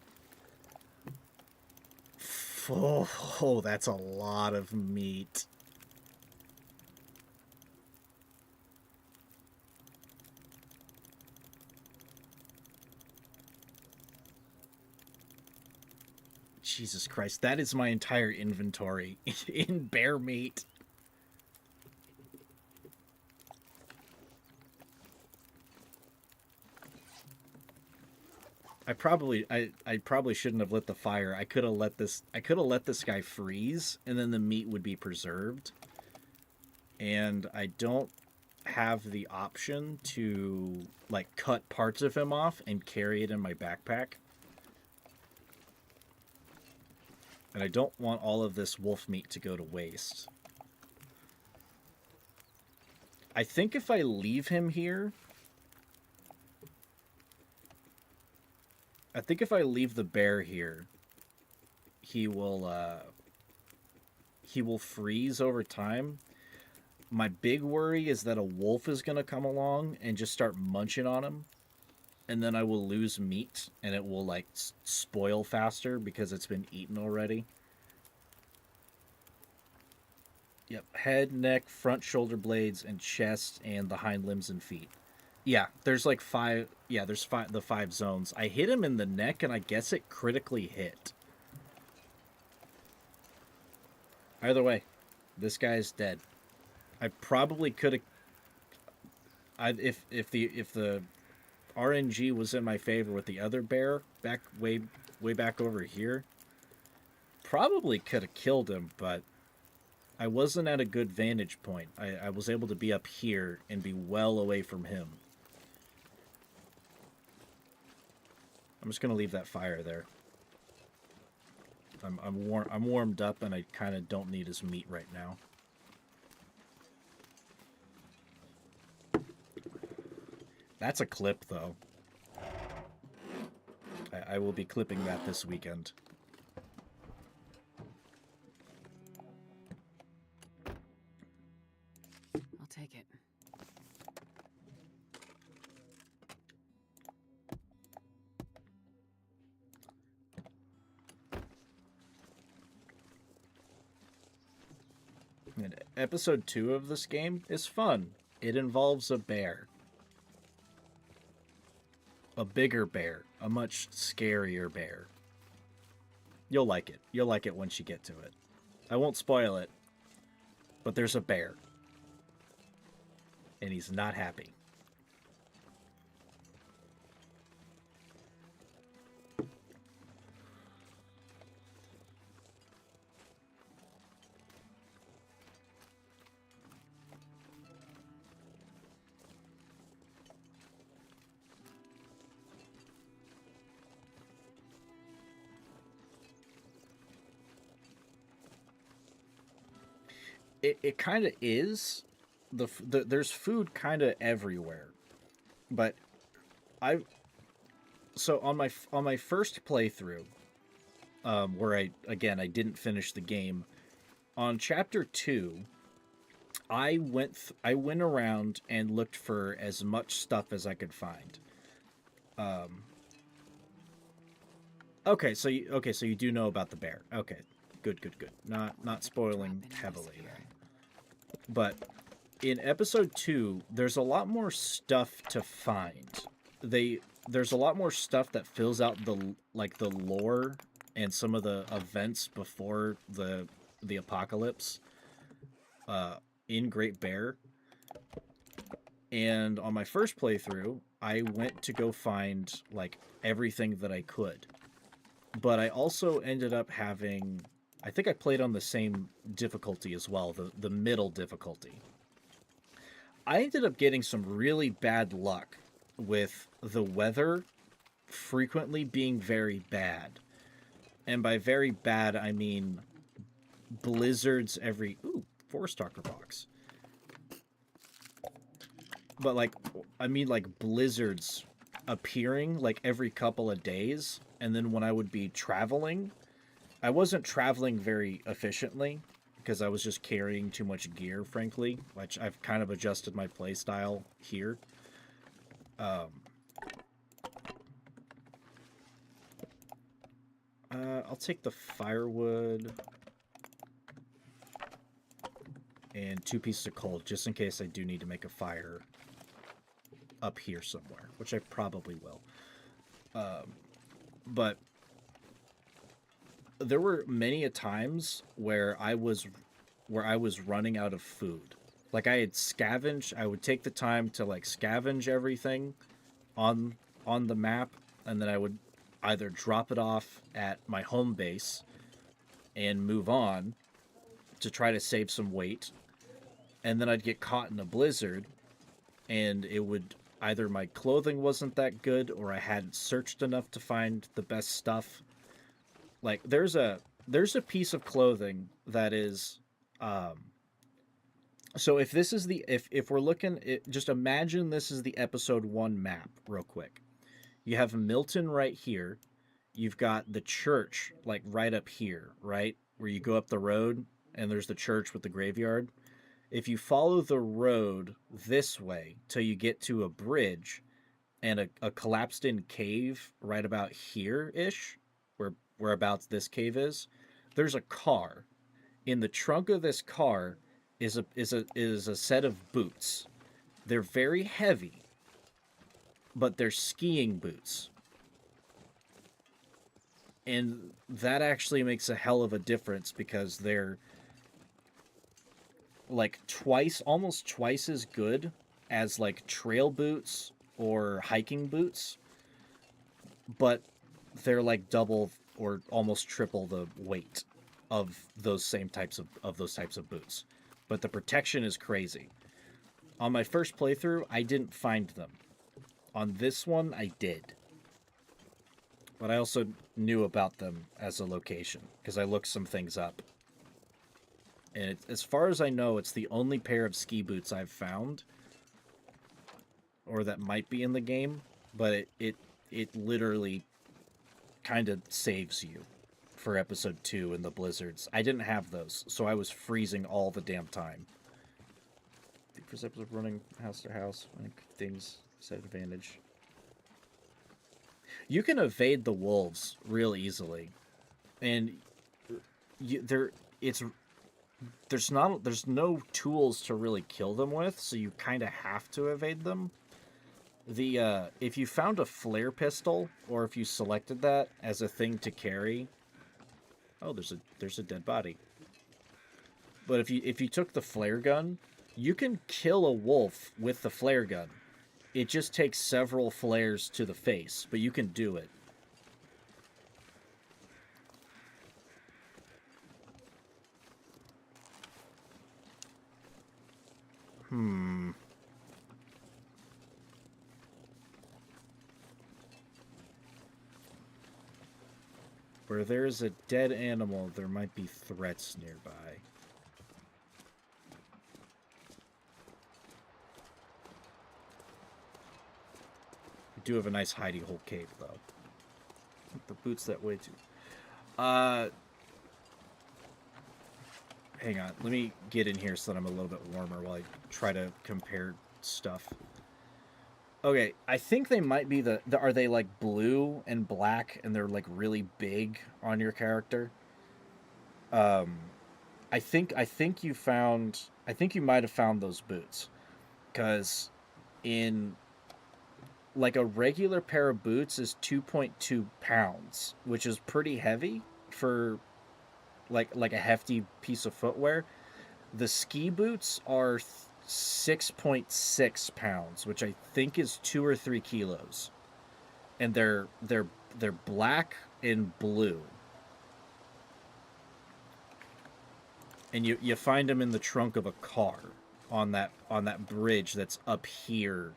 Oh, that's a lot of meat. Jesus Christ, that is my entire inventory in bear meat. I probably shouldn't have lit the fire. I could have let this guy freeze, and then the meat would be preserved. And I don't have the option to like cut parts of him off and carry it in my backpack. And I don't want all of this wolf meat to go to waste. I think if I leave him here, I think if I leave the bear here, he will freeze over time. My big worry is that a wolf is going to come along and just start munching on him, and then I will lose meat and it will like spoil faster because it's been eaten already. Yep, head, neck, front shoulder blades, and chest, and the hind limbs and feet. Yeah, there's like five. Yeah, there's the 5 zones. I hit him in the neck, and I guess it critically hit. Either way, this guy's dead. I probably could have. If the RNG was in my favor with the other bear back way back over here, probably could have killed him, but I wasn't at a good vantage point. I was able to be up here and be well away from him. I'm just gonna leave that fire there. I'm warmed up, and I kind of don't need his meat right now. That's a clip, though. I will be clipping that this weekend. I'll take it. And episode 2 of this game is fun. It involves a bear. A bigger bear. A much scarier bear. You'll like it. You'll like it once you get to it. I won't spoil it. But there's a bear. And he's not happy. It kind of is. There's food kind of everywhere, but so on my first playthrough, where I didn't finish the game, on chapter 2, I went around and looked for as much stuff as I could find. Okay, so you do know about the bear. Okay, good. Not spoiling heavily then. But in episode 2, there's a lot more stuff to find. There's a lot more stuff that fills out the lore and some of the events before the apocalypse in Great Bear. And on my first playthrough, I went to go find like everything that I could. But I also ended up having, I think I played on the same difficulty as well, the middle difficulty. I ended up getting some really bad luck with the weather frequently being very bad. And by very bad, I mean blizzards every... Ooh, Forest Talker box. But I mean blizzards appearing like every couple of days. And then when I would be traveling, I wasn't traveling very efficiently because I was just carrying too much gear, frankly, which I've kind of adjusted my playstyle here. I'll take the firewood and 2 pieces of coal just in case I do need to make a fire up here somewhere, which I probably will. But there were many a times where I was running out of food. Like I had scavenged, I would take the time to scavenge everything on the map, and then I would either drop it off at my home base and move on to try to save some weight. And then I'd get caught in a blizzard, and it would either my clothing wasn't that good or I hadn't searched enough to find the best stuff. Like there's a piece of clothing that is So if this is the if we're looking, just imagine this is the episode 1 map real quick. You have Milton right here. You've got the church like right up here, right? Where you go up the road and there's the church with the graveyard. If you follow the road this way till you get to a bridge and a collapsed in cave right about here ish, whereabouts this cave is, there's a car. In the trunk of this car is a set of boots. They're very heavy, but they're skiing boots. And that actually makes a hell of a difference because they're like almost twice as good as like trail boots or hiking boots, but they're like double or almost triple the weight of those same types of boots. But the protection is crazy. On my first playthrough, I didn't find them. On this one, I did. But I also knew about them as a location because I looked some things up. And as far as I know, it's the only pair of ski boots I've found, or that might be in the game. But it literally kind of saves you for episode 2 in the blizzards. I didn't have those, so I was freezing all the damn time. The first episode running house to house, I think things set advantage. You can evade the wolves real easily, and there's no tools to really kill them with, so you kind of have to evade them. If you found a flare pistol, or if you selected that as a thing to carry, oh, there's a dead body. But if you took the flare gun, you can kill a wolf with the flare gun. It just takes several flares to the face, but you can do it. Where there's a dead animal, there might be threats nearby. We do have a nice hidey hole cave, though. The boots that way too. Hang on. Let me get in here so that I'm a little bit warmer while I try to compare stuff. Okay, I think they might be are they like blue and black and they're like really big on your character? I think you might have found those boots, because in like a regular pair of boots is 2.2 pounds, which is pretty heavy for like a hefty piece of footwear. The ski boots are 6.6 pounds, which I think is 2 or 3 kilos, and they're black and blue. And you find them in the trunk of a car on that bridge that's up here.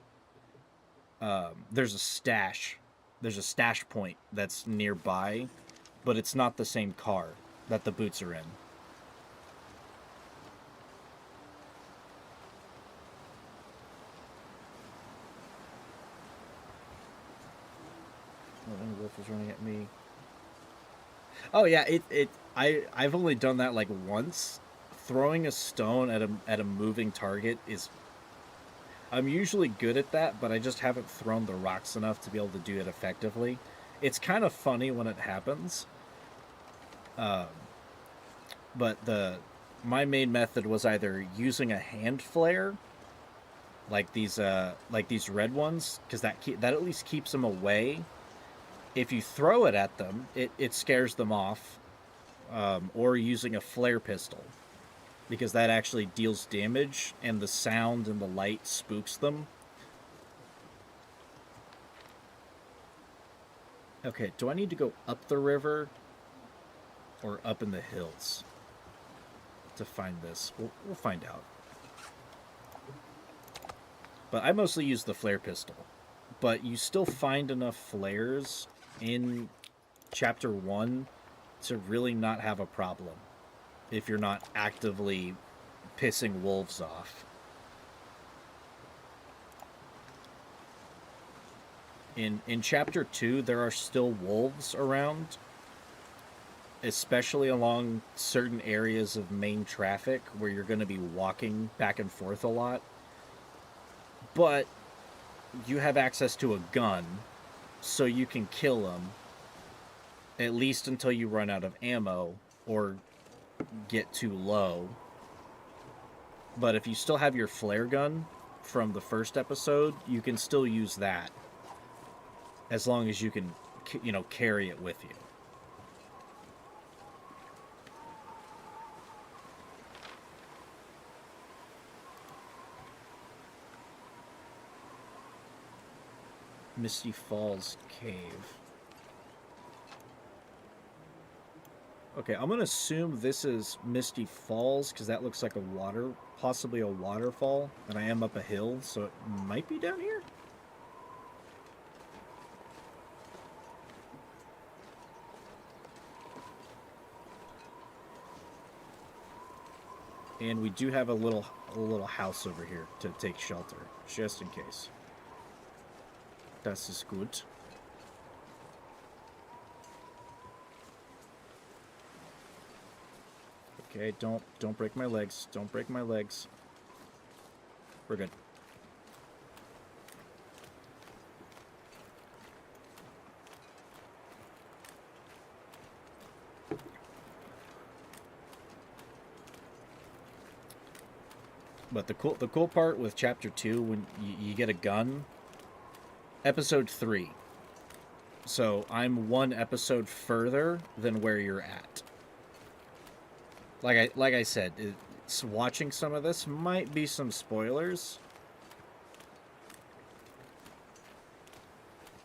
There's a stash point that's nearby, but it's not the same car that the boots are in. Oh, wolf is running at me. Oh yeah, I've only done that like once. Throwing a stone at a moving target is, I'm usually good at that, but I just haven't thrown the rocks enough to be able to do it effectively. It's kind of funny when it happens. But my main method was either using a hand flare, like these red ones, because that at least keeps them away. If you throw it at them, it scares them off, or using a flare pistol, because that actually deals damage, and the sound and the light spooks them. Okay, do I need to go up the river or up in the hills to find this? We'll find out. But I mostly use the flare pistol. But you still find enough flares in Chapter 1 to really not have a problem if you're not actively pissing wolves off. In chapter 2, there are still wolves around, especially along certain areas of main traffic where you're going to be walking back and forth a lot. But you have access to a gun, so you can kill them, at least until you run out of ammo or get too low. But if you still have your flare gun from the first episode, you can still use that, as long as you can, carry it with you. Misty Falls Cave. Okay, I'm gonna assume this is Misty Falls, because that looks like possibly a waterfall, and I am up a hill, so it might be down here? And we do have a little house over here to take shelter, just in case. Das ist gut. Okay, don't break my legs. Don't break my legs. We're good. But the cool part with chapter 2, when you get a gun, episode 3. So I'm one episode further than where you're at. Like I said, watching some of this might be some spoilers.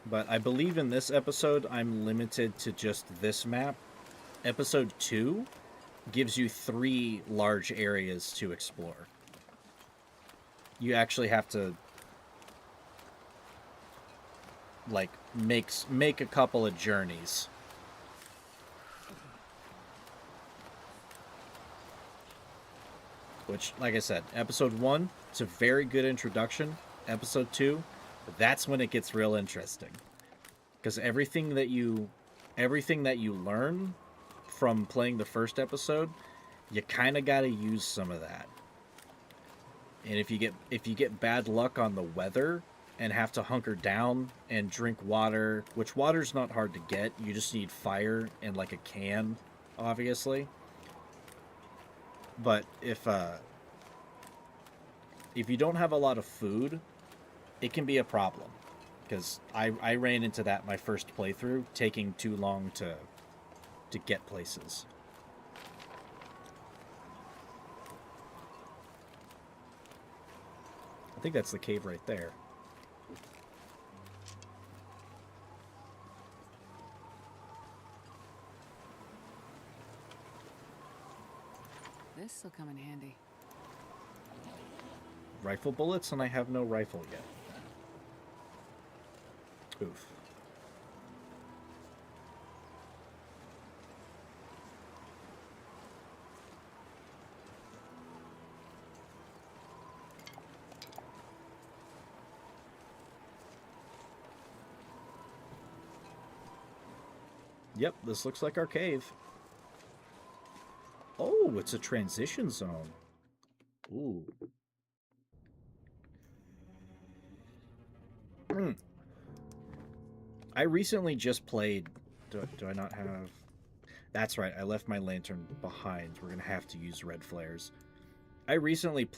But I believe in this episode, I'm limited to just this map. Episode 2 gives you 3 large areas to explore. You actually have to, like, make a couple of journeys. Which, like I said, episode 1, it's a very good introduction. Episode 2, that's when it gets real interesting. Because everything that you learn from playing the first episode, you kind of got to use some of that. And if you get bad luck on the weather and have to hunker down and drink water, which water's not hard to get, you just need fire and like a can, obviously. But if you don't have a lot of food, it can be a problem. Because I ran into that my first playthrough, taking too long to get places. I think that's the cave right there. This'll come in handy. Rifle bullets, and I have no rifle yet. Oof. Yep, this looks like our cave. Oh, it's a transition zone. Ooh. I recently just played... Do I not have... That's right, I left my lantern behind. We're going to have to use red flares. I recently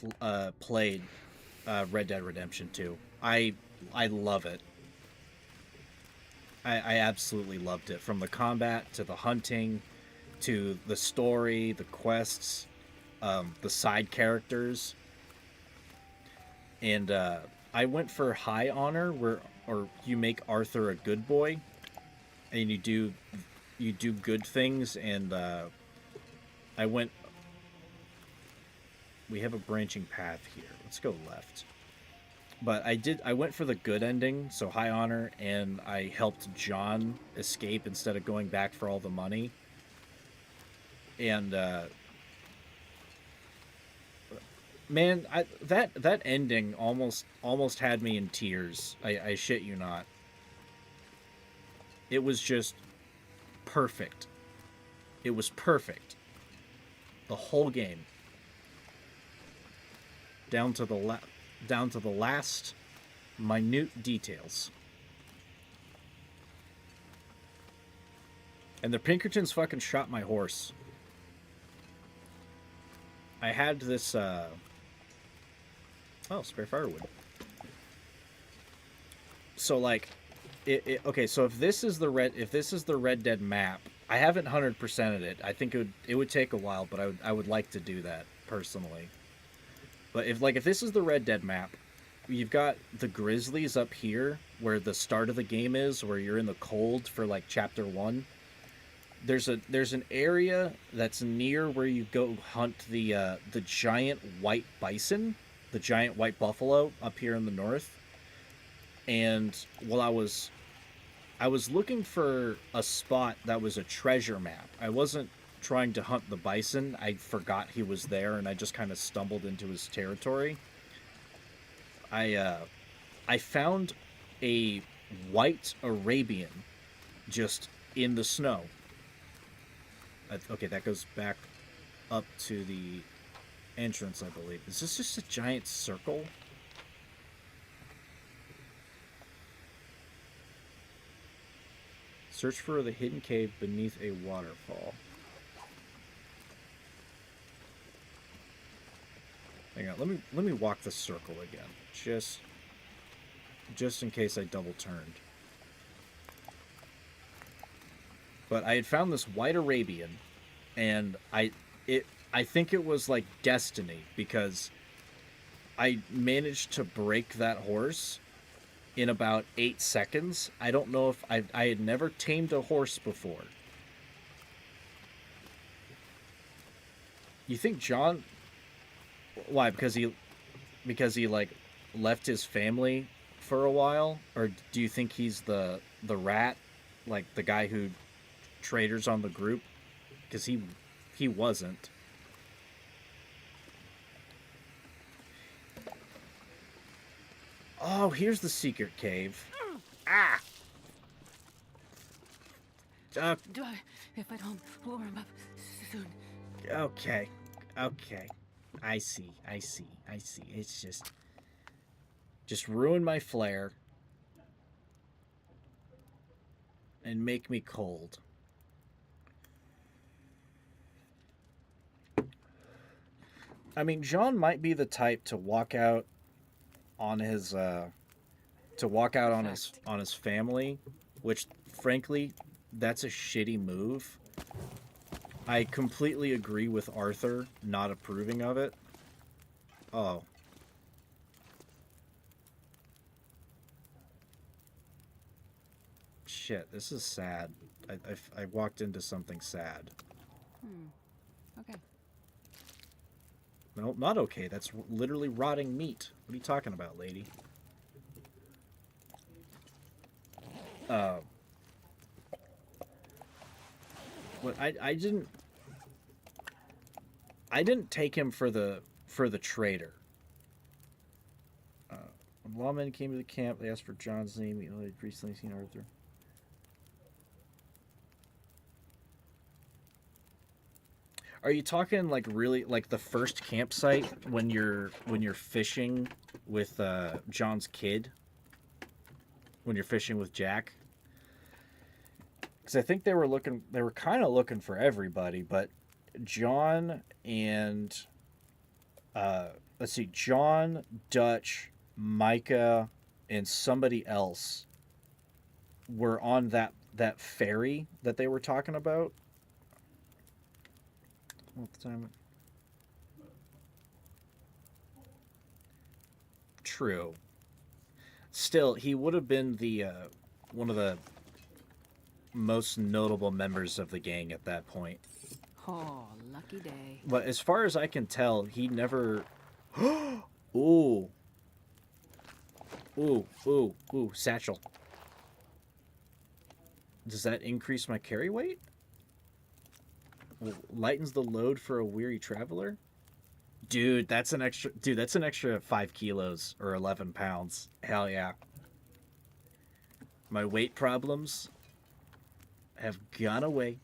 played Red Dead Redemption 2. I love it. I absolutely loved it. From the combat, to the hunting, to the story, the quests, the side characters. And I went for High Honor, where you make Arthur a good boy, and you do good things. And I went. We have a branching path here. Let's go left. But I went for the good ending, so High Honor, and I helped John escape instead of going back for all the money. And Man, that ending almost had me in tears. I shit you not. It was just perfect. It was perfect. The whole game, down to the last minute details. And the Pinkertons fucking shot my horse. I had this oh, spare firewood. So like okay, so if this is the Red Dead map, I haven't 100%ed it. I think it would take a while, but I would like to do that personally. But if this is the Red Dead map, you've got the Grizzlies up here where the start of the game is, where you're in the cold for like chapter 1. There's an area that's near where you go hunt the giant white bison, the giant white buffalo up here in the north. And while I was looking for a spot that was a treasure map. I wasn't trying to hunt the bison. I forgot he was there, and I just kind of stumbled into his territory. I found a white Arabian just in the snow. Okay, that goes back up to the entrance, I believe. Is this just a giant circle? Search for the hidden cave beneath a waterfall. Hang on, let me walk the circle again. Just in case I double turned. But I had found this white Arabian, and I think it was like destiny, because I managed to break that horse in about 8 seconds. I don't know if I had never tamed a horse before. You think John... Why? Because he like left his family for a while? Or do you think he's the rat? Like the guy who traders on the group? Because he wasn't. Oh, here's the secret cave. Ah! If I don't warm up soon. Okay. I see. It's just ruin my flair and make me cold. I mean, John might be the type to walk out on his family, which frankly, that's a shitty move. I completely agree with Arthur not approving of it. Oh. Shit, this is sad. I walked into something sad. Okay. No, not okay. That's literally rotting meat. What are you talking about, lady? But I didn't take him for the trader. When lawmen came to the camp, they asked for John's name. He had recently seen Arthur. Are you talking like really like the first campsite when you're fishing with John's kid? When you're fishing with Jack? Because I think they were kind of looking for everybody, but John and let's see, John, Dutch, Micah, and somebody else were on that ferry that they were talking about. What the time? True. Still, he would have been the one of the most notable members of the gang at that point. Oh, lucky day. But as far as I can tell, he never... Ooh. Ooh, satchel. Does that increase my carry weight? Lightens the load for a weary traveler? Dude, that's an extra. Dude, that's an extra 5 kilos or 11 pounds. Hell yeah. My weight problems have gone away,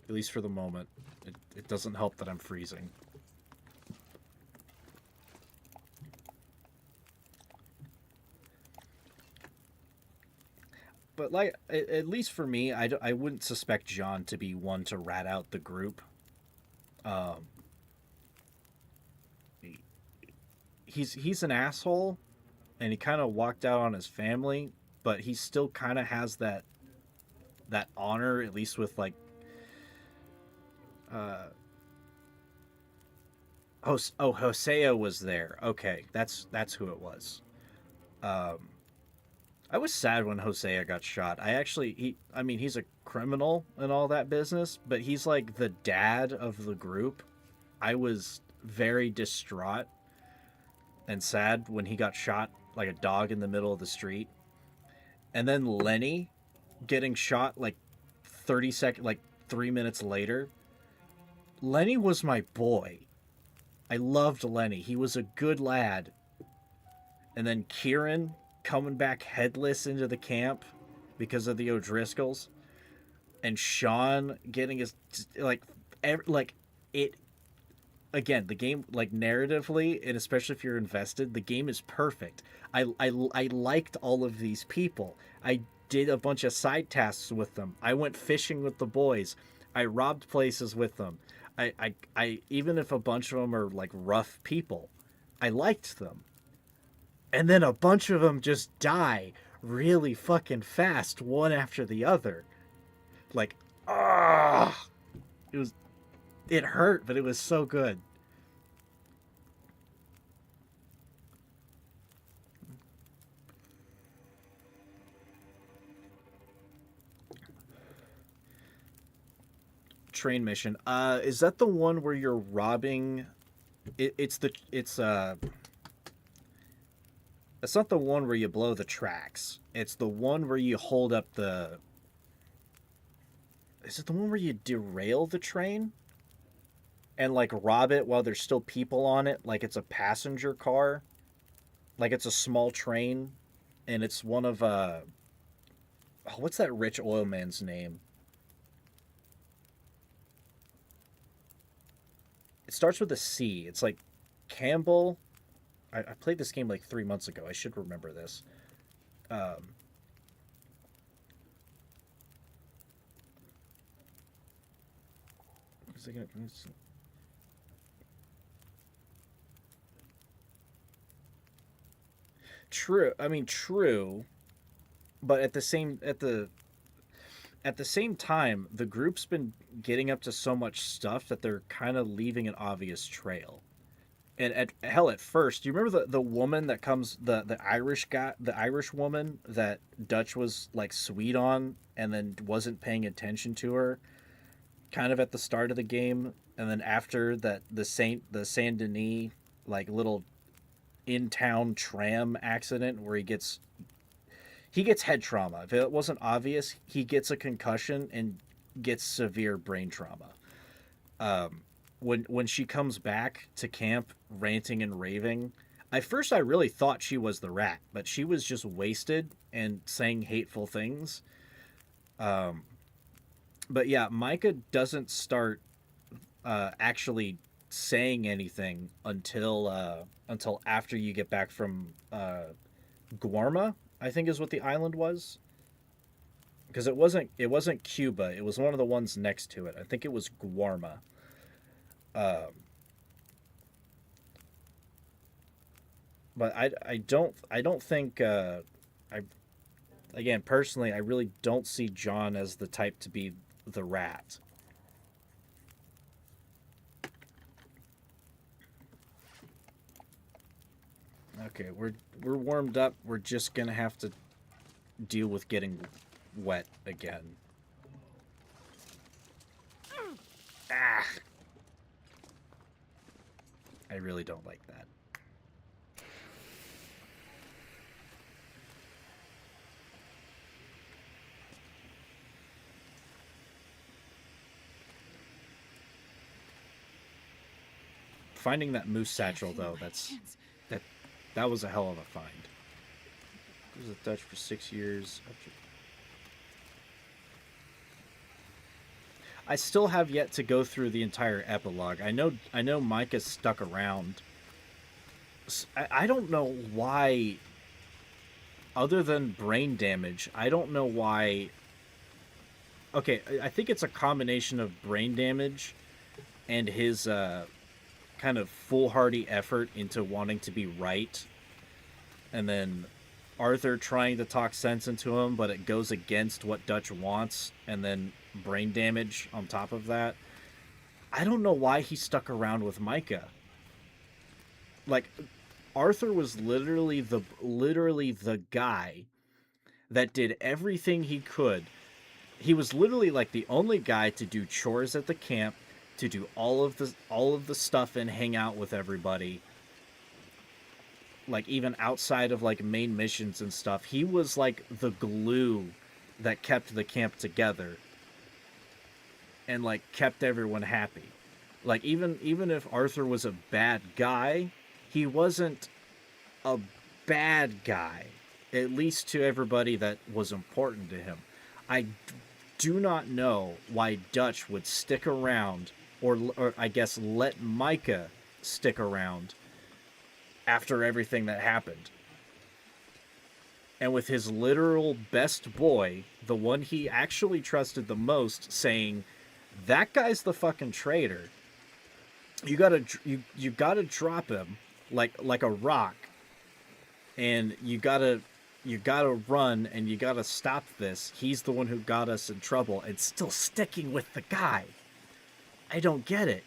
at least for the moment. It doesn't help that I'm freezing. But like, at least for me, I wouldn't suspect John to be one to rat out the group. Um, he's an asshole, and he kind of walked out on his family, but he still kind of has that honor, at least with like uh Hosea was there. Okay, that's who it was. Um, I was sad when Hosea got shot. I mean, he's a criminal and all that business, but he's like the dad of the group. I was very distraught and sad when he got shot like a dog in the middle of the street. And then Lenny getting shot like like 3 minutes later. Lenny was my boy. I loved Lenny. He was a good lad. And then Kieran coming back headless into the camp because of the O'Driscolls, and Sean getting his like it again. The game, like narratively, and especially if you're invested, the game is perfect. I liked all of these people. I did a bunch of side tasks with them. I went fishing with the boys. I robbed places with them. I even if a bunch of them are like rough people, I liked them. And then a bunch of them just die really fucking fast, one after the other. Like, ah, it was, it hurt, but it was so good. Train mission. Is that the one where you're robbing? It's not the one where you blow the tracks. It's the one where you hold up the. Is it the one where you derail the train and like rob it while there's still people on it, like it's a passenger car, like it's a small train, and it's one of oh, what's that rich oil man's name? It starts with a C. It's like Campbell. I played this game like 3 months ago. I should remember this. Um, is it gonna, true. I mean, true. But at the same time, the group's been getting up to so much stuff that they're kind of leaving an obvious trail. And at first, do you remember the woman that comes, the Irish guy, the Irish woman that Dutch was like sweet on and then wasn't paying attention to her kind of at the start of the game, and then after that, the Saint Denis like little in town tram accident where he gets head trauma. If it wasn't obvious, he gets a concussion and gets severe brain trauma. Um, when she comes back to camp ranting and raving, at first I really thought she was the rat, but she was just wasted and saying hateful things. Um, but yeah, Micah doesn't start actually saying anything until after you get back from Guarma, I think is what the island was. Because it wasn't Cuba. It was one of the ones next to it. I think it was Guarma. Um, but I don't think I again personally I really don't see John as the type to be the rat. Okay, we're warmed up. We're just gonna have to deal with getting wet again. Ah, I really don't like that. finding that moose satchel though, that was a hell of a find. It was a Dutch for 6 years. I still have yet to go through the entire epilogue. I know Micah stuck around. I don't know why, other than brain damage, I don't know why. Okay, I think it's a combination of brain damage and his kind of foolhardy effort into wanting to be right, and then Arthur trying to talk sense into him, but it goes against what Dutch wants, and then brain damage on top of that. I don't know why he stuck around with Micah. Like, Arthur was literally the guy that did everything he could. He was literally like the only guy to do chores at the camp, to do all of the stuff and hang out with everybody. Like, even outside of like main missions and stuff, he was like the glue that kept the camp together and like kept everyone happy. Like, even if Arthur was a bad guy, he wasn't a bad guy, at least to everybody that was important to him. I do not know why Dutch would stick around, or I guess let Micah stick around after everything that happened. And with his literal best boy, the one he actually trusted the most, saying, "That guy's the fucking traitor. You gotta drop him like a rock, and you gotta run, and you gotta stop this. He's the one who got us in trouble," and still sticking with the guy. I don't get it.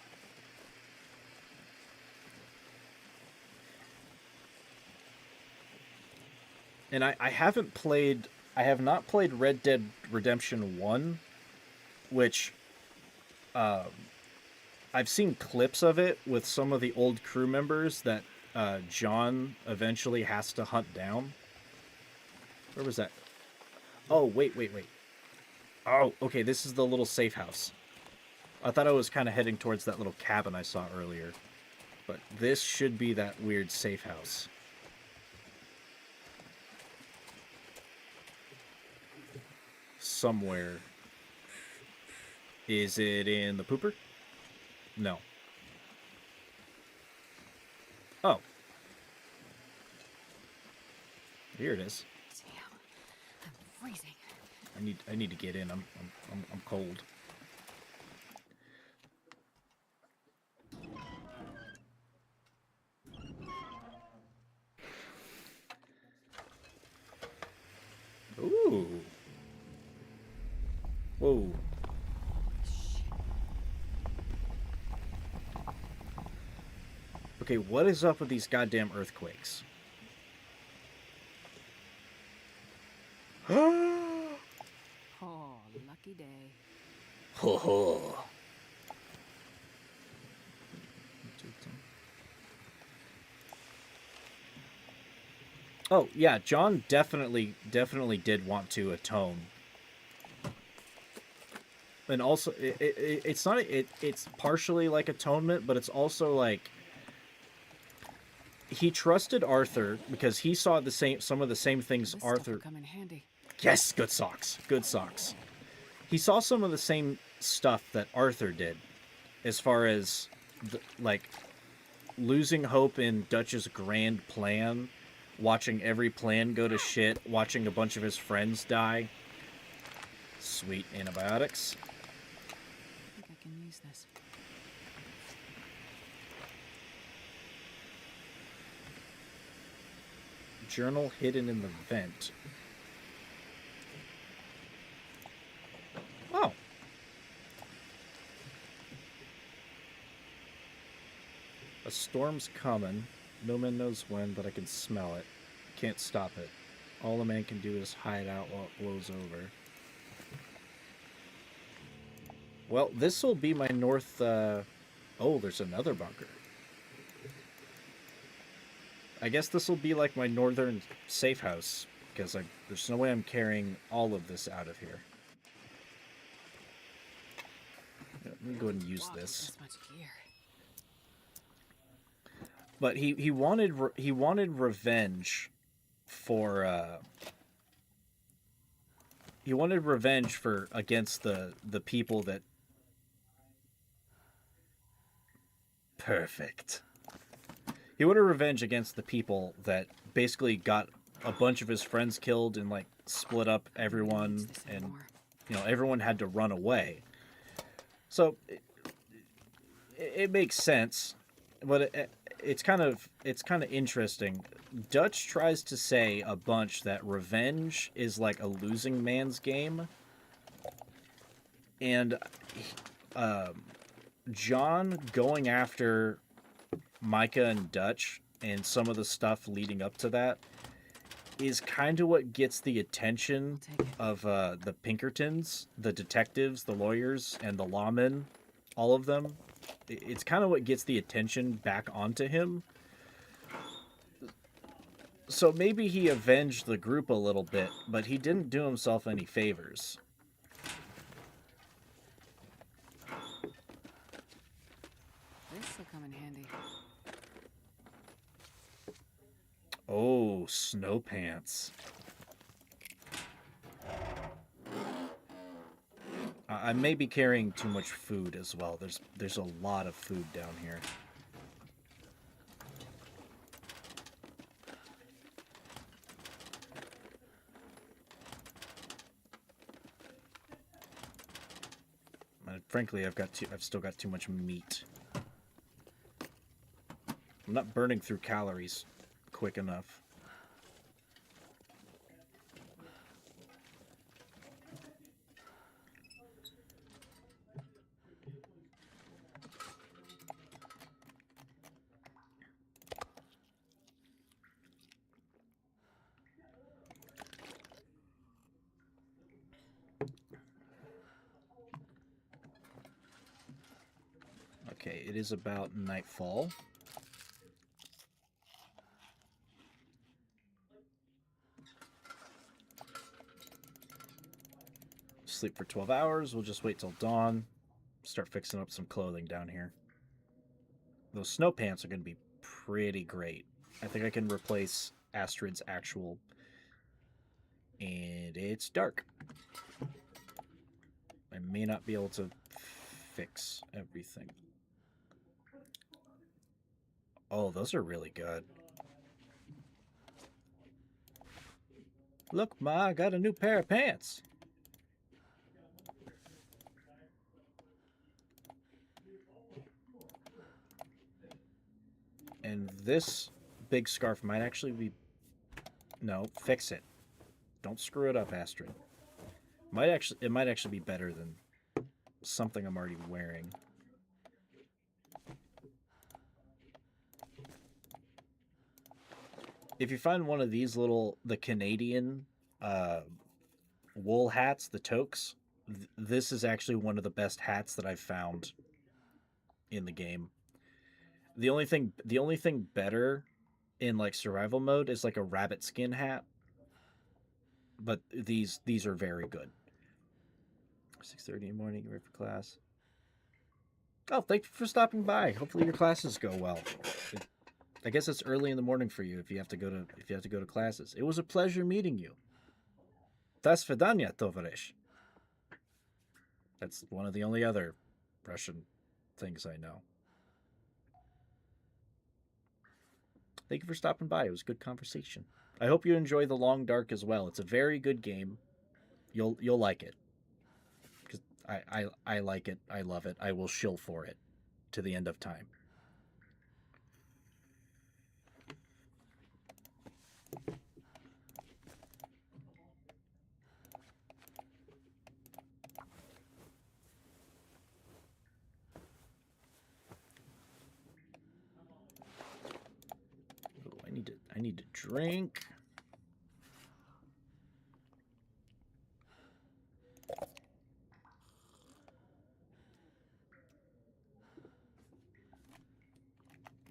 And I have not played Red Dead Redemption 1, which I've seen clips of it with some of the old crew members that John eventually has to hunt down. Where was that? Oh, wait. Oh, okay, this is the little safe house. I thought I was kind of heading towards that little cabin I saw earlier. But this should be that weird safe house. Somewhere. Is it in the pooper? No. Oh. Here it is. Damn, I'm freezing. I need to get in. I'm cold. Ooh. Whoa. Okay, what is up with these goddamn earthquakes? Oh, lucky day. Ho ho. Oh, yeah, John definitely did want to atone. And also, it's partially like atonement, but it's also like he trusted Arthur because he saw some of the same things This Arthur. Come in handy. Yes, good socks. Good socks. He saw some of the same stuff that Arthur did, as far as like losing hope in Dutch's grand plan, watching every plan go to shit, watching a bunch of his friends die. Sweet antibiotics. I think I can use this. Journal hidden in the vent. Oh. A storm's coming. No man knows when, but I can smell it. Can't stop it. All a man can do is hide out while it blows over. Well, this will be my north... Oh, there's another bunker. I guess this will be like my northern safe house, because there's no way I'm carrying all of this out of here. Let me go ahead and use this. Much gear. but he wanted revenge for he wanted revenge for against the people that perfect. He wanted revenge against the people that basically got a bunch of his friends killed and like split up everyone, and everyone had to run away. So it makes sense, but it's kind of interesting. Dutch tries to say a bunch that revenge is like a losing man's game, and John going after Micah and Dutch and some of the stuff leading up to that is kind of what gets the attention of the Pinkertons, the detectives, the lawyers, and the lawmen, all of them. It's kind of what gets the attention back onto him. So maybe he avenged the group a little bit, but he didn't do himself any favors. This will come in handy. Oh, snow pants. I may be carrying too much food as well. There's a lot of food down here. Frankly, I've still got too much meat. I'm not burning through calories quick enough. Okay, it is about nightfall. Sleep for 12 hours. We'll just wait till dawn. Start fixing up some clothing down here. Those snow pants are going to be pretty great. I think I can replace Astrid's actual. And it's dark. I may not be able to fix everything. Oh, those are really good. Look, Ma, I got a new pair of pants. And this big scarf might actually be... No, fix it. Don't screw it up, Astrid. It might actually be better than something I'm already wearing. If you find one of these the Canadian wool hats, the toques, this is actually one of the best hats that I've found in the game. The only thing better in like survival mode is like a rabbit skin hat, but these are very good. 6:30 in the morning, ready for class. Oh, thank you for stopping by. Hopefully your classes go well. I guess it's early in the morning for you if you have to go to classes. It was a pleasure meeting you. Do svidaniya, tovarish. That's one of the only other Russian things I know. Thank you for stopping by. It was a good conversation. I hope you enjoy The Long Dark as well. It's a very good game. You'll like it. Because I like it. I love it. I will shill for it to the end of time. I need to drink.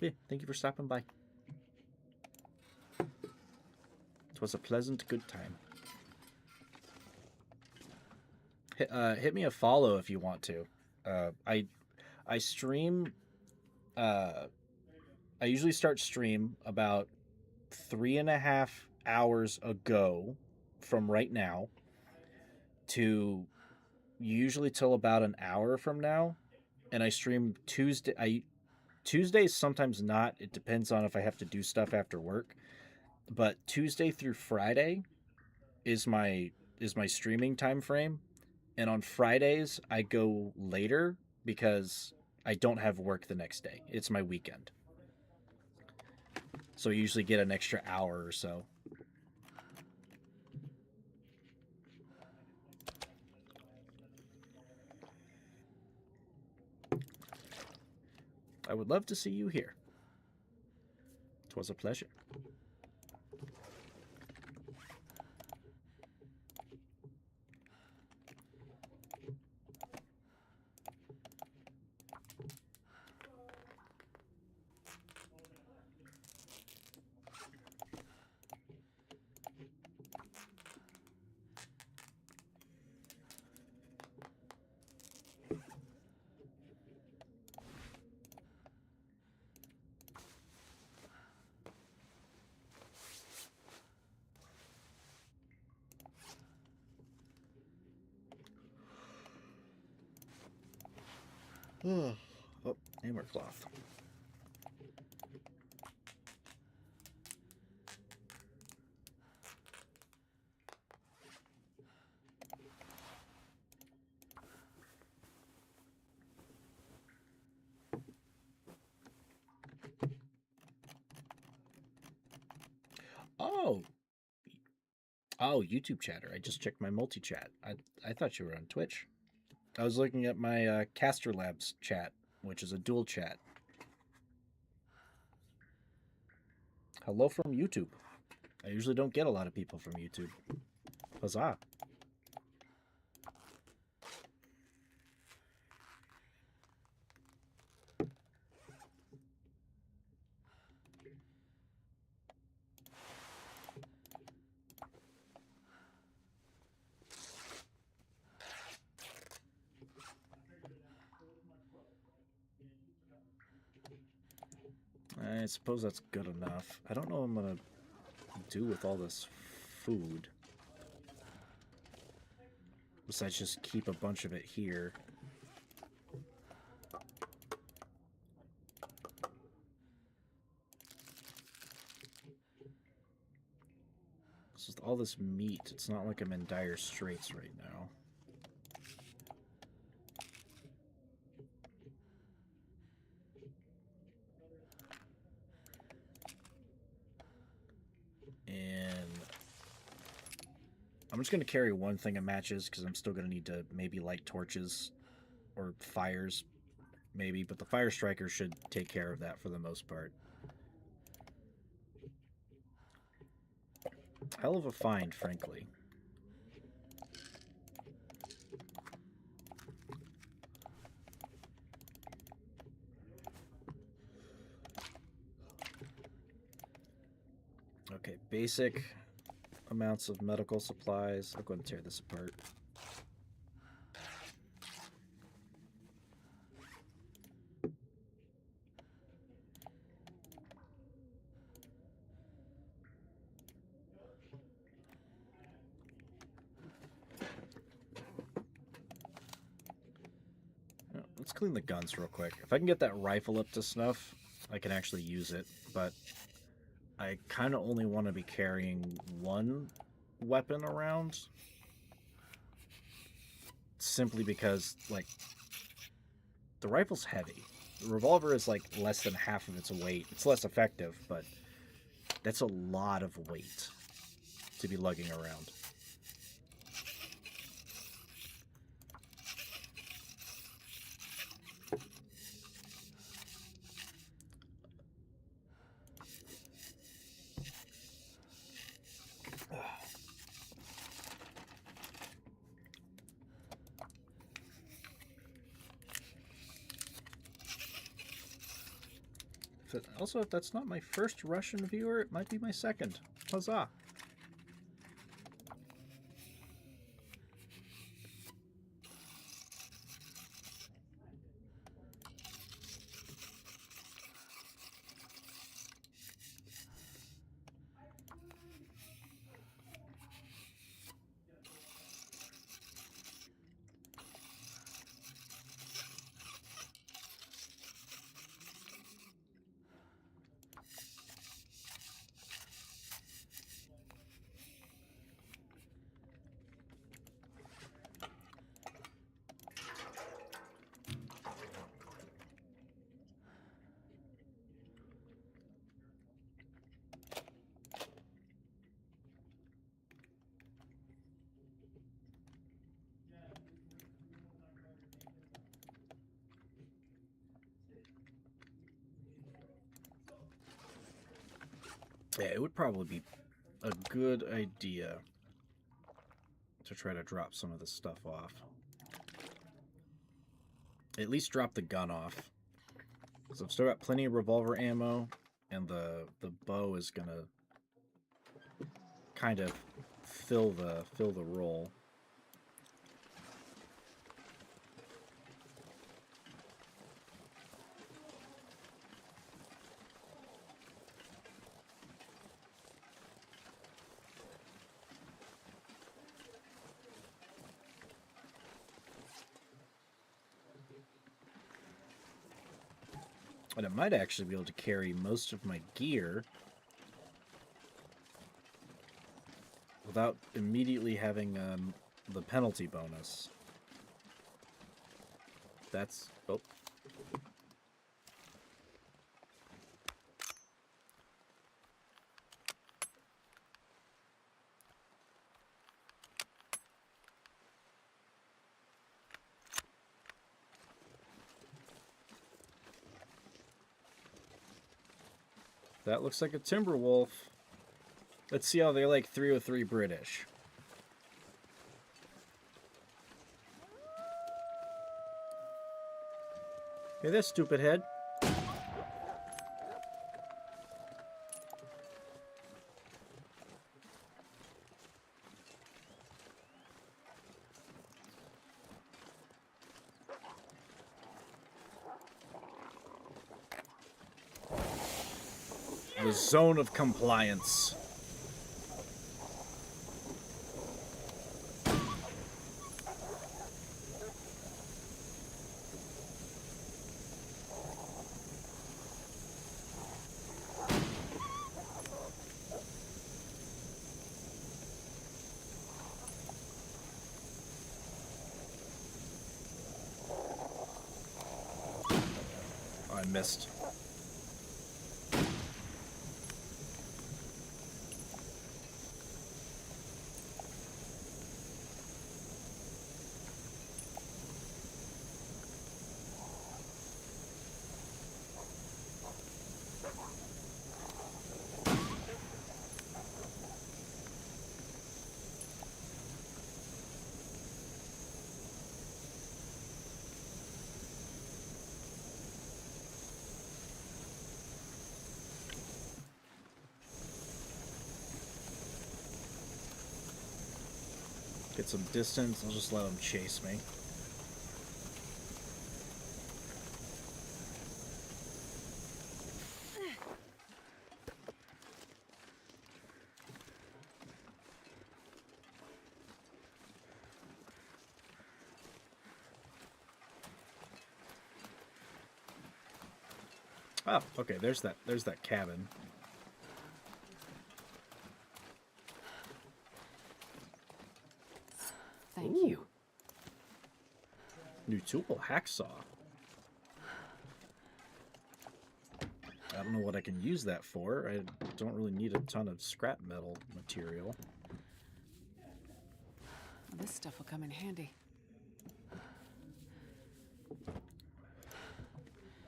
Yeah, thank you for stopping by. It was a pleasant, good time. Hit me a follow if you want to. I stream I usually start stream about 3.5 hours ago from right now to usually till about an hour from now, and I stream Tuesday. I Tuesdays sometimes not. It depends on if I have to do stuff after work. But Tuesday through Friday is my streaming time frame, and on Fridays I go later because I don't have work the next day. It's my weekend. So I usually get an extra hour or so. I would love to see you here. 'Twas a pleasure. Oh, hammer cloth. Oh, YouTube chatter. I just checked my multi chat. I thought you were on Twitch. I was looking at my Caster Labs chat, which is a dual chat. Hello from YouTube. I usually don't get a lot of people from YouTube. Huzzah. I suppose that's good enough. I don't know what I'm gonna do with all this food. Besides just keep a bunch of it here. It's just all this meat. It's not like I'm in dire straits right now. And I'm just going to carry one thing of matches because I'm still going to need to maybe light torches or fires, maybe. But the fire striker should take care of that for the most part. Hell of a find, frankly. Okay, basic amounts of medical supplies. I'll go ahead and tear this apart. Let's clean the guns real quick. If I can get that rifle up to snuff, I can actually use it, but I kind of only want to be carrying one weapon around. Simply because, like, the rifle's heavy. The revolver is, like, less than half of its weight. It's less effective, but that's a lot of weight to be lugging around. Also, if that's not my first Russian viewer, it might be my second. Huzzah! Yeah, it would probably be a good idea to try to drop some of this stuff off. At least drop the gun off. So I've still got plenty of revolver ammo, and the bow is gonna kind of fill the role. And it might actually be able to carry most of my gear without immediately having the penalty bonus. That's... oh. That looks like a timber wolf. Let's see how they like 303 British. Hey there, stupid head. The zone of compliance. Oh, I missed. Get some distance, I'll just let them chase me. Oh, okay, there's that cabin. Thank Ooh. you. New tool, hacksaw. I don't know what I can use that for. I don't really need a ton of scrap metal material. This stuff will come in handy.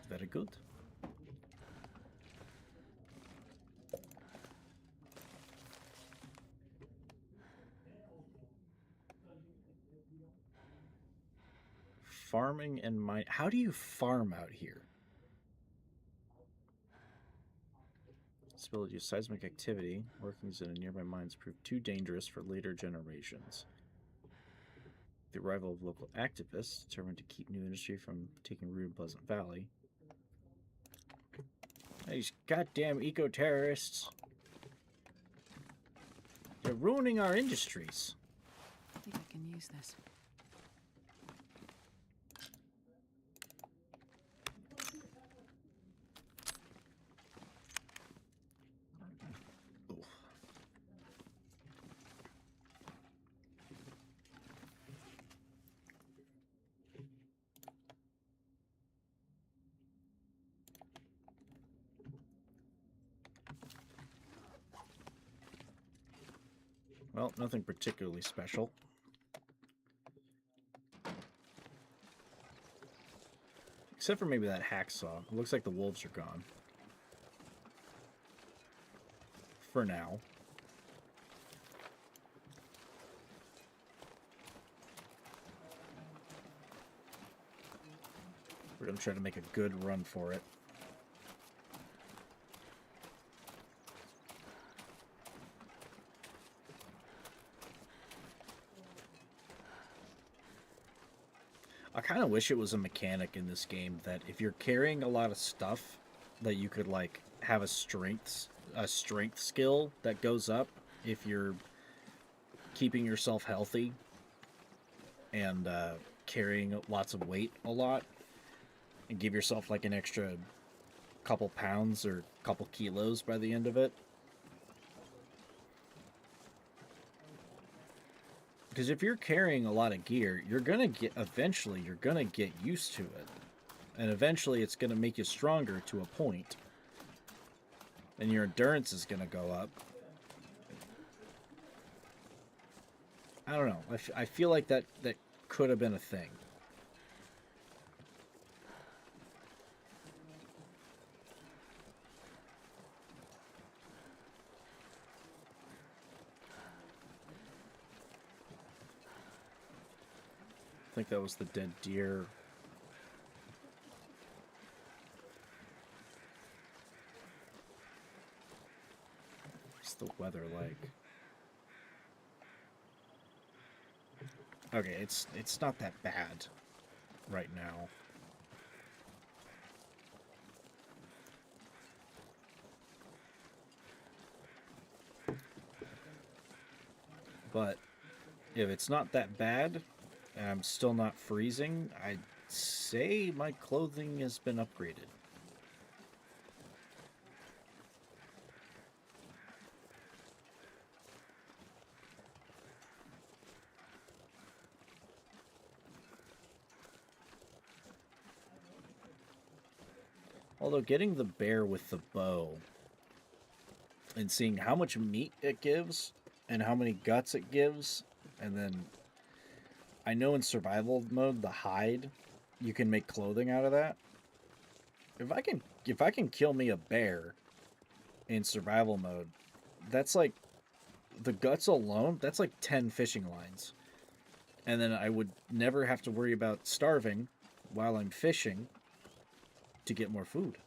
Very good. Farming and mine. How do you farm out here? Ability of seismic activity. Workings in nearby mines proved too dangerous for later generations. The arrival of local activists determined to keep new industry from taking root in Pleasant Valley. These goddamn eco-terrorists. They're ruining our industries. I think I can use this. Well, nothing particularly special. Except for maybe that hacksaw. It looks like the wolves are gone. for now. We're going to try to make a good run for it. I kind of wish it was a mechanic in this game that if you're carrying a lot of stuff, that you could like have a strength skill that goes up if you're keeping yourself healthy and carrying lots of weight a lot, and give yourself like an extra couple pounds or couple kilos by the end of it. Because if you're carrying a lot of gear, you're gonna get used to it, and eventually it's gonna make you stronger to a point, and your endurance is gonna go up. I don't know. I feel like that could have been a thing. I think that was the dead deer. What's the weather like? Okay, it's not that bad right now. But if it's not that bad, and I'm still not freezing, I'd say my clothing has been upgraded. Although getting the bear with the bow and seeing how much meat it gives and how many guts it gives, and then I know in survival mode the hide, you can make clothing out of that. If I can kill me a bear in survival mode, that's like the guts alone, that's like 10 fishing lines. And then I would never have to worry about starving while I'm fishing to get more food.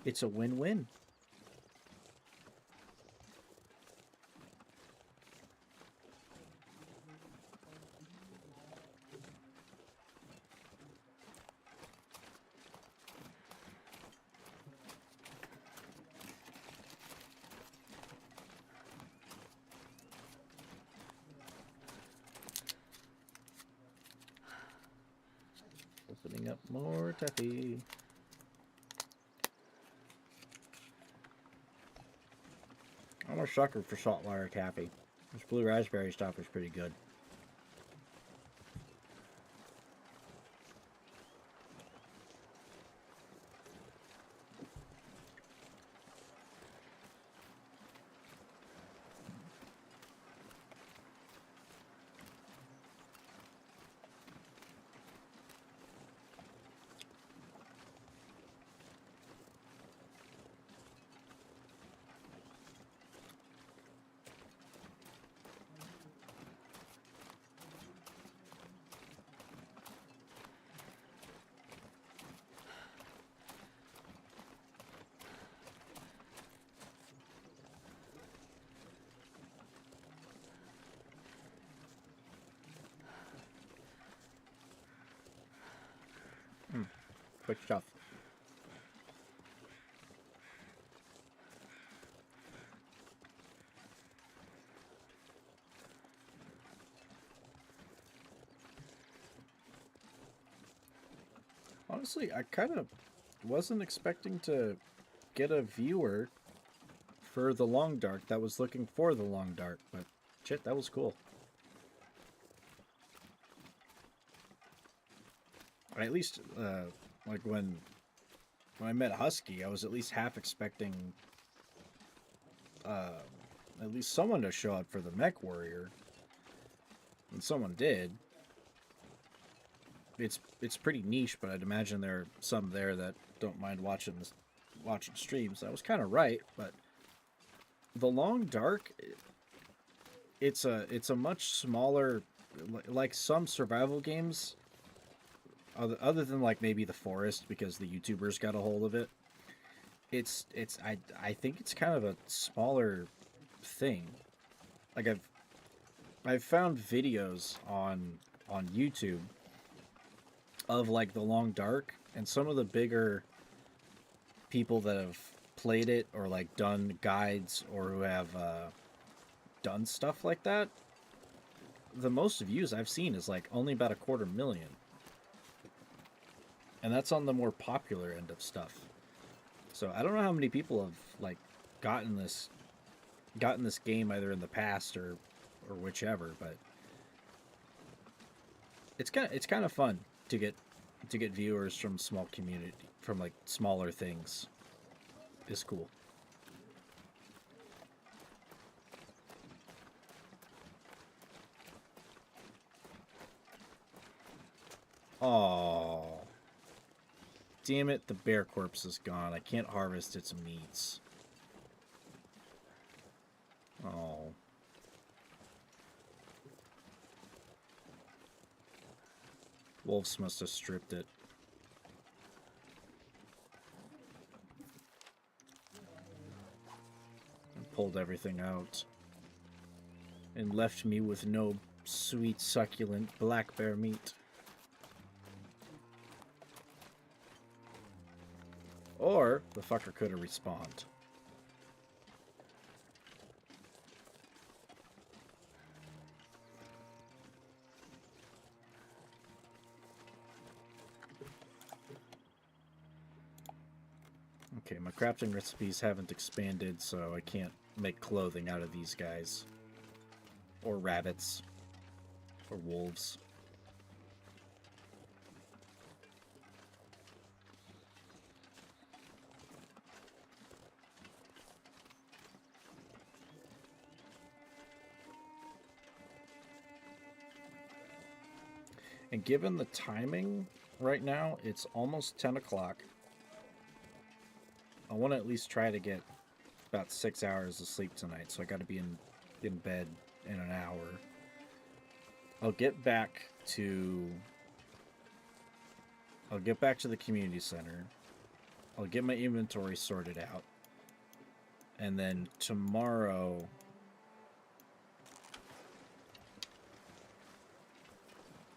It's a win-win. Opening up more taffy. I'm a sucker for saltwater taffy. This blue raspberry stuff is pretty good. Quick stuff. Honestly, I kind of wasn't expecting to get a viewer for the long dark that was looking for the long dark, but shit, that was cool. I at least, like when I met Husky, I was at least half expecting at least someone to show up for the mech warrior, and someone did. It's pretty niche, but I'd imagine there are some there that don't mind watching streams. I was kind of right, but The Long Dark, it's a much smaller, like some survival games, other than like maybe The Forest because the YouTubers got a hold of it. I think it's kind of a smaller thing. Like I've found videos on YouTube of like The Long Dark, and some of the bigger people that have played it or like done guides or who have done stuff like that, the most views I've seen is like only about 250,000, and that's on the more popular end of stuff. So I don't know how many people have like gotten this game either in the past or whichever, but it's kind of fun to get viewers from small community, from like smaller things. Is cool. Oh, damn it, the bear corpse is gone. I can't harvest its meats. Oh. Wolves must have stripped it. And pulled everything out. And left me with no sweet, succulent black bear meat. Or the fucker could have respawned. Okay, my crafting recipes haven't expanded, so I can't make clothing out of these guys. Or rabbits. Or wolves. And given the timing right now, it's almost 10 o'clock. I want to at least try to get about 6 hours of sleep tonight, so I got to be in bed in an hour. I'll get back to the community center. I'll get my inventory sorted out. And then tomorrow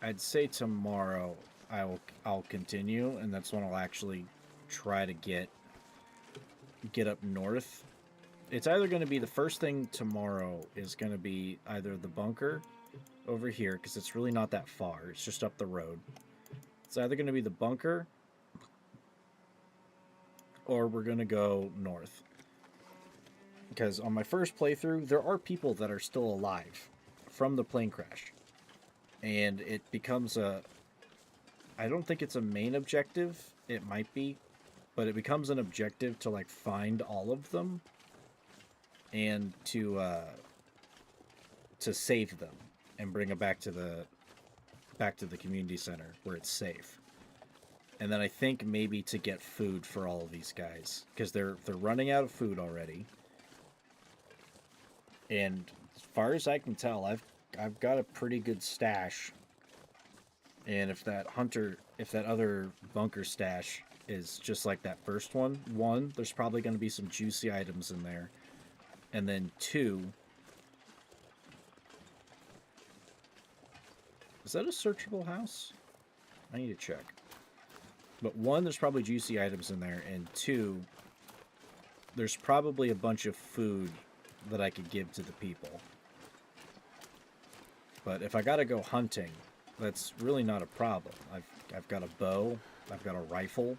I'd say tomorrow I'll continue, and that's when I'll actually try to get up north. It's either going to be the first thing tomorrow is going to be either the bunker over here, because it's really not that far. It's just up the road. It's either going to be the bunker or we're going to go north. Because on my first playthrough, there are people that are still alive from the plane crash. And it becomes I don't think it's a main objective. It might be. But it becomes an objective to like find all of them. And to save them. And bring it back to the community center where it's safe. And then I think maybe to get food for all of these guys. Because they're running out of food already. And as far as I can tell, I've got a pretty good stash. And if that other bunker stash is just like that first one, there's probably going to be some juicy items in there. And then 2, is that a searchable house? I need to check. But 1, there's probably juicy items in there. And 2, there's probably a bunch of food that I could give to the people. But if I gotta go hunting, that's really not a problem. I've got a bow, I've got a rifle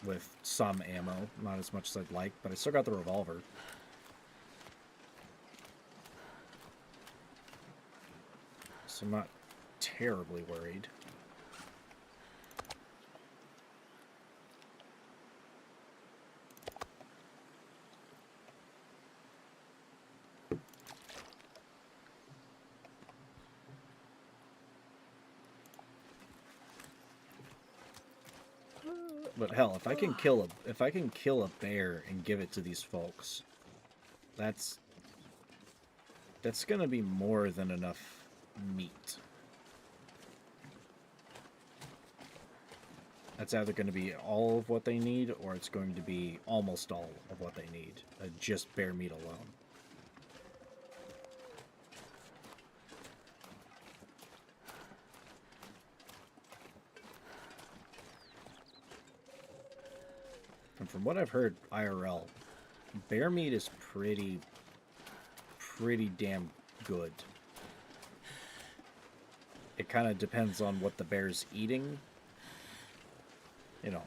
with some ammo, not as much as I'd like, but I still got the revolver. So I'm not terribly worried. But hell, if I can kill a bear and give it to these folks, that's That's gonna be more than enough meat. That's either going to be all of what they need, or it's going to be almost all of what they need. Just bear meat alone. And from what I've heard, IRL, bear meat is pretty damn good. It kind of depends on what the bear's eating. You know,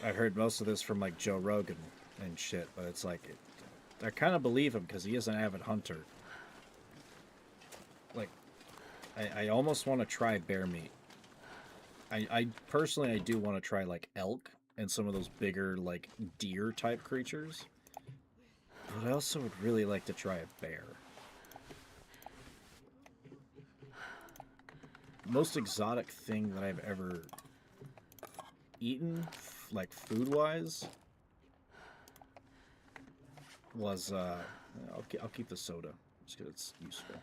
I heard most of this from, like, Joe Rogan and shit, but it's like, I kind of believe him because he is an avid hunter. Like, I almost want to try bear meat. I personally, I do want to try, like, elk and some of those bigger, like, deer-type creatures. But I also would really like to try a bear. Most exotic thing that I've ever eaten, like, food-wise, was, I'll keep the soda, just because it's useful.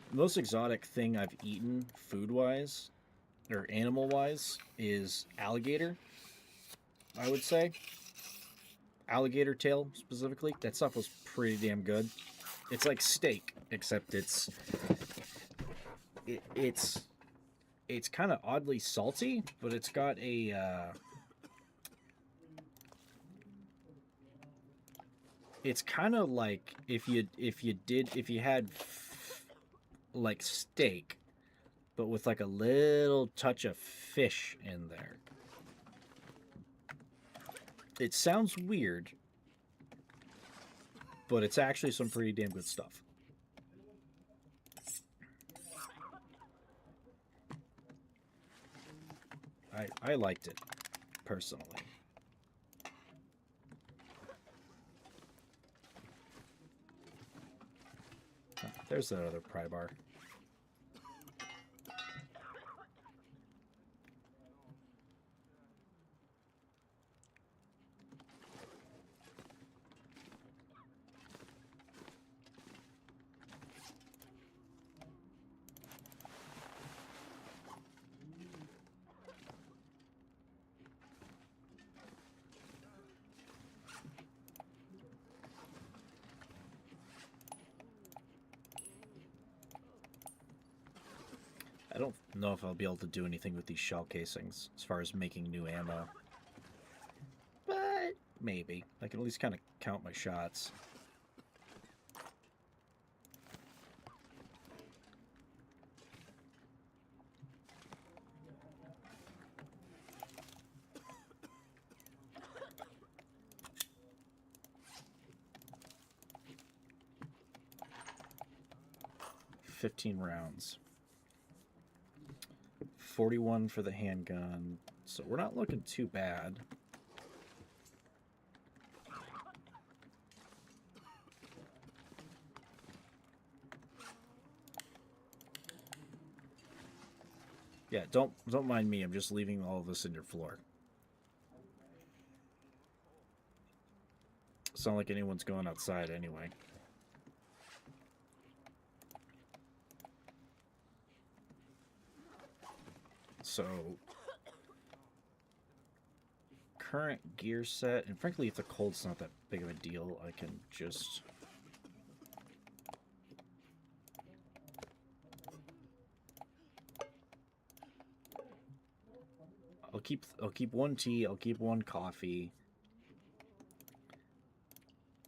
The most exotic thing I've eaten, food-wise, or animal-wise, is alligator, I would say. Alligator tail, specifically. That stuff was pretty damn good. It's like steak, except it's kind of oddly salty, but it's got a, it's kind of like if you had like steak, but with like a little touch of fish in there. It sounds weird, but it's actually some pretty damn good stuff. I liked it, personally. There's that other pry bar. I don't know if I'll be able to do anything with these shell casings as far as making new ammo. But maybe. I can at least kind of count my shots. $15 rounds. 41 for the handgun. So we're not looking too bad. Yeah, don't mind me. I'm just leaving all of this in your floor. It's not like anyone's going outside anyway. So, current gear set, and frankly, if the cold's not that big of a deal, I can just... I'll keep one tea, I'll keep one coffee.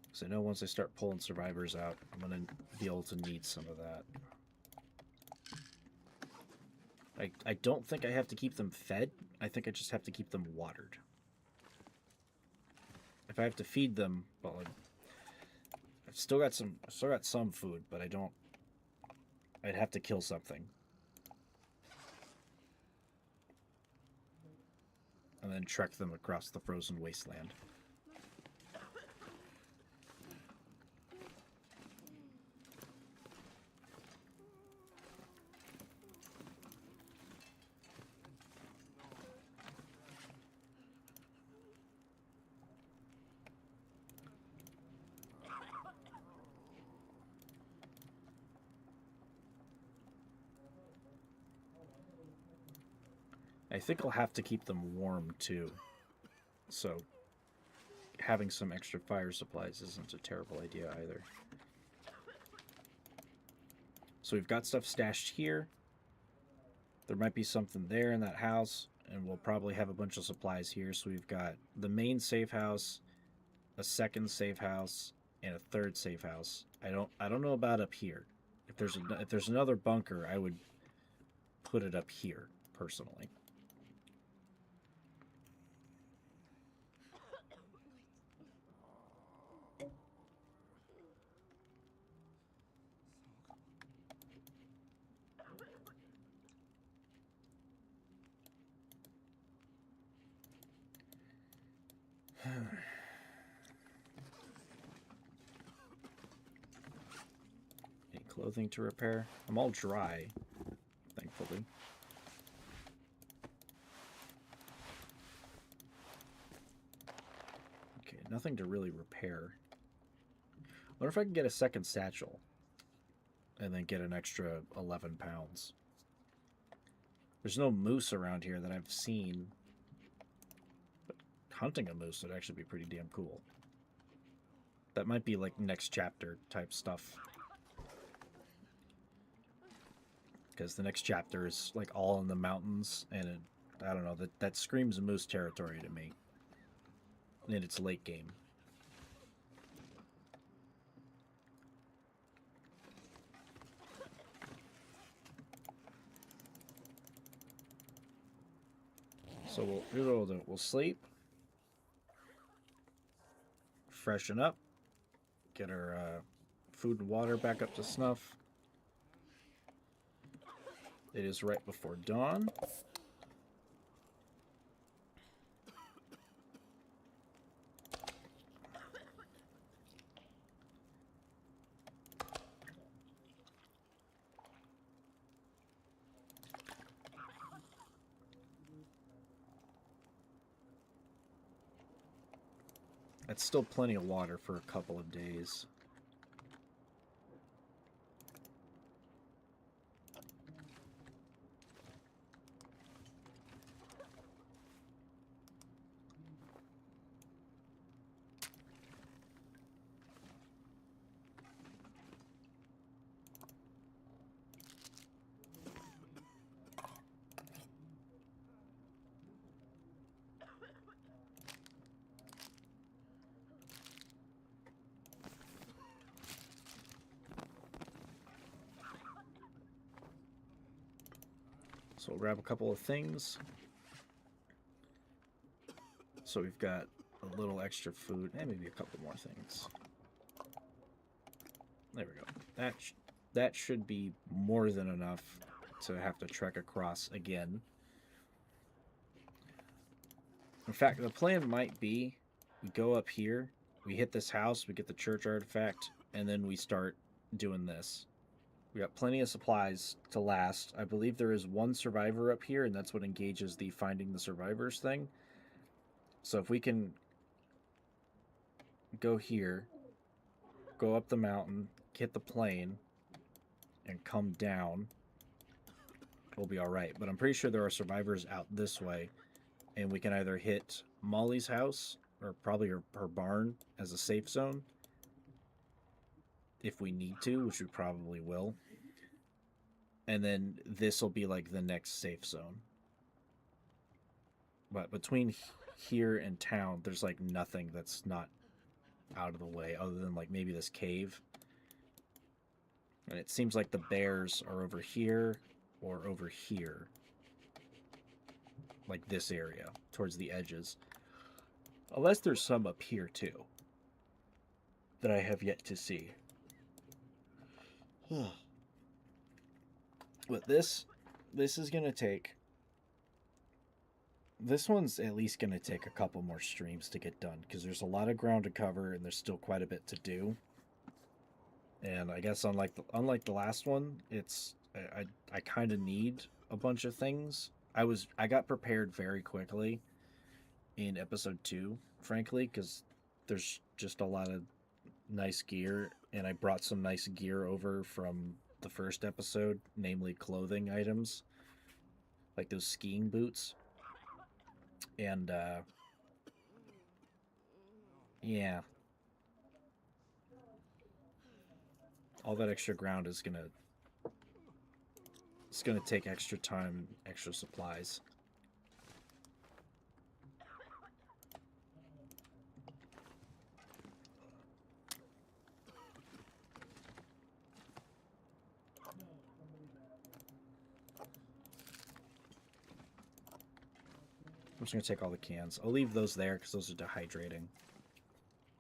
Because I know once I start pulling survivors out, I'm going to be able to need some of that. I don't think I have to keep them fed. I think I just have to keep them watered. If I have to feed them, well, I've still got some food, but I'd have to kill something. And then trek them across the frozen wasteland. I think I'll have to keep them warm too. So having some extra fire supplies isn't a terrible idea either. So we've got stuff stashed here. There might be something there in that house, and we'll probably have a bunch of supplies here. So we've got the main safe house, a second safe house, and a third safe house. I don't know about up here. If there's another bunker, I would put it up here personally. Any clothing to repair? I'm all dry, thankfully. Okay, nothing to really repair. I wonder if I can get a second satchel and then get an extra 11 pounds. There's no moose around here that I've seen. But hunting a moose would actually be pretty damn cool. That might be like next chapter type stuff. Because the next chapter is like all in the mountains, and I don't know, that screams moose territory to me. And it's late game. So here's what we'll do. We'll sleep, freshen up, get our food and water back up to snuff. It is right before dawn. That's still plenty of water for a couple of days. So we'll grab a couple of things. So we've got a little extra food and maybe a couple more things. There we go. That should be more than enough to have to trek across again. In fact, the plan might be we go up here, we hit this house, we get the church artifact, and then we start doing this. We got plenty of supplies to last. I believe there is one survivor up here, and that's what engages the finding the survivors thing. So if we can go here, go up the mountain, hit the plane, and come down, we'll be alright. But I'm pretty sure there are survivors out this way, and we can either hit Molly's house, or probably her barn, as a safe zone, if we need to, which we probably will. And then this will be like the next safe zone. But between here and town, there's like nothing that's not out of the way, other than like maybe this cave. And it seems like the bears are over here or over here. Like this area, towards the edges. Unless there's some up here too, that I have yet to see. But this is going to take... This one's at least going to take a couple more streams to get done, because there's a lot of ground to cover, and there's still quite a bit to do. And I guess unlike the last one, it's... I kind of need a bunch of things. I got prepared very quickly in episode 2, frankly, because there's just a lot of nice gear, and I brought some nice gear over from the first episode, namely clothing items, like those skiing boots. And yeah, all that extra ground is gonna take extra time, extra supplies. I'm just gonna take all the cans. I'll leave those there because those are dehydrating.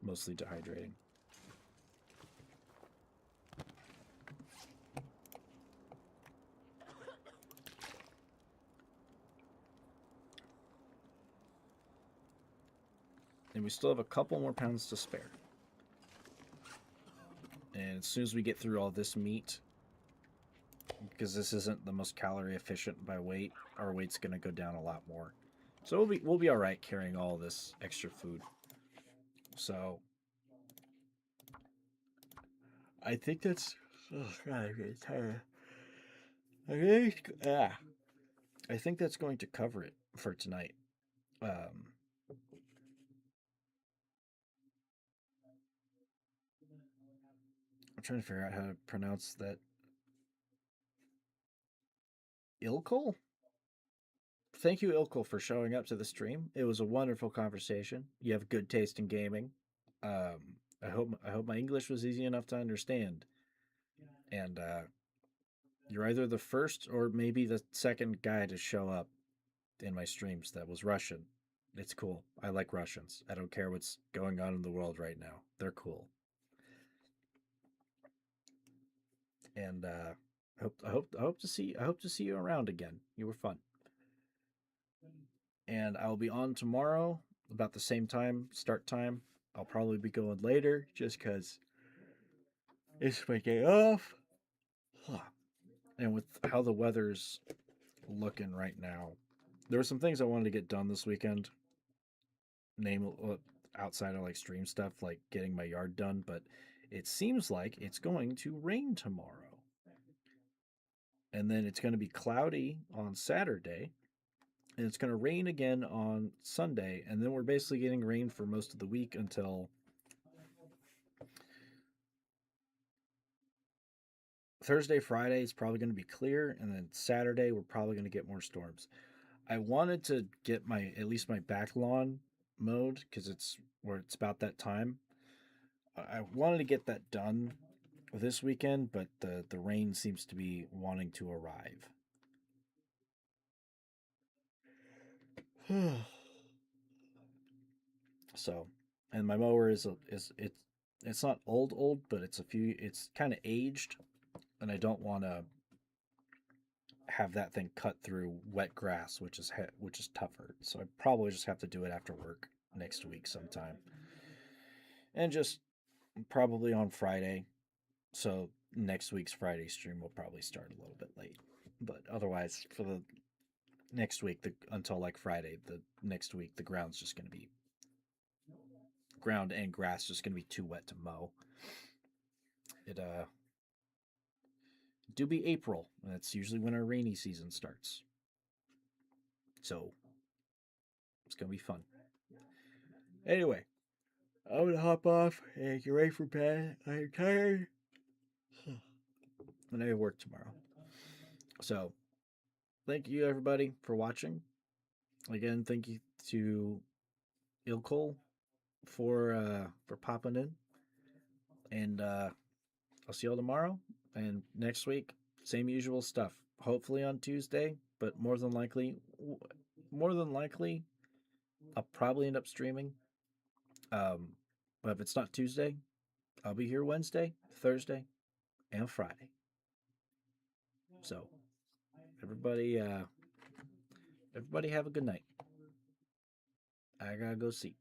Mostly dehydrating. And we still have a couple more pounds to spare. And as soon as we get through all this meat, because this isn't the most calorie efficient by weight, our weight's gonna go down a lot more. So we'll be all right carrying all this extra food. So I think that's. Oh God, I'm getting tired. I think that's going to cover it for tonight. Um, I'm trying to figure out how to pronounce that. Ilkol? Thank you, Ilkol, for showing up to the stream. It was a wonderful conversation. You have good taste in gaming. I hope my English was easy enough to understand. And you're either the first or maybe the second guy to show up in my streams that was Russian. It's cool. I like Russians. I don't care what's going on in the world right now. They're cool. And I hope to see you around again. You were fun. And I'll be on tomorrow about the same time, start time. I'll probably be going later just because it's my day off. And with how the weather's looking right now, there were some things I wanted to get done this weekend. Name outside of like stream stuff, like getting my yard done, but it seems like it's going to rain tomorrow. And then it's going to be cloudy on Saturday, and it's going to rain again on Sunday, and then we're basically getting rain for most of the week until Thursday, Friday is probably going to be clear, and then Saturday we're probably going to get more storms. I wanted to get my at least my back lawn mowed because it's about that time. I wanted to get that done this weekend, but the rain seems to be wanting to arrive. So, and my mower it's not old, but it's kind of aged, and I don't want to have that thing cut through wet grass, which is tougher. So I probably just have to do it after work next week sometime, and just probably on Friday. So next week's Friday stream will probably start a little bit late, but otherwise for the next week, until like Friday, the next week the ground's just going to be ground and grass just going to be too wet to mow. It do be April, and that's usually when our rainy season starts. So it's gonna be fun. Anyway, I'm gonna hop off and get ready for bed. I'm tired, and I have work tomorrow. So thank you everybody for watching. Again, thank you to Ilkol for popping in, and I'll see y'all tomorrow and next week. Same usual stuff. Hopefully on Tuesday, but more than likely, I'll probably end up streaming. But if it's not Tuesday, I'll be here Wednesday, Thursday, and Friday. So everybody have a good night. I gotta go see.